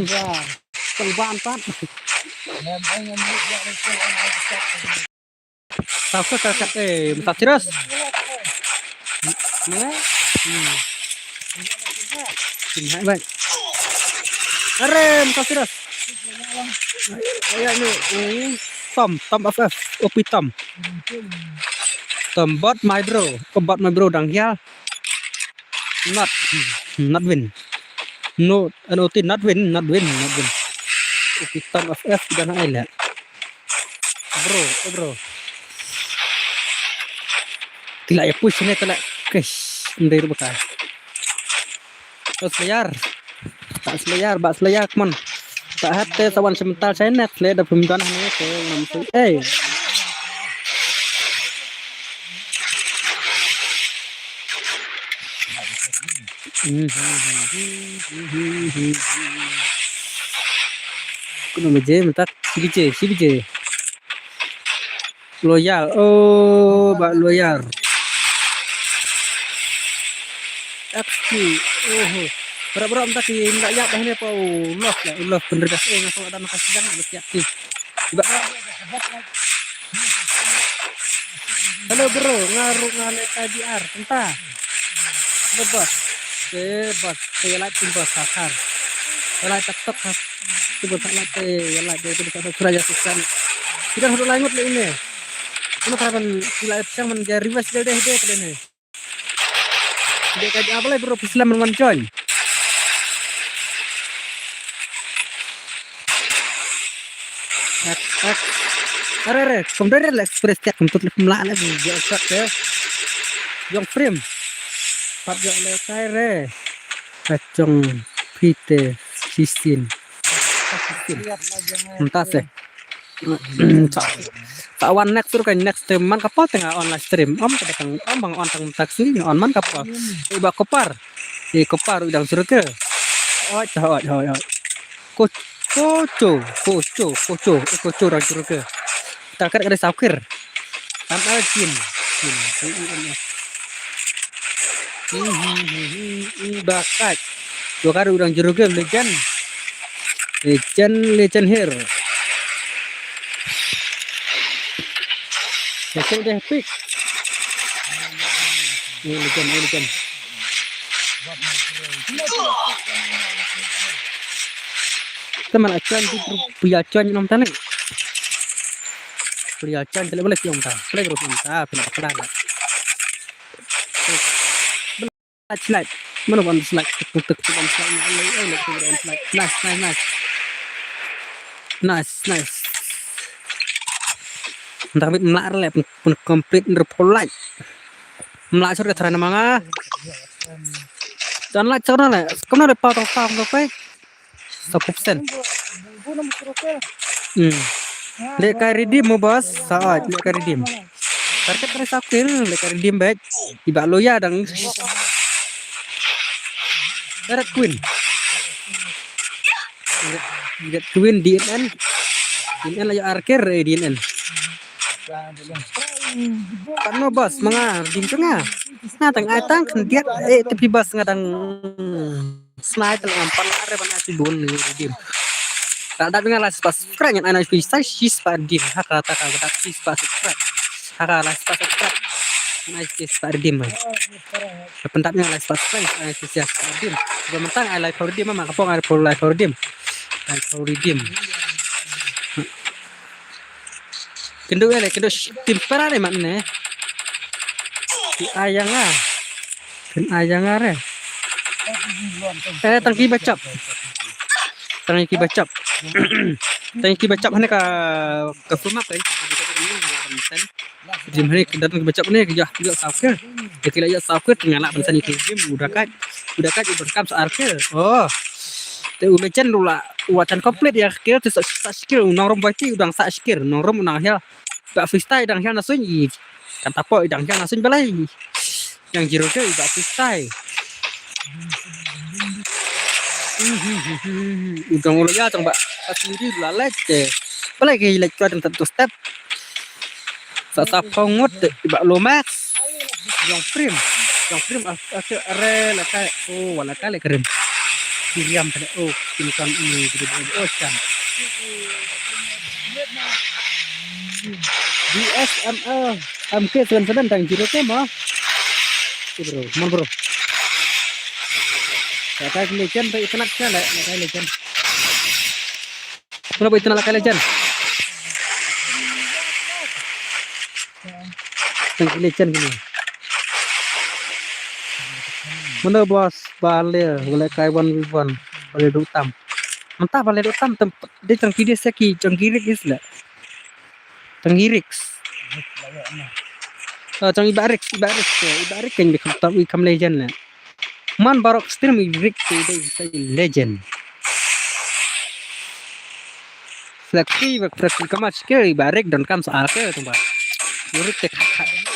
kelban pat Sako terkat minta terus baik minta terus ini Tom FF Opi Tom bot my bro dang ya not win no not win Opi Tom FF dan aila bro Tila ya push ni tila. Kesh, ndai rupa. Selayar. Tak selayar, bak selayar come on. Tak hati sawan semental saya net le da pembukaan ni ke namsu. Kuno meje mentak sibije. Loyal. Oh, bak loyal. XQ. Oh. Berat-berat mentak enggak ya dah ni apa. Allah bener dah ngapa ada makasih jangan bertiap sih. Tiba. Halo bro, ngaruh ngale KDR, entah. Bebas. Saya like bos sakar. Saya like TikTok has. Coba tak like dia dekat suraya susah. Kita harus lanjut le ini. Cuma kapan live yang menjadi request deh pada ni. Dia kaji apa lagi bro, Islam men join. Are, kemudian express chat untuk melak lagi dia shot ya. Yang frame. Pat yo le kai re. Kacong pite sisin. Entah sih. Tawan next tur kan next stream man kapal tengah online stream. Kadang bang on tang taksi on man kapal. Iba kopar. Kopar udang surga. Oh. Koco orang surga. Takkan ada sakir. Tanpa jin. Bakat. Dua kali udang jeruk legend here. Legend deh pick. Ini legend. Teman acuan di piacuan nom tanah. Piacuan tidak boleh tiom ta. Boleh terus ta, pelan. Slide. Mana one slide? Tuk slide. Nice. Tapi melak le pun complete repolai. Melak sur ke manga. Dan like cara le. Kamu ada patong ke? 10%. Lekai redeem mo bos. Saat lekai redeem. Target kena sakil lekai redeem baik. Tiba loya dang. Red Queen DNN layak arkir DNN kan bos mga dim tengah tang atang dia tapi bos ngadang slide lang panare ban asibon dim kada dengan las pas kran yang anak bisa sis padim haka sis pas kran haka las pas kran sis padim pendapnya las pas kran sis padim sementara I like for dim mama kapong I for like for dim kendo tim perane makne di ayang are tangki bacap hane ka firma kai jim hari datang bacap ni ke jah sakir ketika ya sakir ngala pensan iki jim udah kaj berkam sakir te umecen lula watan komplit ya skill tu skill norom baci udang sak skill norom unang ya ba freestyle dang ya nasun i kan tapo dang ya nasun balai yang jiro ke ba freestyle udang ulo ya tong ba sendiri lalet balai ke lek tu tentu step sa pongot ba lo max yang frame are la kai wala kale keren Siriam pada ini kan ini kan DSML MK sedan tang jiro ke mah bro kata legend baik tenak kala kata legend kenapa itu nak legend tang legend gini mana bos balik boleh kai 1v1 boleh dutam mentah boleh dutam tempat dia cangkiri seki cangkirik isla cangkirik trong ibarik kan become legend lah. Man barok stream ibarik legend. Flexi kamat skill ibarik dan kam soal ke tuh, Pak.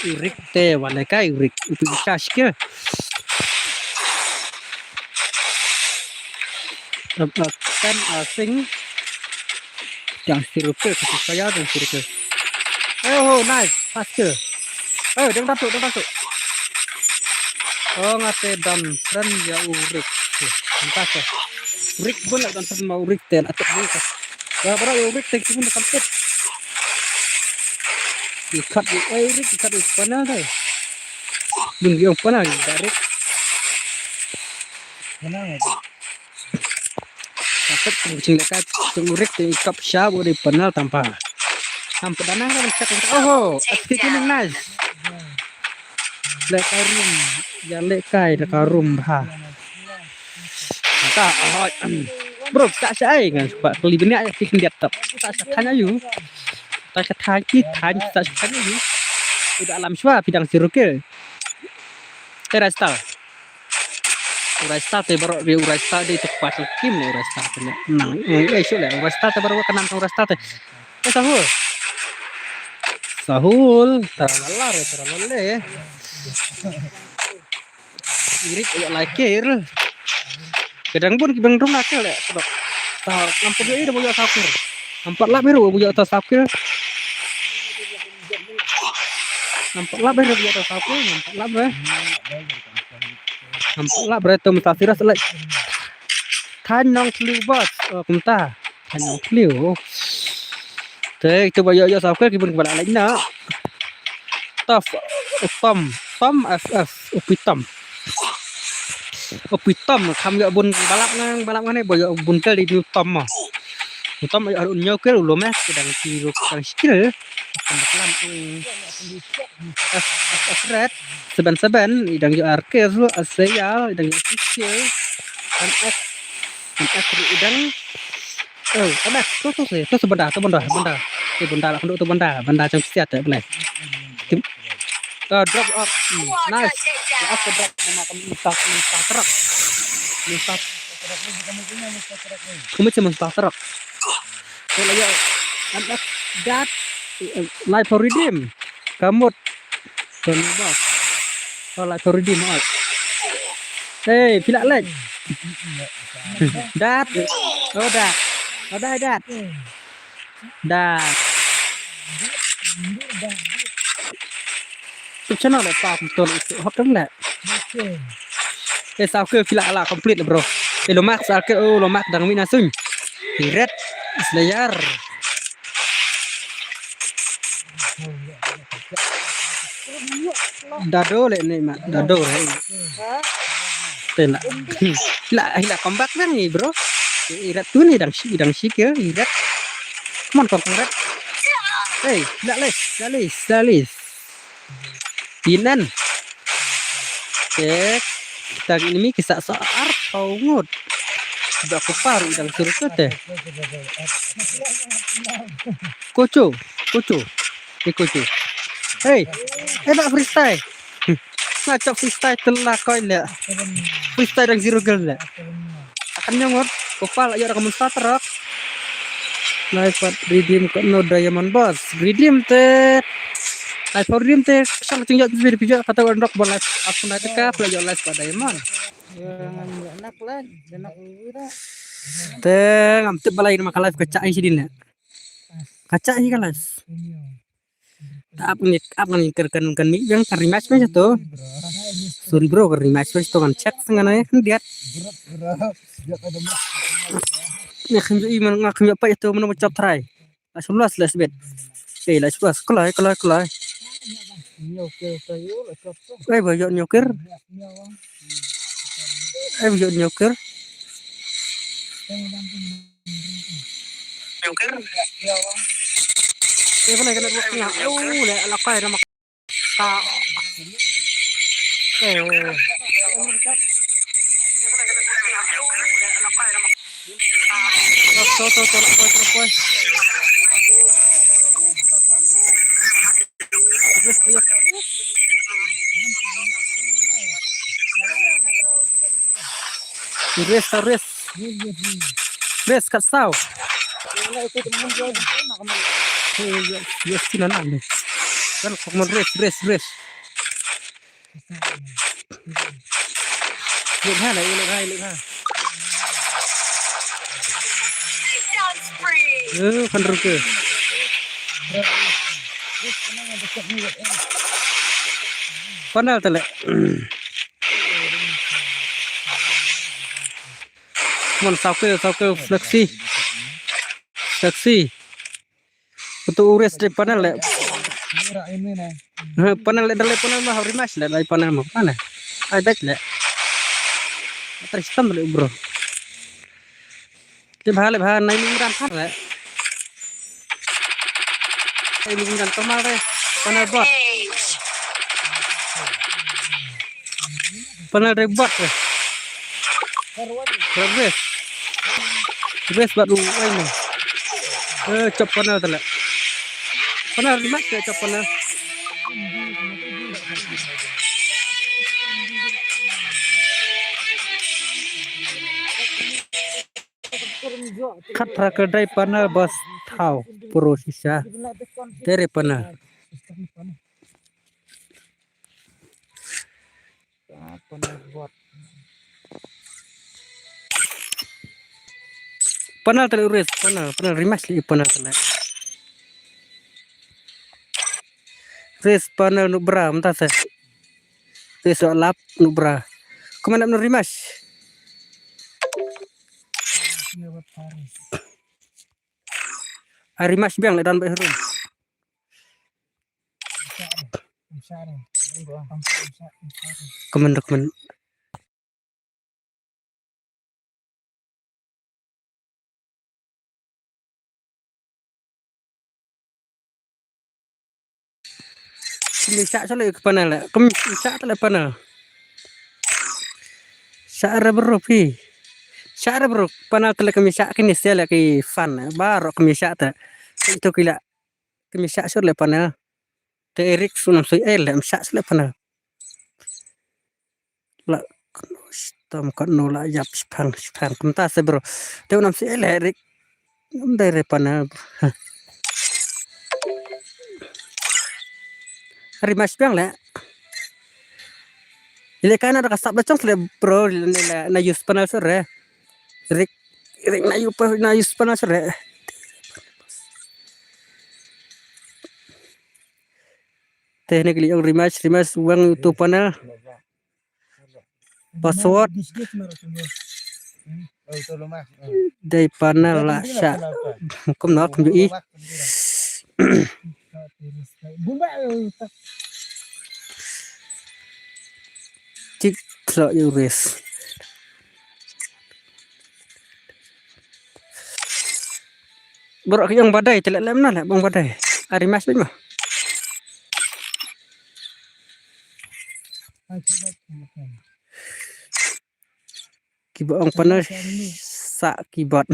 Irik te wala ka irik itu cash ke. Kan asing yang sirupe ke saya dan sirupe. Oh, nice. Pas ke. Oh, dia masuk. Oh, ngate dan friend ya urik. Entah ya. Urik pun dan friend mau urik tel atau urik. Ya, bro, urik tek pun kampet. Ikat urik ikat pana deh. Bunggi pana direct Kenapa? kampet kucing dekat urik te ikap sya boleh panal tanpa. Sampai dana kan cek. Oh, aktif ini nice. Lek karum, ya lek kai de karum ha. Tak, bro, tak saya kan sebab kali ini ayat sih dia tak tanya you. Tak tanya you. Udah alam syua bidang siruke. Terastal. Urasta te baru dia urasta di tempat kim le urasta te. Nang, isu le urasta te baru kenal urasta te. Sahul, terlalu. Irik ya lakir. Kadang pun kibang dong nakal ya. Nampak dia mau jauh sakir. Nampak lah biru mau jauh sakir. Nampak lah berarti mutafira selai. Tanong flu bos. Oh, kumta. Tanong flu. Thế coba jauh sakir kibang kepala lain nak. Tough. Tom FF upitom. Upitom kam ya bun balap ngan boyo bun kel di tom mah. Utom ya harus nyokel ulo meh sedang kilo kang skill. Kebetulan red seben idang yo arke lu asayal idang yo skill dan F idang ada tuh sebentar benda trong siat ya benar. Drop up nice up drop memakan mustah truk kamu cuma mustah truk kalau ya anak dat live for redeem kamu dan bos live for redeem out pila leg dat Chụp channel là tao tuần hấp dẫn lẹ. Sao ke pila lah complete bro. Lo max ke lo max dang mina sun. Red Slayer. Dado le ni mak, dado le. Tela. Hila comeback nih bro. Red tu ni dang si ke red. Come on red. Hey, dalis. Pinan. Kita ini kisah soar kau ngut. Sudah kupar udang suruh teh. Koco. Hey, nak freestyle. Ngacok freestyle telah kau lihat. Freestyle yang zero girl lah. Akan nyongot. Kupal ayo kamu starter. Live redeem kok no diamond boss. Redeem teh. Live for redeem teh. Sang tinggal video kata orang rock live. Aku nanti kah belajar live pada diamond. Enak lah, enak udah. Teh ngamtip balai nama live kaca sih dina. Kaca sih kan live. Apa nih kan yang kan rematch macam tu. Sorry bro, kan rematch tu kan chat sengaja kan dia. Ni kan jadi ngaku apa itu mana macam try. Langsung las bet. Las kelai. Bayar nyoker. Bayar nyoker. Boleh kena buatnya. Le lakai nama ka. Terus Res. Res kat sau. Yes, sila na ni. Kan kung res. Lihat ha. Down spree. Kan ruke. Panal tele. Mon sauke fleksi. Untuk res di panel le. Murah ini nih. Panel le dale panel mah rimas le dari panel mah mana. Ai baik le. Tristam le bro. Lebah naik minggan kan le. Naik minggan tomal le. Panel bot. Panel rebot le. Res buat uai mah. Cop panel tele. Panel rimas le cop panel. Kat kedai panel bos tahu pro sisa dari panel. Panel teluris panel rimas li panel tele. Res panel nubra mentah se. Res lap nubra. Kemana nu rimas? Rimas biang le dan behrum. Kemen. Bisa sale ke panel le. Bisa tele panel. Syara bro pi. Syara bro panel tele kemisa kini sele ke fan baru kemisa ta. Itu kila kemisa sole panel. Te Erik sunam soi le misa sole panel. La tam kan no la yap spang kumta se bro. Te unam si Erik. Dari panel. Rimas biang le. Ile kana ada kasap bacong le bro na use panel sore. Rik na use panel sore. Teknik li rimas uang itu panel. Password dari panel lah sya. Kum nak kum i. Cik lo res. Borok yang badai celak lem nah bang badai. Ari mas mah. Kibot ang panel sa kibot.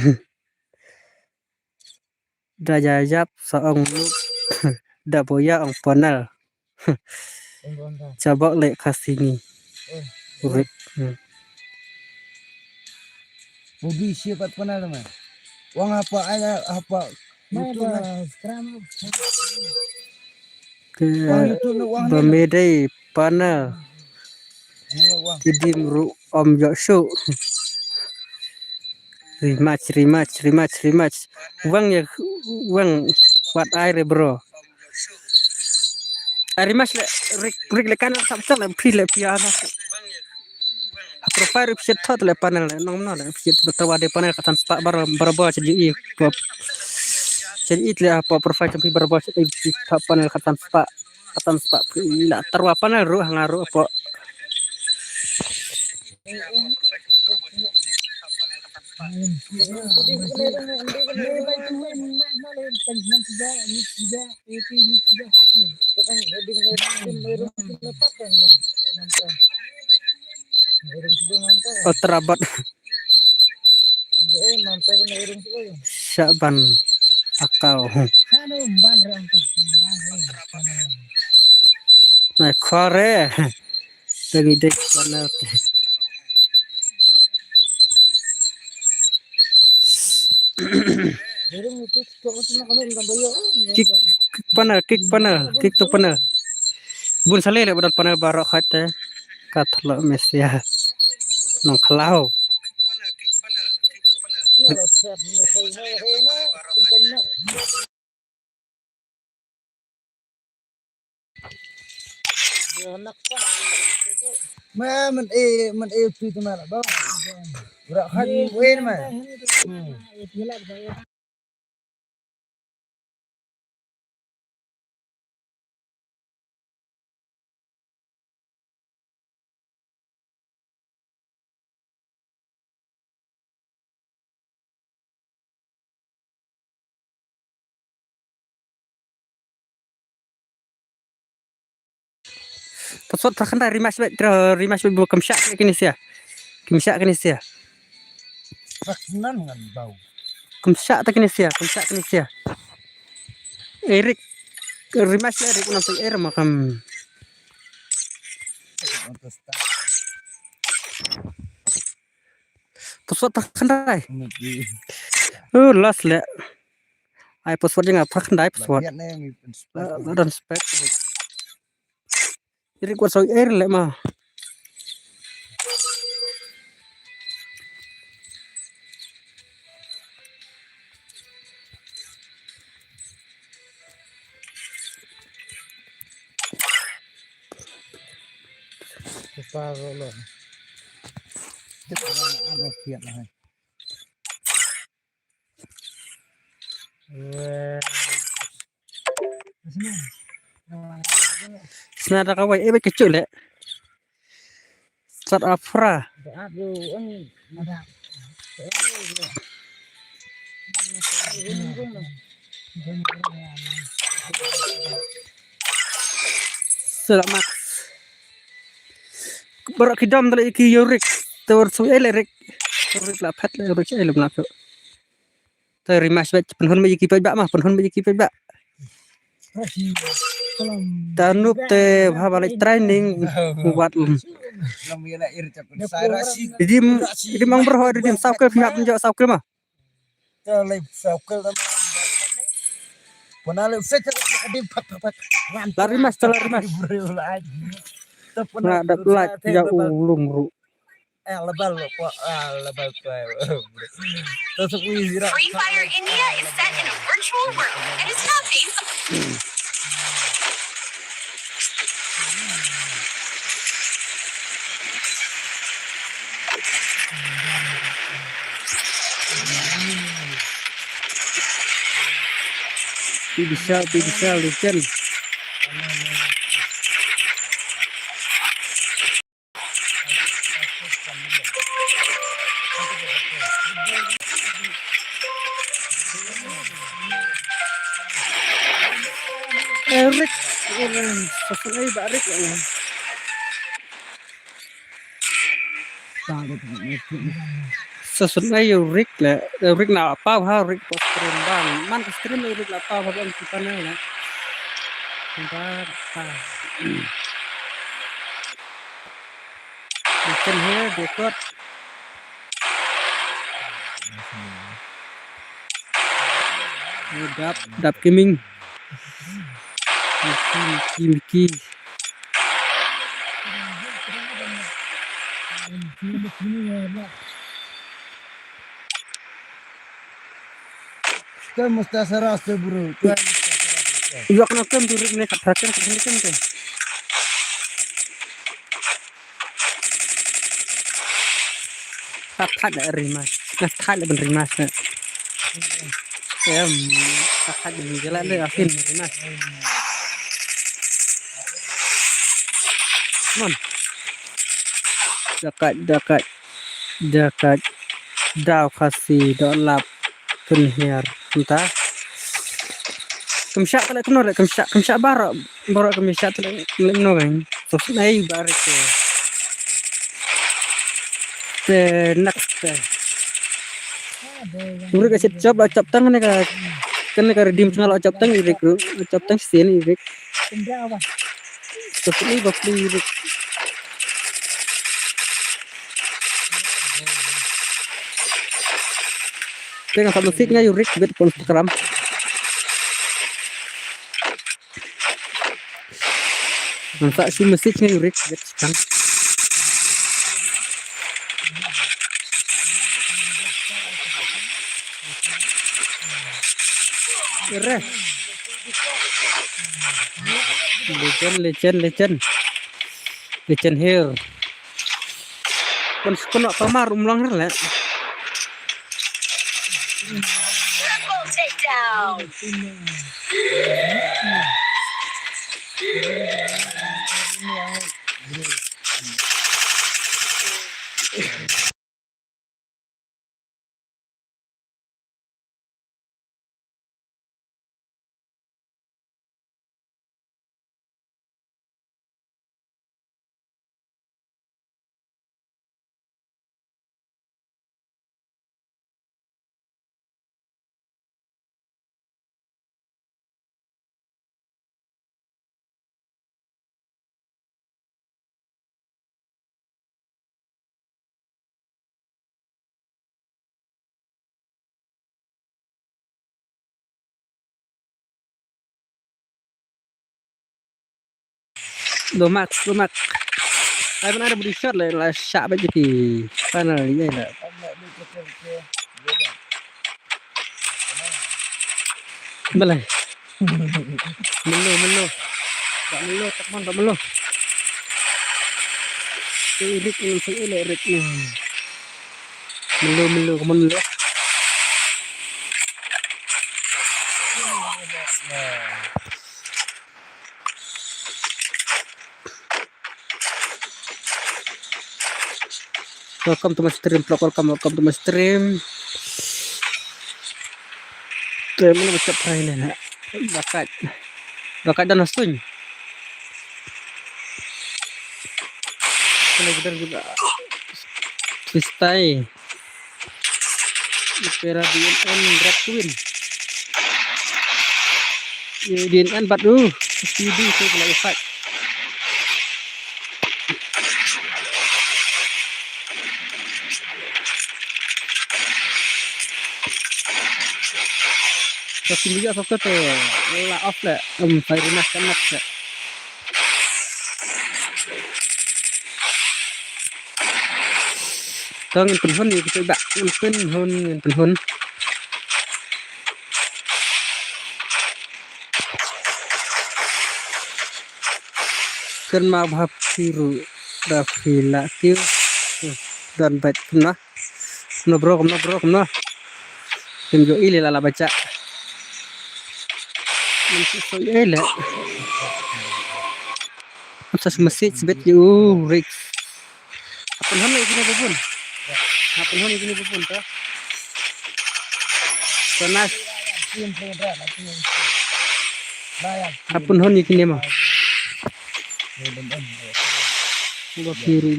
Dajajap saong lu. Daboya ang panel. Coba le kasini. Urip. Bagi siapa panel mah? Uang apa aja apa? Pemedai panel. Jadi meru om Joshua. Rematch. Uang buat air bro. Rematch rik lekan sabta le pile piana. Profile psit thot le panel nong le psit betawade panel katan spa barabo jadi it le apa profile tapi barabo jadi panel katan spa la tarwa panel ru hangaru apa terabat Syaban akal nah kore lagi dek panel Dari itu kok cuma kami tambah yo. kick tu panel. Bun sale le berat panel barok khate katlo mesia nong khalau. Mà mình tùy tụi mà là bao. Rồi khăn quên mà. Tasot takkan rimas bet kamsyak kini sia. Kamsyak kini sia. Saknan ngan bau. Kamsyak kini sia. Erik rimas Erik unang air makam. Tasot takkan dai. Las le. Ai paswat jangan takkan dai paswat. Lihat nih Dan spek. Erik kuat soy air le mah. Kita rolong. Kita ada lihat lah. Senada kawai kecil le. Start afra. Selamat. Barak kidam tadi ki Yurik. Tawar su Erik. Yurik la phat le Yurik elum la phat. Rimas bet penhun bagi pebak mah penhun bagi pebak. Tanup te balik training buat jadi mang berho di saukel pihak penjawab saukel mah. Lari mas. Nah, ada pelat ya ulung ru. Free Fire India is set in a virtual world and is now being Bisa legend. Erik sesuai barik ya. Sesuai Erik lah. Erik nak apa? Erik post stream bang. Man stream Erik apa? Bang kita nih lah. Bentar. Bikin here dekor. Dap gaming. Miki. Kan mesti seras bro. Iya kena kem dulu ini katakan kan. Tak ada rimas. Nah, tak ada rimas. Ya, tak ada jalan deh akhir rimas. Mon. Dekat. Daw kasih dolap penhiar. Entah. Kamsyak tak kenal dek kamsyak barak kamsyak tak kenal kan. So naik barik tu. Next. Urek kasih cap tangan ni kan redeem tengah cap tang Irik cap tang sini Irik. So ini bakal Irik. Tengah satu musiknya Yurik bet pun Instagram. Masa si musiknya Yurik bet kan. Ere. Legend here. Kon nak kamar umlang lah. Triple takedown. Domat. Ai mana ada body shot lah syak aja di. Panel ni lah. Belai. Melu. Tak melu tak mon tak melu. Irik ni irik ni. Melu kemon melu. Welcome to my stream, vlog. Welcome to my stream. Mana macam try ni nak. Bakat dan nasunya. Kalau kita juga Twistai Opera DNN Drop Twin DNN batu CD tu kalau efek tapi juga fokus tu la off lah fire mask kan nak Tong penhun ni kita bak penhun kan mau bahap biru dah villa tiu dan baik pernah bro tim jo ile lah baca nanti so ile masa message bet you Rick penhun lagi ni pun penhun ini pun tu panas penhun ini mah biru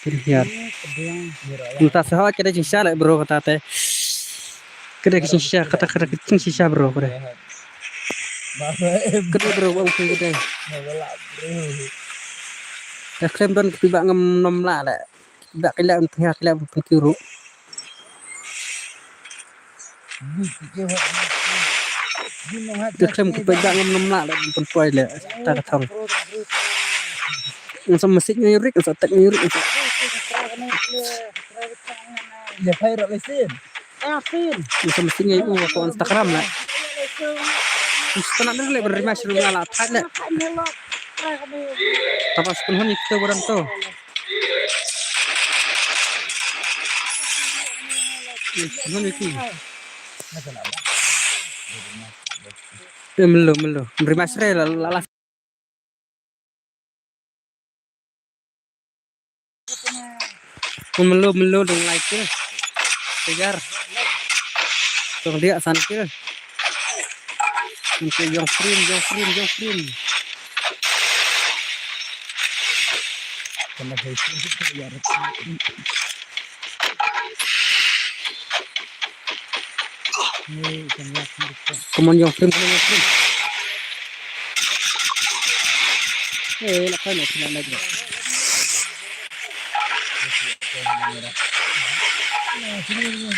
terlihat entah sehat kita sisa lah bro kata teh kita sisa kata sisa bro kita bro waktu kita klaim don tiba ngem lah tidak kila untuk kila pengkiru klaim kepada ngem lah pun poy le tak tahu sama mesinnya yurik atau tak yurik Ya viral lesin. sama mesinnya itu ke Instagram lah Instagram ni lebih rimas rumah lah tak le tapi sepenuhnya kita orang tu mana ni belum beri masre lah melu dong like ke kejar tong dia sankil untuk yang frame Kena Facebook itu ya. Ni kena come on yang frame lakukan lagi Nah, sini.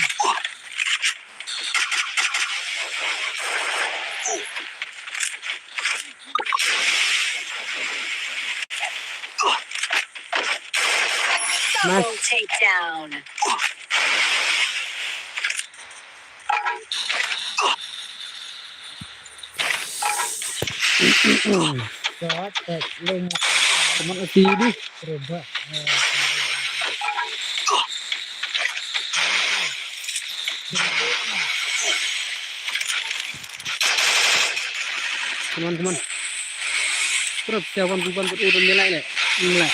Double takedown. Capek lu Teman ati di. coba. Teman-teman. Terus siawan bukan urun nilai le. Nilai.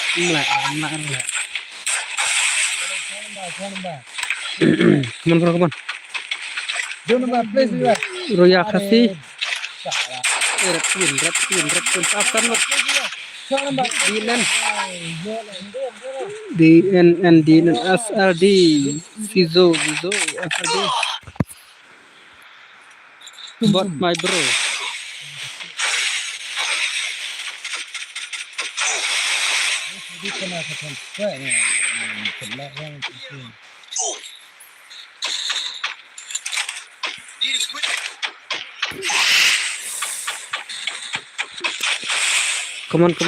Teman-teman. Jangan please juga. Roya kasih. Rat apa mat dinan DNN SLD Fizo SLD but my bro Di kena sampai kena yang penting. come on but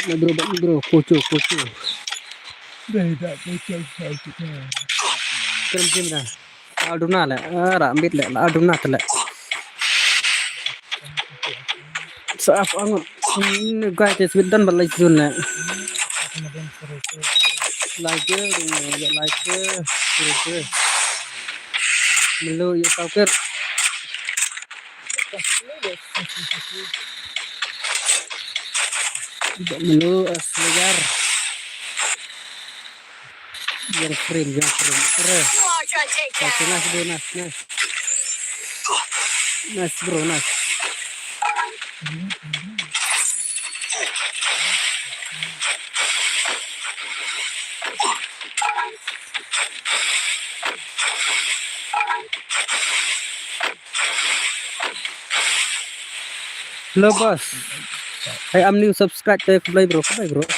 my bro koco Dah kecil kita. kerem dah aduna le rambit le aduna le saaf angon guy tes bidan balai zun le like melu ya sauker melu aslegar yang frame Quadra takedown. nice bro nice hello boss I am new subscribe to play bro play boss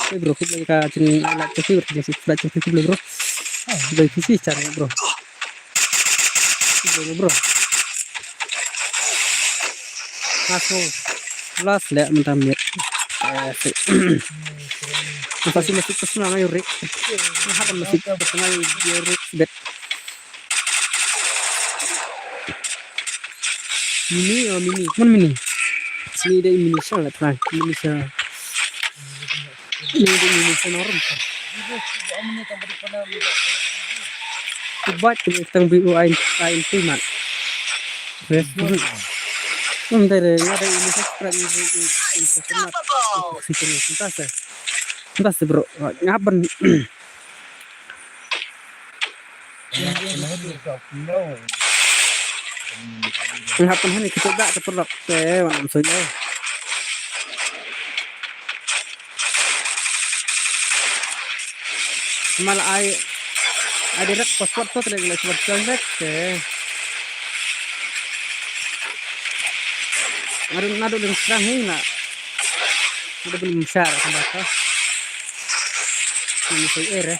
play bro play ka cing like to subscribe to play bro play PC cara bro bro last le mentam ya masih personal ayo Rick masih personal Rick bet mini ini dari Indonesia lah try Indonesia orang buat kita BU ain mat dari Indonesia entas bro ngapain ngapain ini kita tak terperlok mana saja malah ada rak password tuh terlalu cepat banget nado dengan serang ini nak udah belum besar kembali ini saya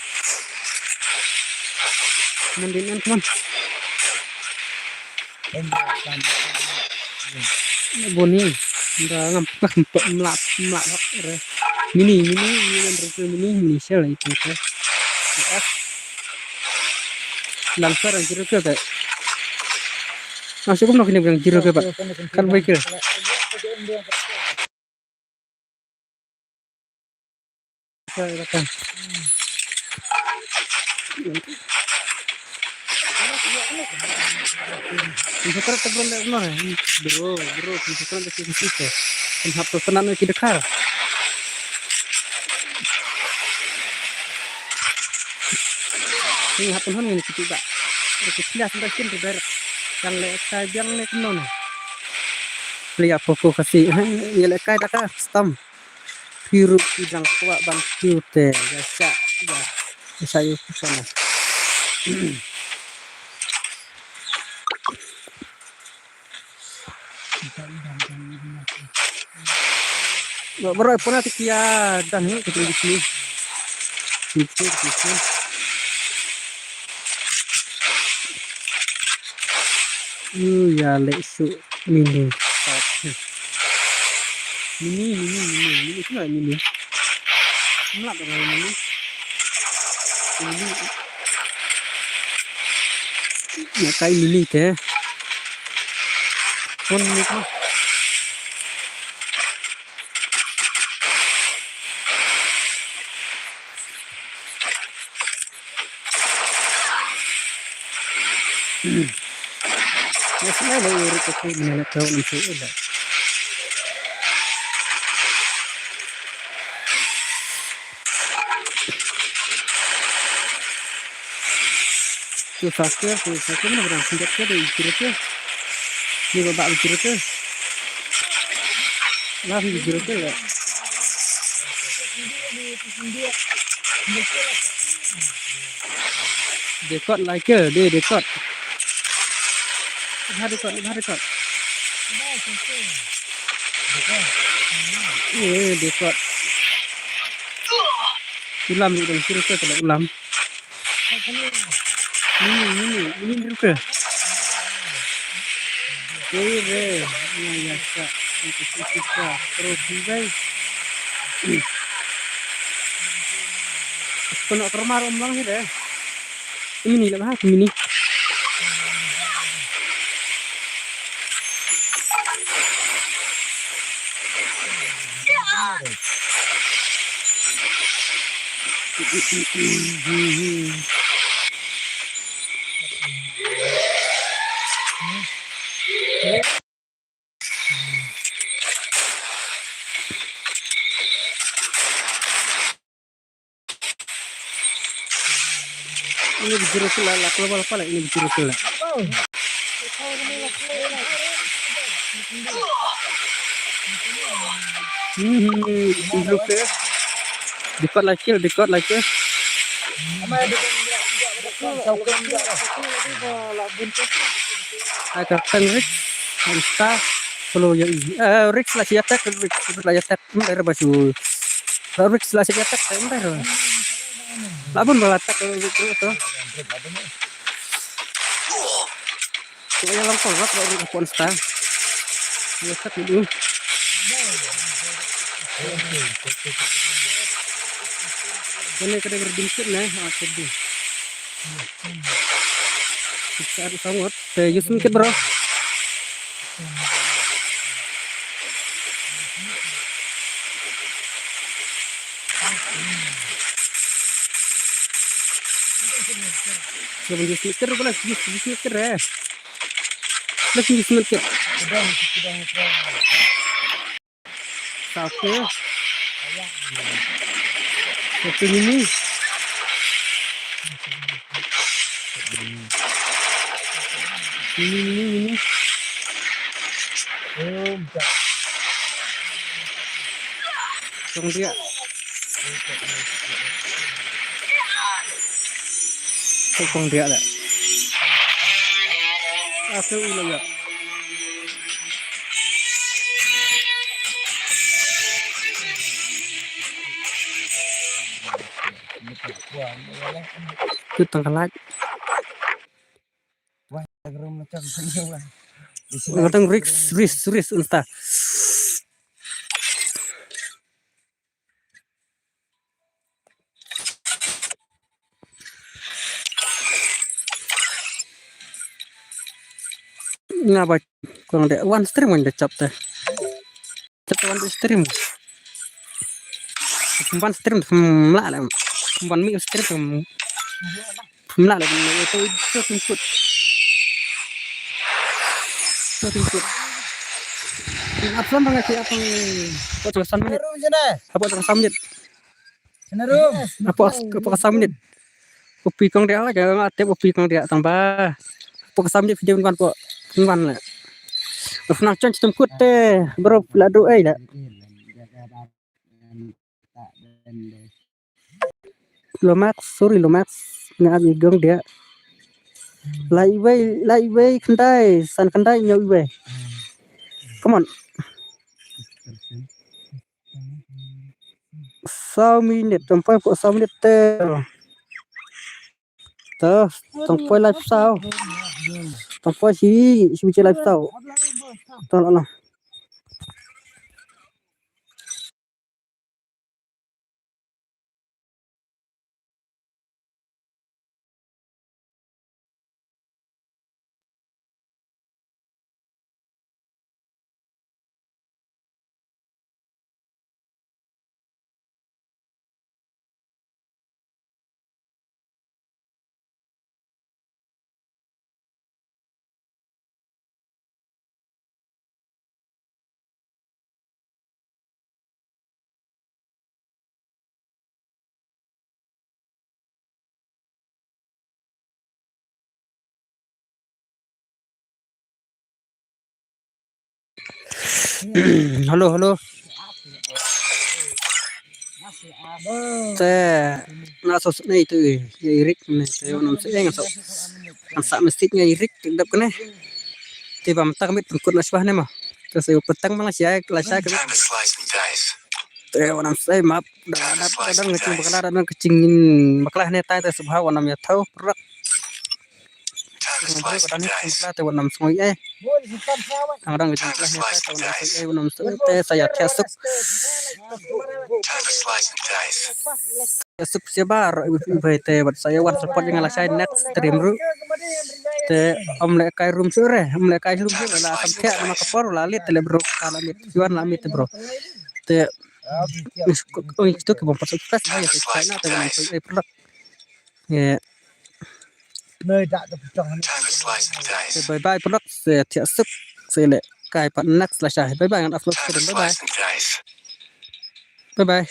mandiin teman boni udah ngampak melap mini shell itu langsung yang kira ke masuk nak kena bilang kira ke pak kan baik ke Sekarang terbang dari mana? Bro, sekarang dari situ. Kenapa tenan lagi dekat? Ini hapun ini kita. Kita sudah sini ber. Yang lekai biang lek non. Lihat pokok kasih. Ya lekai dah stam. Biru bidang kuat bang cute. Ya. Saya sana. Bro, puna tikia dan ni kita di sini. Itu. Ya lesu mini. Mini itu lah mini. Melak dengan mini. Ini ya kayak mini teh. Pun mini tu. Ya selalu urut aku menak tahu nanti ada. Tu sakit mana berang senjat ke dari kira-kira. Ni babak kira-kira. Lah kira-kira. Dekot like dia dekot. Dekot. Dekot. Ulam ni dan kira-kira kalau ulam. Ini juga. Ya kak. Itu kita terus guys. Kena termar lang ni deh. Ini lah ini. Ini bicara lah, kalau apa lah ini bicara lah. Dekat lagi. Agak Rex, Insta, follow yang ini. Rex lah siapa? Rex lah siapa? Mana baju? Rex lah siapa? Mana? Labun balatak itu. Kaya langsung rak dari Insta. Lihat dulu. Ini kada berdikit nah, sedih. Bisa ada sangat. Just sedikit bro. Coba just sedikit bro, just sedikit ya. Lagi sedikit. Oke. Oke ini. Ini. Tunggu dia. Tunggu dia lah. Aku ulang ya. Kita kalah. Wah, geram macam senyum lah. Ngatang Rex entah. Ngapa kurang dek one stream aja cap teh. Cap one stream. One stream semla lah. One mix stream semla lah. Itu input. Apa bang sih apa? Apa 3 menit? Apa 3 menit? Senarum. Apa 3 menit? Kopi kong dia aja nggak kopi kong dia tambah. Apa 3 menit video kan po? Kan lah. Nak change temput teh, bro ladu lah. Lomax, sorry Lomax. Nggak bigong dia. Lai way kendai, san kendai nyawi way. Come on. 6 minit sampai 6 minit sampai live sao sampai si live sao tolong lah. Halo. Nasos na itu Irik nih tayo nam sa engan so ang sa masjid nga Irik dap ko na tiba mata kami tungkol na siya mo kasi petang mga siya klasa ka tayo nam sa map dadang ngecing bakala dadang kecingin bakala ne tayo subha wanam ya tau prak ngobrol ka tani bakala tayo wanam soy ang ngecing bakala ne tayo wanam soy wanam soy saya tiasuk Yusuf Sibar te buat saya war support yang ala saya net stream ru te omle kai room sure omle kai room sure la sampai nama kapor la lit le bro kala mit juan la mit bro te itu ke bom pasuk kas ya te China te bom pasuk produk ya nơi đã tập trung bye bye produk se tiasuk se le kai pat next la bye bye and upload bye bye